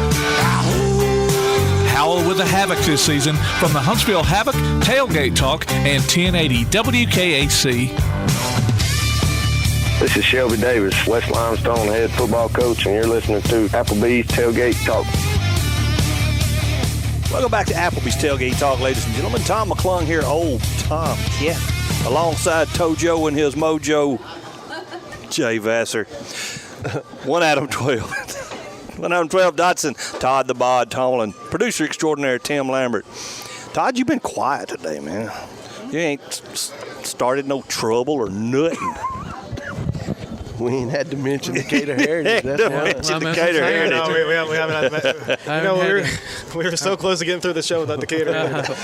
[SPEAKER 5] Howl with the Havoc this season from the Huntsville Havoc, Tailgate Talk, and 1080 WKAC.
[SPEAKER 4] This is Shelby Davis, West Limestone head football coach, and you're listening to Applebee's Tailgate Talk.
[SPEAKER 7] Welcome back to Applebee's Tailgate Talk, ladies and gentlemen. Tom McClung here, old Tom Kent, alongside Tojo and his mojo, Jay Vassar. 1 Adam 12. 1 Adam 12 Dotson, Todd the Bod Tomlin, producer extraordinaire Tim Lambert. Todd, you've been quiet today, man. You ain't started no trouble or nothing.
[SPEAKER 8] We ain't had to mention Decatur Heritage. That's
[SPEAKER 7] mention Decatur Heritage.
[SPEAKER 9] No, we haven't we were so close to getting through the show without Decatur Heritage.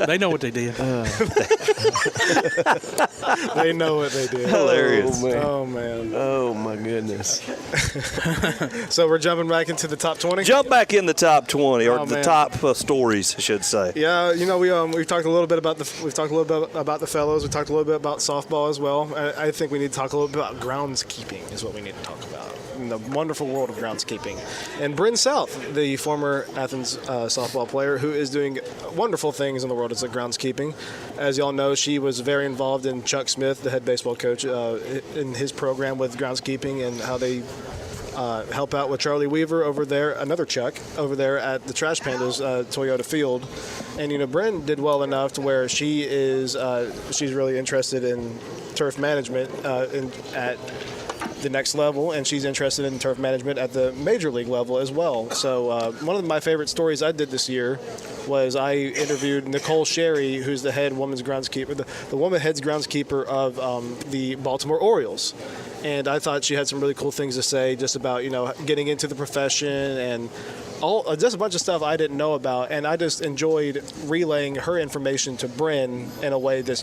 [SPEAKER 3] They know what they did.
[SPEAKER 9] They know what they did.
[SPEAKER 7] Hilarious.
[SPEAKER 9] Oh, man.
[SPEAKER 8] Oh, my goodness.
[SPEAKER 9] So we're jumping back into the top 20?
[SPEAKER 7] Jump back in the top 20, or the
[SPEAKER 9] man.
[SPEAKER 7] top stories, I should say.
[SPEAKER 9] Yeah, we've talked a little bit about the fellows. We talked a little bit about softball as well. I think we need to talk a little bit about groundskeeping is what we need to talk about. In the wonderful world of groundskeeping. And Bryn South, the former Athens softball player who is doing wonderful things in the world of groundskeeping. As y'all know, she was very involved in Chuck Smith, the head baseball coach, in his program with groundskeeping and how they help out with Charlie Weaver over there, another Chuck, over there at the Trash Pandas Toyota Field. And, Bryn did well enough to where she's really interested in turf management at the next level, and she's interested in turf management at the major league level as well. So one of my favorite stories I did this year was I interviewed Nicole Sherry, who's the head women's groundskeeper, the woman head groundskeeper of the Baltimore Orioles. And I thought she had some really cool things to say just about, getting into the profession and just a bunch of stuff I didn't know about. And I just enjoyed relaying her information to Bryn in a way that,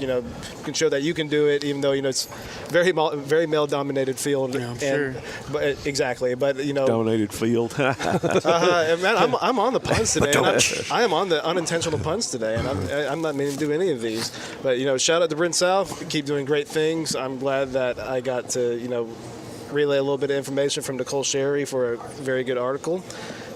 [SPEAKER 9] can show that you can do it, even though, it's very male-dominated field.
[SPEAKER 3] Yeah, I'm sure.
[SPEAKER 9] But, exactly. But,
[SPEAKER 10] Dominated field.
[SPEAKER 9] Man, I'm on the puns today. I am on the unintentional puns today, and I'm not meaning to do any of these. But, shout out to Bryn South. Keep doing great things. I'm glad that I got to, relay a little bit of information from Nicole Sherry for a very good article.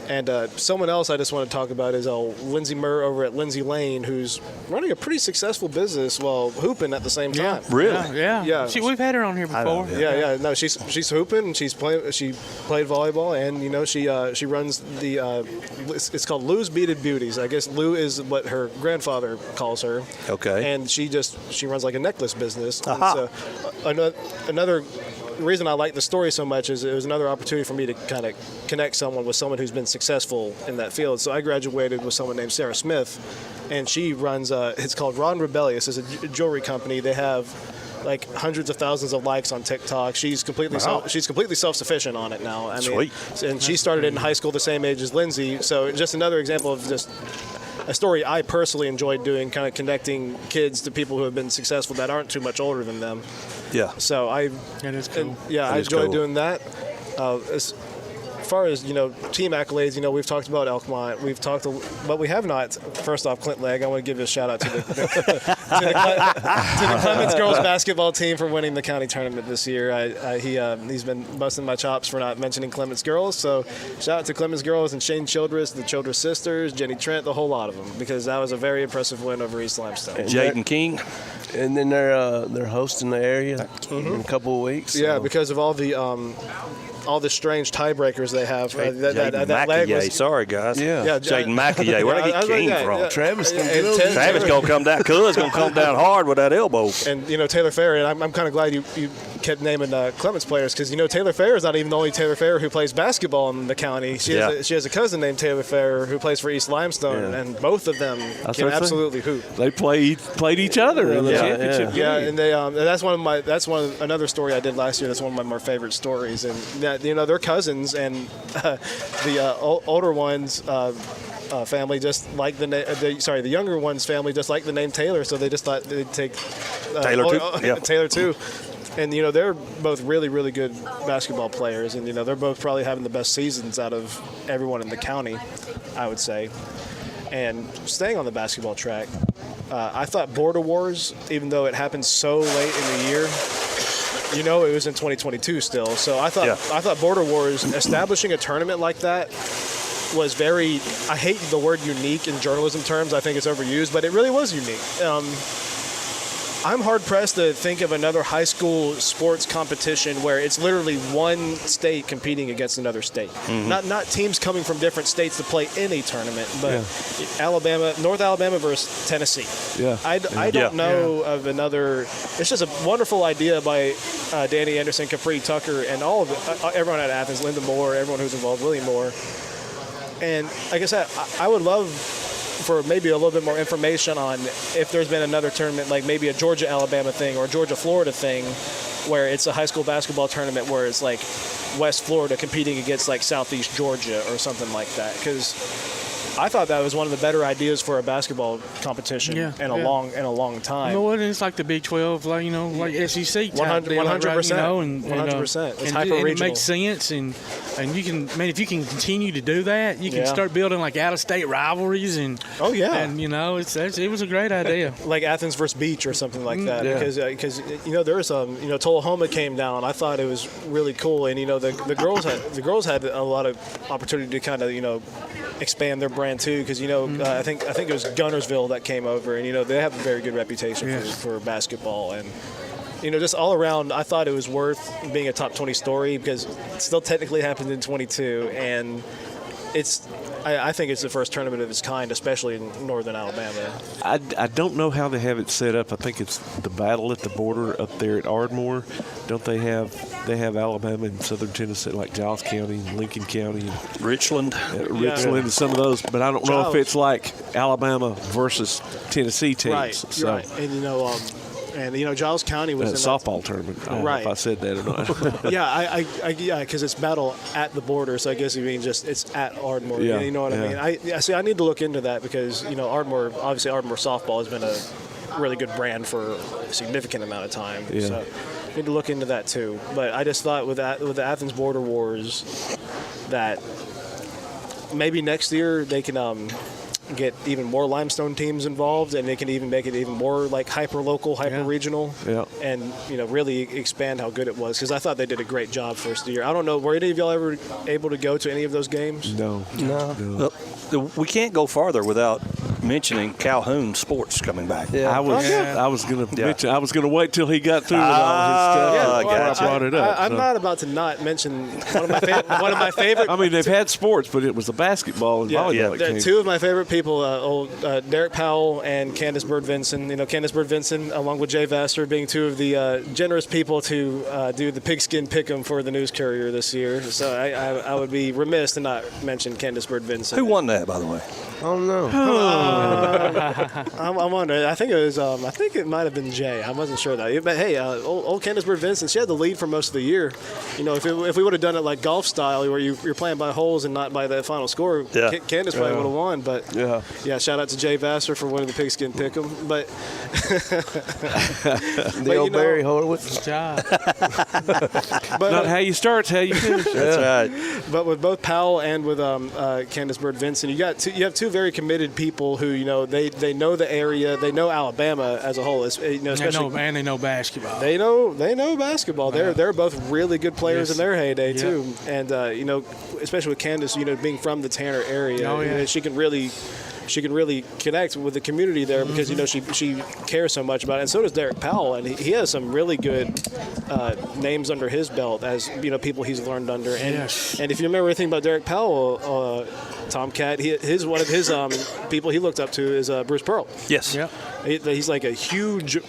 [SPEAKER 9] And someone else I just want to talk about is Lindsay Murr over at Lindsay Lane, who's running a pretty successful business while hooping at the same time.
[SPEAKER 3] Yeah.
[SPEAKER 7] Really?
[SPEAKER 3] Yeah. We've had her on here before.
[SPEAKER 9] Yeah. No, she's hooping. And she played volleyball, and she runs the it's called Lou's Beaded Beauties. I guess Lou is what her grandfather calls her.
[SPEAKER 7] Okay.
[SPEAKER 9] And she runs like a necklace business.
[SPEAKER 7] Aha.
[SPEAKER 9] So another. The reason I like the story so much is it was another opportunity for me to kind of connect someone with someone who's been successful in that field. So I graduated with someone named Sarah Smith, and she runs it's called Ron Rebellious. It's a jewelry company. They have like hundreds of thousands of likes on TikTok. She's completely self-sufficient on it now.
[SPEAKER 7] Sweet.
[SPEAKER 9] And she started in high school the same age as Lindsay. So just another example of just a story I personally enjoyed doing, kind of connecting kids to people who have been successful that aren't too much older than them.
[SPEAKER 7] Yeah.
[SPEAKER 9] So
[SPEAKER 3] that is cool.
[SPEAKER 9] I enjoy doing that. As far as team accolades, we've talked about Elkmont. But we have not. First off, Clint Legg. I want to give a shout out to the Clemens girls basketball team for winning the county tournament this year. He's been busting my chops for not mentioning Clemens girls. So shout out to Clemens girls and Shane Childress, the Childress sisters, Jenny Trent, the whole lot of them, because that was a very impressive win over East Limestone.
[SPEAKER 7] Jaden King.
[SPEAKER 8] And then they're hosting the area in a couple of weeks. So.
[SPEAKER 9] Yeah, because of all the strange tiebreakers they have.
[SPEAKER 7] That leg was, sorry, guys.
[SPEAKER 8] Yeah.
[SPEAKER 7] Jaden McAyee. Where'd I get King from?
[SPEAKER 8] Yeah. Travis
[SPEAKER 7] gonna come down. Cuz gonna come down hard with that elbow.
[SPEAKER 9] And Taylor Fair. And I'm kind of glad you kept naming Clemens players, because Taylor Fair is not even the only Taylor Fair who plays basketball in the county. She has a cousin named Taylor Fair who plays for East Limestone, and both of them can absolutely hoop.
[SPEAKER 10] They played each other in the championship game.
[SPEAKER 9] Yeah, and another story I did last year. That's one of my more favorite stories, and that they're cousins, and the older ones. Family just like the younger one's family just like the name Taylor, so they just thought they'd take Taylor too. And they're both really, really good basketball players, and they're both probably having the best seasons out of everyone in the county, I would say. And staying on the basketball track, I thought Border Wars, even though it happened so late in the year, it was in 2022 still. So I thought Border Wars, establishing a tournament like that, was very. I hate the word unique in journalism terms. I think it's overused, but it really was unique. I'm hard-pressed to think of another high school sports competition where it's literally one state competing against another state. Mm-hmm. Not teams coming from different states to play in a tournament, but North Alabama versus Tennessee.
[SPEAKER 10] Yeah.
[SPEAKER 9] I don't know of another. It's just a wonderful idea by Danny Anderson, Capri Tucker, and all of everyone at Athens, Linda Moore, everyone who's involved, William Moore. And like I said, I would love for maybe a little bit more information on if there's been another tournament, like maybe a Georgia-Alabama thing or a Georgia-Florida thing, where it's a high school basketball tournament where it's like West Florida competing against like Southeast Georgia or something like that. Because I thought that was one of the better ideas for a basketball competition in a long time.
[SPEAKER 3] You know what? It's like the Big 12, like SEC type
[SPEAKER 9] 100%.
[SPEAKER 3] You know, and
[SPEAKER 9] 100%. It's
[SPEAKER 3] and it makes sense, and you can, man, if you can continue to do that, you can start building like out-of-state rivalries and it was a great idea.
[SPEAKER 9] Like Athens versus Beach or something like that, because there was Tullahoma came down. I thought it was really cool, and the girls had a lot of opportunity to kind of expand their brand too, because I think it was Gunnersville that came over, and they have a very good reputation for basketball, and just all around I thought it was worth being a top 20 story, because it still technically happened in 22, and I think it's the first tournament of its kind, especially in northern Alabama.
[SPEAKER 10] I don't know how they have it set up. I think it's the battle at the border up there at Ardmore. Don't they have Alabama and Southern Tennessee, like Giles County, Lincoln County, and
[SPEAKER 7] Richland,
[SPEAKER 10] and some of those. But I don't know if it's like Alabama versus Tennessee teams.
[SPEAKER 9] Right, right. And Giles County was in
[SPEAKER 10] softball tournament. I don't know if I said that or not.
[SPEAKER 9] Because it's battle at the border, so I guess you mean just it's at Ardmore.
[SPEAKER 10] Yeah,
[SPEAKER 9] you know what I mean? I need to look into that, because Ardmore softball has been a really good brand for a significant amount of time.
[SPEAKER 10] Yeah.
[SPEAKER 9] So I need to look into that too. But I just thought with the Athens Border Wars that maybe next year they can get even more limestone teams involved, and they can even make it even more like hyper local, hyper regional, and really expand how good it was, because I thought they did a great job first year. I don't know, were any of y'all ever able to go to any of those games?
[SPEAKER 10] No.
[SPEAKER 7] Well, we can't go farther without mentioning Calhoun sports coming back.
[SPEAKER 10] I was going to mention. I was going to wait till he got through with all his stuff. I brought it up.
[SPEAKER 9] I'm not about to not mention one of my favorite.
[SPEAKER 10] I mean, they've had sports, but it was the basketball and volleyball.
[SPEAKER 9] Two of my favorite people, Derek Powell and Candace Bird Vinson. Candace Bird Vinson, along with Jay Vassar, being two of the generous people to do the pigskin pick'em for the News Courier this year. So I would be remiss to not mention Candace Bird Vinson.
[SPEAKER 7] Who won that, by the way?
[SPEAKER 8] Oh no.
[SPEAKER 9] I'm wondering. I think it was. I think it might have been Jay. I wasn't sure though. But hey, old Candace Bird Vincent, she had the lead for most of the year. If we would have done it like golf style, where you're playing by holes and not by the final score, Candace probably would have won. But shout out to Jay Vassar for winning the pigskin pick'em. But
[SPEAKER 8] the old Barry Horowitz
[SPEAKER 3] job.
[SPEAKER 10] But not how you start, it's how you finish.
[SPEAKER 7] That's right.
[SPEAKER 9] But with both Powell and with Candace Bird Vincent, you have two very committed people who they know the area, they know Alabama as a whole. Especially
[SPEAKER 3] they know basketball.
[SPEAKER 9] They know basketball. They're both really good players in their heyday too, and especially with Candace, being from the Tanner area, she can really connect with the community there, because she cares so much about it, and so does Derek Powell, and he has some really good names under his belt as people he's learned under. And if you remember anything about Derek Powell, Tomcat, one of his people he looked up to is Bruce Pearl.
[SPEAKER 7] Yes.
[SPEAKER 9] Yeah. He's like a huge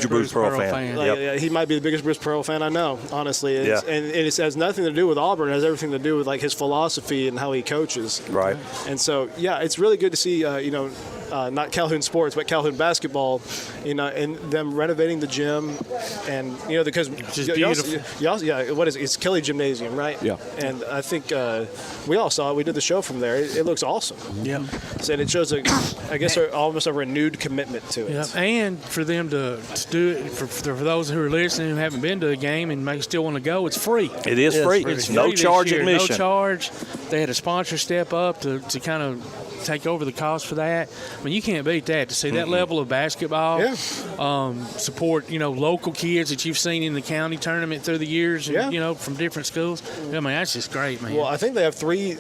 [SPEAKER 7] Bruce Pearl fan.
[SPEAKER 9] He might be the biggest Bruce Pearl fan I know, honestly. And it has nothing to do with Auburn. It has everything to do with like his philosophy and how he coaches.
[SPEAKER 7] Right.
[SPEAKER 9] And so it's really good to see not Calhoun sports, but Calhoun basketball, and them renovating the gym, and because it's Kelly Gymnasium, right?
[SPEAKER 10] Yeah.
[SPEAKER 9] And I think we all saw it. We did the show from there. It looks awesome.
[SPEAKER 3] Yeah.
[SPEAKER 9] So it shows almost a renewed commitment to it.
[SPEAKER 3] Yeah. And for them to do it, for those who are listening who haven't been to a game and may still want to go, it's free.
[SPEAKER 7] It is free.
[SPEAKER 3] It's
[SPEAKER 7] no
[SPEAKER 3] free
[SPEAKER 7] charge admission.
[SPEAKER 3] No charge. They had a sponsor step up to kind of take over the cost for that. I mean, you can't beat that. To see that level of basketball, support, local kids that you've seen in the county tournament through the years, and, from different schools. I mean, that's just great, man.
[SPEAKER 9] Well, I think they had three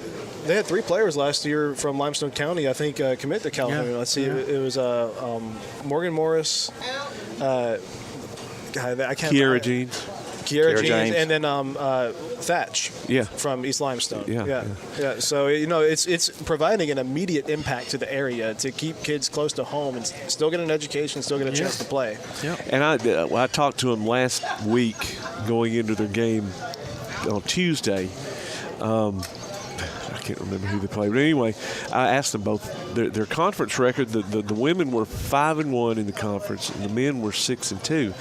[SPEAKER 9] players last year from Limestone County, I think, commit to Calhoun. Let's see, it was Morgan Morris,
[SPEAKER 10] Kiera Jeans.
[SPEAKER 9] Kiera Jeans, and then Thatch from East Limestone.
[SPEAKER 10] Yeah.
[SPEAKER 9] So it's providing an immediate impact to the area to keep kids close to home and still get an education, still get a chance to play.
[SPEAKER 3] Yeah.
[SPEAKER 10] And I talked to them last week going into their game on Tuesday. I can't remember who they played, but anyway, I asked them both their conference record. The women were 5-1 in the conference, and the men were 6-2.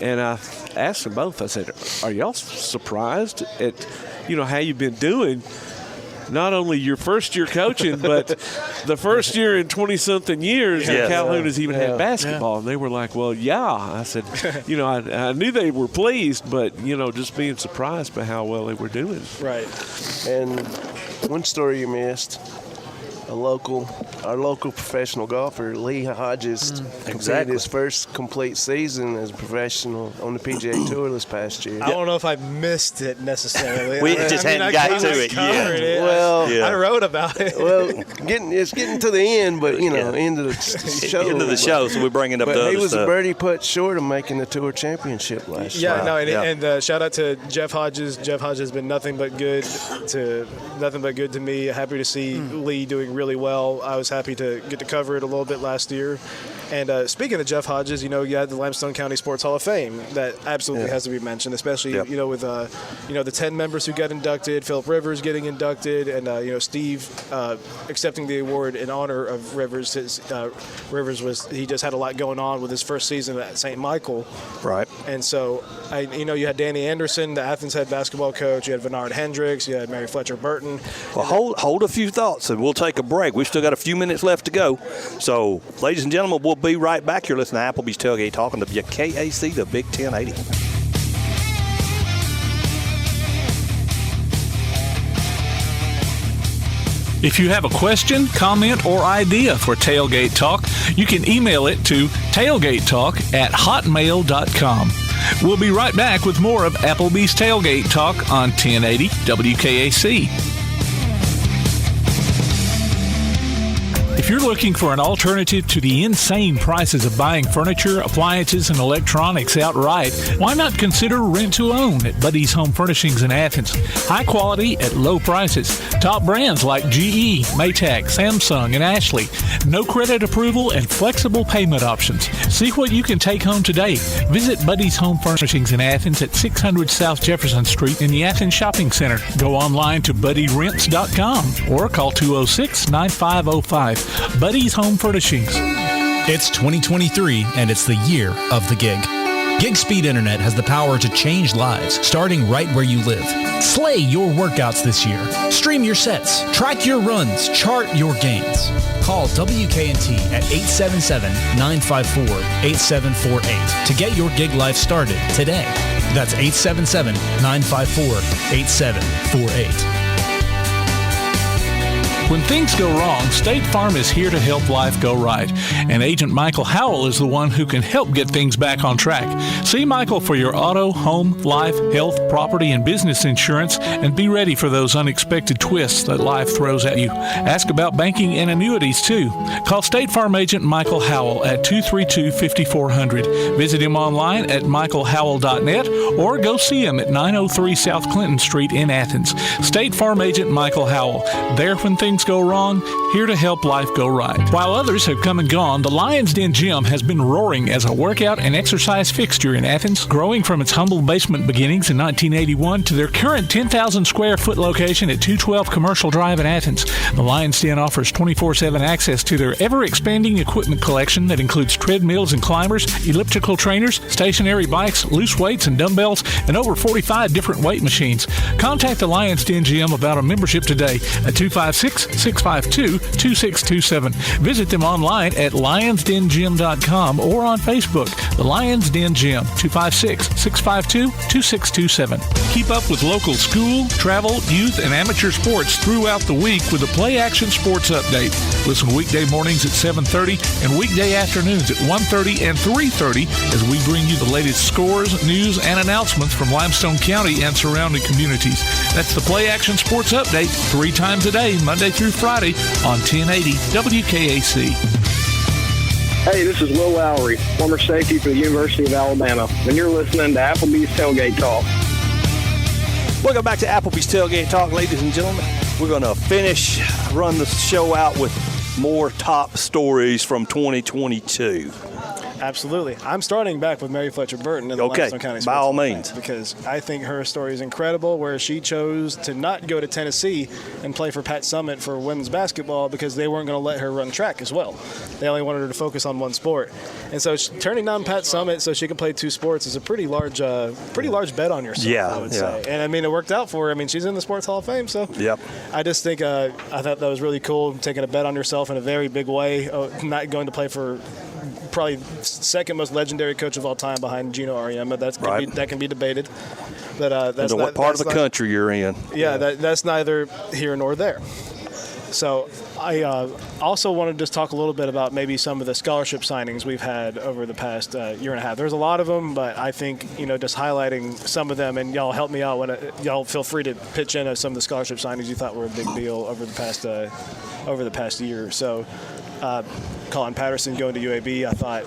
[SPEAKER 10] And I asked them both. I said, "Are y'all surprised at how you've been doing? Not only your first year coaching, but the first year in 20-something years that Calhoun has even had basketball." And they were like, "Well, yeah." I said, I knew they were pleased, but, just being surprised by how well they were doing.
[SPEAKER 9] Right.
[SPEAKER 8] And one story you missed, our local professional golfer, Lee Hodges, completed his first complete season as a professional on the PGA Tour this past year.
[SPEAKER 9] I don't know if I missed it necessarily.
[SPEAKER 7] We just hadn't got to it yet.
[SPEAKER 8] Well,
[SPEAKER 9] I wrote about it.
[SPEAKER 8] Well, it's getting to the end, but end of the show.
[SPEAKER 7] End of the show, so we're bringing up the other stuff.
[SPEAKER 8] He was a birdie putt short of making the Tour championship last year.
[SPEAKER 9] And shout out to Jeff Hodges. Jeff Hodges has been nothing but good to me. Happy to see Lee doing really well. I was happy to get to cover it a little bit last year. And speaking of Jeff Hodges, you had the Limestone County Sports Hall of Fame that absolutely has to be mentioned, especially with the 10 members who got inducted, Philip Rivers getting inducted, and Steve accepting the award in honor of Rivers. Rivers he just had a lot going on with his first season at St. Michael,
[SPEAKER 7] right?
[SPEAKER 9] And so you had Danny Anderson, the Athens head basketball coach. You had Bernard Hendricks. You had Mary Fletcher Burton.
[SPEAKER 7] Well, hold a few thoughts, and we'll take a break. We've still got a few minutes left to go. So, ladies and gentlemen, we'll be right back. You're listening to Applebee's Tailgate Talk on the WKAC, the Big 1080.
[SPEAKER 5] If you have a question, comment, or idea for Tailgate Talk, you can email it to tailgatetalk@hotmail.com. We'll be right back with more of Applebee's Tailgate Talk on 1080 WKAC. If you're looking for an alternative to the insane prices of buying furniture, appliances, and electronics outright, why not consider rent-to-own at Buddy's Home Furnishings in Athens? High quality at low prices. Top brands like GE, Maytag, Samsung, and Ashley. No credit approval and flexible payment options. See what you can take home today. Visit Buddy's Home Furnishings in Athens at 600 South Jefferson Street in the Athens Shopping Center. Go online to buddyrents.com or call 206-9505. Buddy's Home Furnishings.
[SPEAKER 12] It's 2023, and it's the year of the gig. Gig Speed Internet has the power to change lives, starting right where you live. Slay your workouts this year. Stream your sets, track your runs, chart your gains. Call WKNT at 877-954-8748 to get your gig life started today. That's 877-954-8748.
[SPEAKER 5] When things go wrong, State Farm is here to help life go right. And Agent Michael Howell is the one who can help get things back on track. See Michael for your auto, home, life, health, property, and business insurance, and be ready for those unexpected twists that life throws at you. Ask about banking and annuities, too. Call State Farm Agent Michael Howell at 232-5400. Visit him online at michaelhowell.net or go see him at 903 South Clinton Street in Athens. State Farm Agent Michael Howell. There when things go wrong, here to help life go right. While others have come and gone, the Lions Den Gym has been roaring as a workout and exercise fixture in Athens, growing from its humble basement beginnings in 1981 to their current 10,000 square foot location at 212 Commercial Drive in Athens. The Lions Den offers 24/7 access to their ever-expanding equipment collection that includes treadmills and climbers, elliptical trainers, stationary bikes, loose weights and dumbbells, and over 45 different weight machines. Contact the Lions Den Gym about a membership today at 256-652-2627. Visit them online at lionsdengym.com or on Facebook. The Lions Den Gym, 256-652-2627. Keep up with local school, travel, youth, and amateur sports throughout the week with the Play Action Sports Update. Listen weekday mornings at 7:30 and weekday afternoons at 1:30 and 3:30 as we bring you the latest scores, news, and announcements from Limestone County and surrounding communities. That's the Play Action Sports Update 3 times a day, Monday through Friday on 1080 WKAC.
[SPEAKER 20] Hey, this is Will Lowry, former safety for the University of Alabama, and you're listening to Applebee's Tailgate Talk.
[SPEAKER 7] Welcome back to Applebee's Tailgate Talk, ladies and gentlemen. We're going to run the show out with more top stories from 2022.
[SPEAKER 9] Absolutely. I'm starting back with Mary Fletcher Burton in the Limestone County
[SPEAKER 7] by all
[SPEAKER 9] Sportsman
[SPEAKER 7] means.
[SPEAKER 9] because I think her story is incredible, where she chose to not go to Tennessee and play for Pat Summitt for women's basketball because they weren't going to let her run track as well. They only wanted her to focus on one sport. And so turning down Pat Summitt so she can play two sports is a pretty large bet on yourself, I would say. And, I mean, it worked out for her. I mean, she's in the Sports Hall of Fame, so I just think I thought that was really cool, taking a bet on yourself in a very big way, not going to play for probably second most legendary coach of all time behind Gino Auriemma. That can be debated. But that's
[SPEAKER 7] what part of the country you're in.
[SPEAKER 9] Yeah, that's neither here nor there. So I also want to just talk a little bit about maybe some of the scholarship signings we've had over the past year and a half. There's a lot of them, but I think, just highlighting some of them, and y'all help me out y'all feel free to pitch in some of the scholarship signings you thought were a big deal over the past year. So Colin Patterson going to UAB, I thought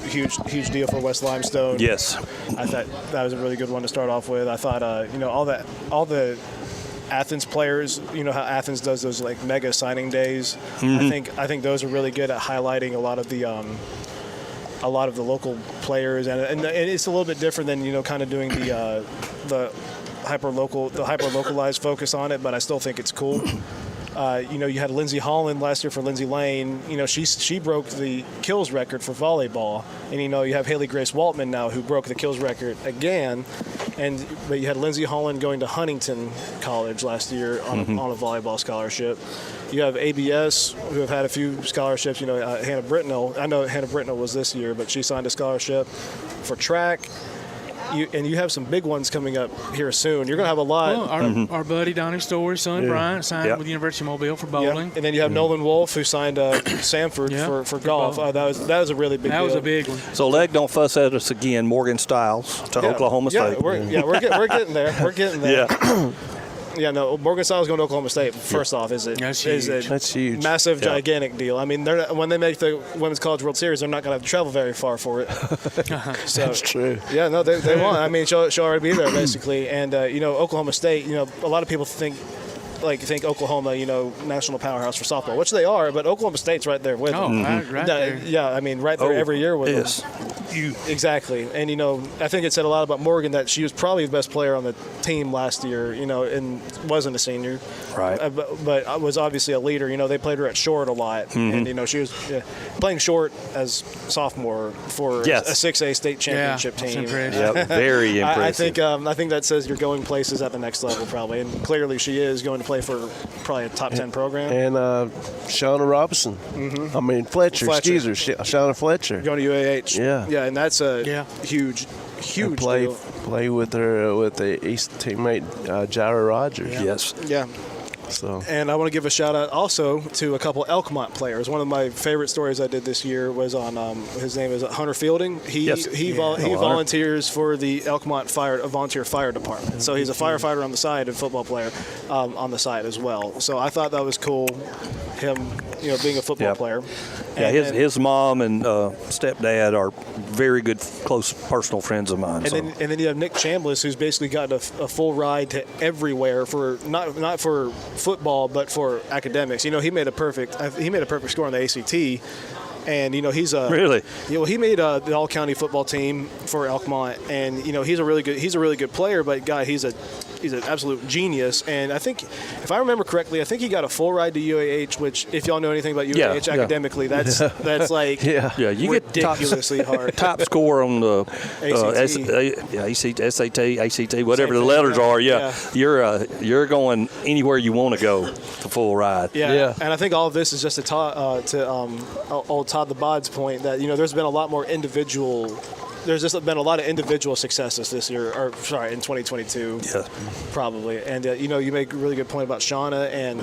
[SPEAKER 9] huge deal for West Limestone.
[SPEAKER 7] Yes.
[SPEAKER 9] I thought that was a really good one to start off with. I thought all the Athens players, how Athens does those like mega signing days.
[SPEAKER 7] Mm-hmm.
[SPEAKER 9] I think those are really good at highlighting a lot of the local players, and it's a little bit different than kind of doing the hyper localized focus on it, but I still think it's cool. You had Lindsay Holland last year for Lindsay Lane. She broke the kills record for volleyball, and you have Haley Grace Waltman now who broke the kills record again. But you had Lindsay Holland going to Huntington College last year on a volleyball scholarship. You have ABS who have had a few scholarships. Hannah Britnell. I know Hannah Britnell was this year, but she signed a scholarship for track. You have some big ones coming up here soon. You're going to have a lot.
[SPEAKER 3] Well, our buddy Donnie Story's son, Bryant, signed with the University of Mobile for bowling.
[SPEAKER 9] And then you have Nolan Wolf, who signed Samford for golf. That was a really big deal.
[SPEAKER 3] That was a big one.
[SPEAKER 7] So, Leg, don't fuss at us again. Morgan Stiles to Oklahoma State.
[SPEAKER 9] We're getting there. We're getting there.
[SPEAKER 7] Yeah.
[SPEAKER 9] Yeah, no, Morgan Stiles going to Oklahoma State, first off, is a
[SPEAKER 8] huge.
[SPEAKER 9] Massive, gigantic deal. I mean, when they make the Women's College World Series, they're not going to have to travel very far for it. So,
[SPEAKER 8] that's true.
[SPEAKER 9] Yeah, no, they won't. I mean, she'll already be there, basically. And, Oklahoma State, a lot of people think Oklahoma, national powerhouse for softball, which they are, but Oklahoma State's right there with them.
[SPEAKER 3] Right there.
[SPEAKER 9] Yeah, I mean, right there every year with them. Exactly. And, I think it said a lot about Morgan that she was probably the best player on the team last year, and wasn't a senior.
[SPEAKER 7] Right.
[SPEAKER 9] But was obviously a leader. They played her at short a lot.
[SPEAKER 7] Mm-hmm.
[SPEAKER 9] And, she was playing short as sophomore for a 6A state championship team.
[SPEAKER 7] Yep, very impressive.
[SPEAKER 9] I think that says you're going places at the next level probably. And clearly she is going to play for probably a top 10 program.
[SPEAKER 8] And Shauna Robinson.
[SPEAKER 9] Mm-hmm.
[SPEAKER 8] I mean, Fletcher. Excuse her. Shauna Fletcher.
[SPEAKER 9] Going to UAH.
[SPEAKER 8] Yeah,
[SPEAKER 9] and that's a huge deal.
[SPEAKER 8] Play with her with the East teammate Jaira Rogers.
[SPEAKER 9] Yeah.
[SPEAKER 7] Yes.
[SPEAKER 9] Yeah.
[SPEAKER 8] So.
[SPEAKER 9] And I want to give a shout out also to a couple Elkmont players. One of my favorite stories I did this year was on his name is Hunter Fielding. He volunteers for the Elkmont volunteer fire department. So he's a firefighter on the side and football player on the side as well. So I thought that was cool. Him, being a football player.
[SPEAKER 7] Yeah, his mom and stepdad are very good, close personal friends of mine.
[SPEAKER 9] And then you have Nick Chambliss, who's basically gotten a full ride to everywhere for not for football but for academics. He made a perfect score on the ACT. And he's
[SPEAKER 7] really.
[SPEAKER 9] He made the all-county football team for Elkmont, and he's a really good player. But he's an absolute genius. And I think, if I remember correctly, I think he got a full ride to UAH. Which, if y'all know anything about UAH academically, that's like
[SPEAKER 7] you
[SPEAKER 9] ridiculously
[SPEAKER 7] get
[SPEAKER 9] hard.
[SPEAKER 7] Top score on the SAT, ACT, whatever the letters are. Yeah. You're going anywhere you want to go. The full ride.
[SPEAKER 9] Yeah. And I think all of this is just to old Todd the Bod's point that there's been a lot more individual. There's just been a lot of individual successes this year, in 2022.
[SPEAKER 7] Yeah, probably.
[SPEAKER 9] And you make a really good point about Shauna. And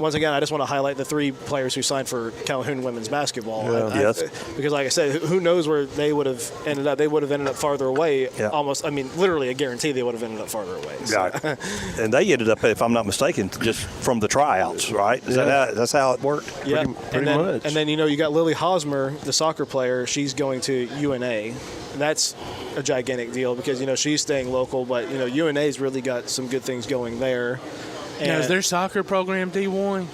[SPEAKER 9] once again, I just want to highlight the three players who signed for Calhoun women's basketball.
[SPEAKER 7] Yeah.
[SPEAKER 9] Because, like I said, who knows where they would have ended up? They would have ended up farther away.
[SPEAKER 7] Yeah.
[SPEAKER 9] Almost. I mean, literally, a guarantee they would have ended up farther away. So.
[SPEAKER 7] Right. And they ended up, if I'm not mistaken, just from the tryouts, right? That's how it worked.
[SPEAKER 9] Yeah,
[SPEAKER 8] pretty much.
[SPEAKER 9] And then you got Lily Hosmer, the soccer player. She's going to UNA. That's a gigantic deal because she's staying local, but UNA's really got some good things going there.
[SPEAKER 3] Now, is their soccer program D1?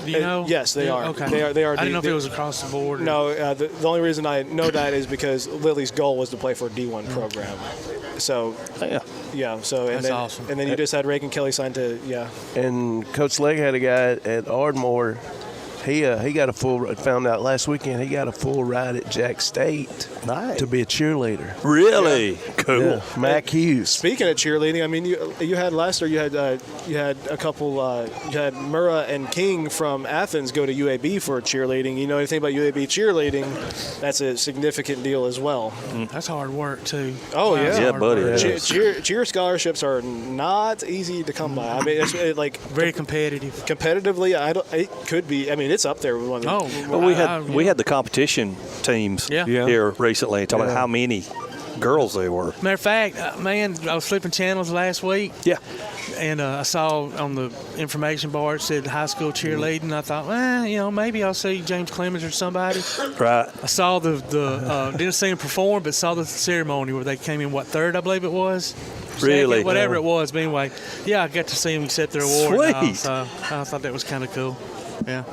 [SPEAKER 3] Do you know?
[SPEAKER 9] Yes, they are.
[SPEAKER 3] Okay.
[SPEAKER 9] They are.
[SPEAKER 3] I didn't know if it was across the board.
[SPEAKER 9] No, the only reason I know that is because Lily's goal was to play for a D1 program. So yeah. So
[SPEAKER 3] That's awesome.
[SPEAKER 9] And then you just had Reagan Kelly signed to
[SPEAKER 8] And Coach Legg had a guy at Ardmore. He got a full. Found out last weekend he got a full ride at Jack State to be a cheerleader.
[SPEAKER 7] Really cool.
[SPEAKER 8] Yeah. Mac Hughes.
[SPEAKER 9] Speaking of cheerleading, I mean, you had last year. You had a couple. You had Murrah and King from Athens go to UAB for cheerleading. You know anything about UAB cheerleading? That's a significant deal as well.
[SPEAKER 3] That's hard work too.
[SPEAKER 9] Oh yeah,
[SPEAKER 7] buddy.
[SPEAKER 9] Cheer scholarships are not easy to come by. I mean, it's like
[SPEAKER 3] very competitive.
[SPEAKER 9] Competitively, it could be. I mean, it's up there with one of the.
[SPEAKER 7] Well, we had the competition teams here recently talking about how many girls they were.
[SPEAKER 3] Matter of fact, man, I was flipping channels last week.
[SPEAKER 7] Yeah.
[SPEAKER 3] And I saw on the information bar it said high school cheerleading. I thought, maybe I'll see James Clemens or somebody.
[SPEAKER 7] Right.
[SPEAKER 3] I saw didn't see him perform, but saw the ceremony where they came in, third, I believe it was.
[SPEAKER 7] Really?
[SPEAKER 3] Second, whatever it was. But anyway, I got to see them accept their award.
[SPEAKER 7] Sweet.
[SPEAKER 3] So I thought that was kind of cool. Yeah.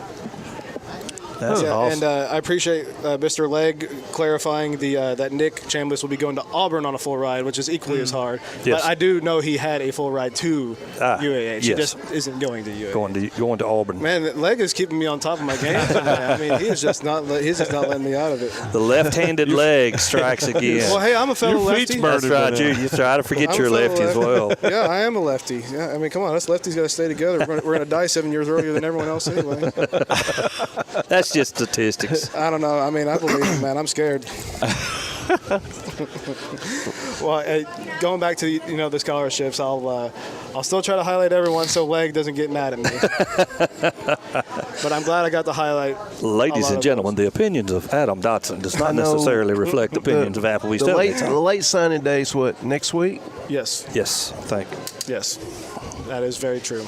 [SPEAKER 7] That's awesome.
[SPEAKER 9] And I appreciate Mr. Legg clarifying that Nick Chambliss will be going to Auburn on a full ride, which is equally as hard.
[SPEAKER 7] Yes.
[SPEAKER 9] But I do know he had a full ride to UAH. He just isn't going to UAH.
[SPEAKER 7] Going to Auburn.
[SPEAKER 9] Man, Legg is keeping me on top of my game. I mean, he's just not letting me out of it.
[SPEAKER 7] The left-handed leg strikes again.
[SPEAKER 9] Well, hey, I'm a fellow lefty.
[SPEAKER 7] That's right. You try to forget your lefty as well.
[SPEAKER 9] Yeah, I am a lefty. Yeah, I mean, come on, us lefties got to stay together. We're going to die 7 years earlier than everyone else anyway.
[SPEAKER 7] That's just statistics.
[SPEAKER 9] I don't know. I mean, I believe it, man. I'm scared. Well, going back to the scholarships, I'll still try to highlight everyone so Legg doesn't get mad at me. But I'm glad I got to highlight.
[SPEAKER 7] Ladies and gentlemen, the opinions of Adam Dotson does not necessarily reflect the opinions of Applebee's.
[SPEAKER 8] The late signing day is what, next week?
[SPEAKER 9] Yes.
[SPEAKER 7] Yes. Thank you.
[SPEAKER 9] Yes, that is very true.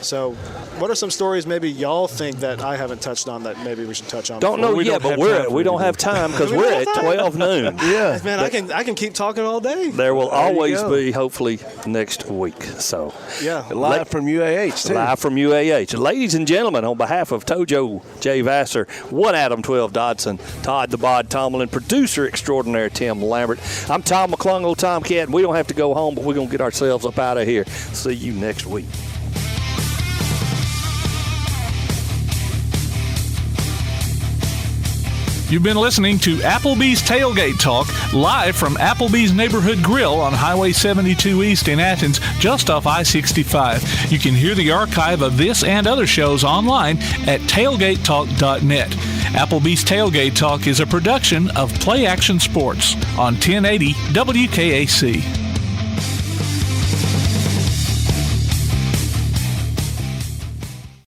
[SPEAKER 9] So, what are some stories maybe y'all think that I haven't touched on that maybe we should touch on?
[SPEAKER 7] Don't know yet, but we don't have time because we're at 12 noon.
[SPEAKER 9] Yeah, man, I can keep talking all day.
[SPEAKER 7] There will always be, hopefully, next week. So,
[SPEAKER 8] live from UAH too.
[SPEAKER 7] Live from UAH, ladies and gentlemen, on behalf of Tojo J. Vassar, one Adam 12 Dodson, Todd the Bod Tomlin, producer extraordinaire Tim Lambert. I'm Tom McClung, old Tomcat, and we don't have to go home, but we're gonna get ourselves up out of here. See you next week.
[SPEAKER 5] You've been listening to Applebee's Tailgate Talk, live from Applebee's Neighborhood Grill on Highway 72 East in Athens, just off I-65. You can hear the archive of this and other shows online at tailgatetalk.net. Applebee's Tailgate Talk is a production of Play Action Sports on 1080 WKAC.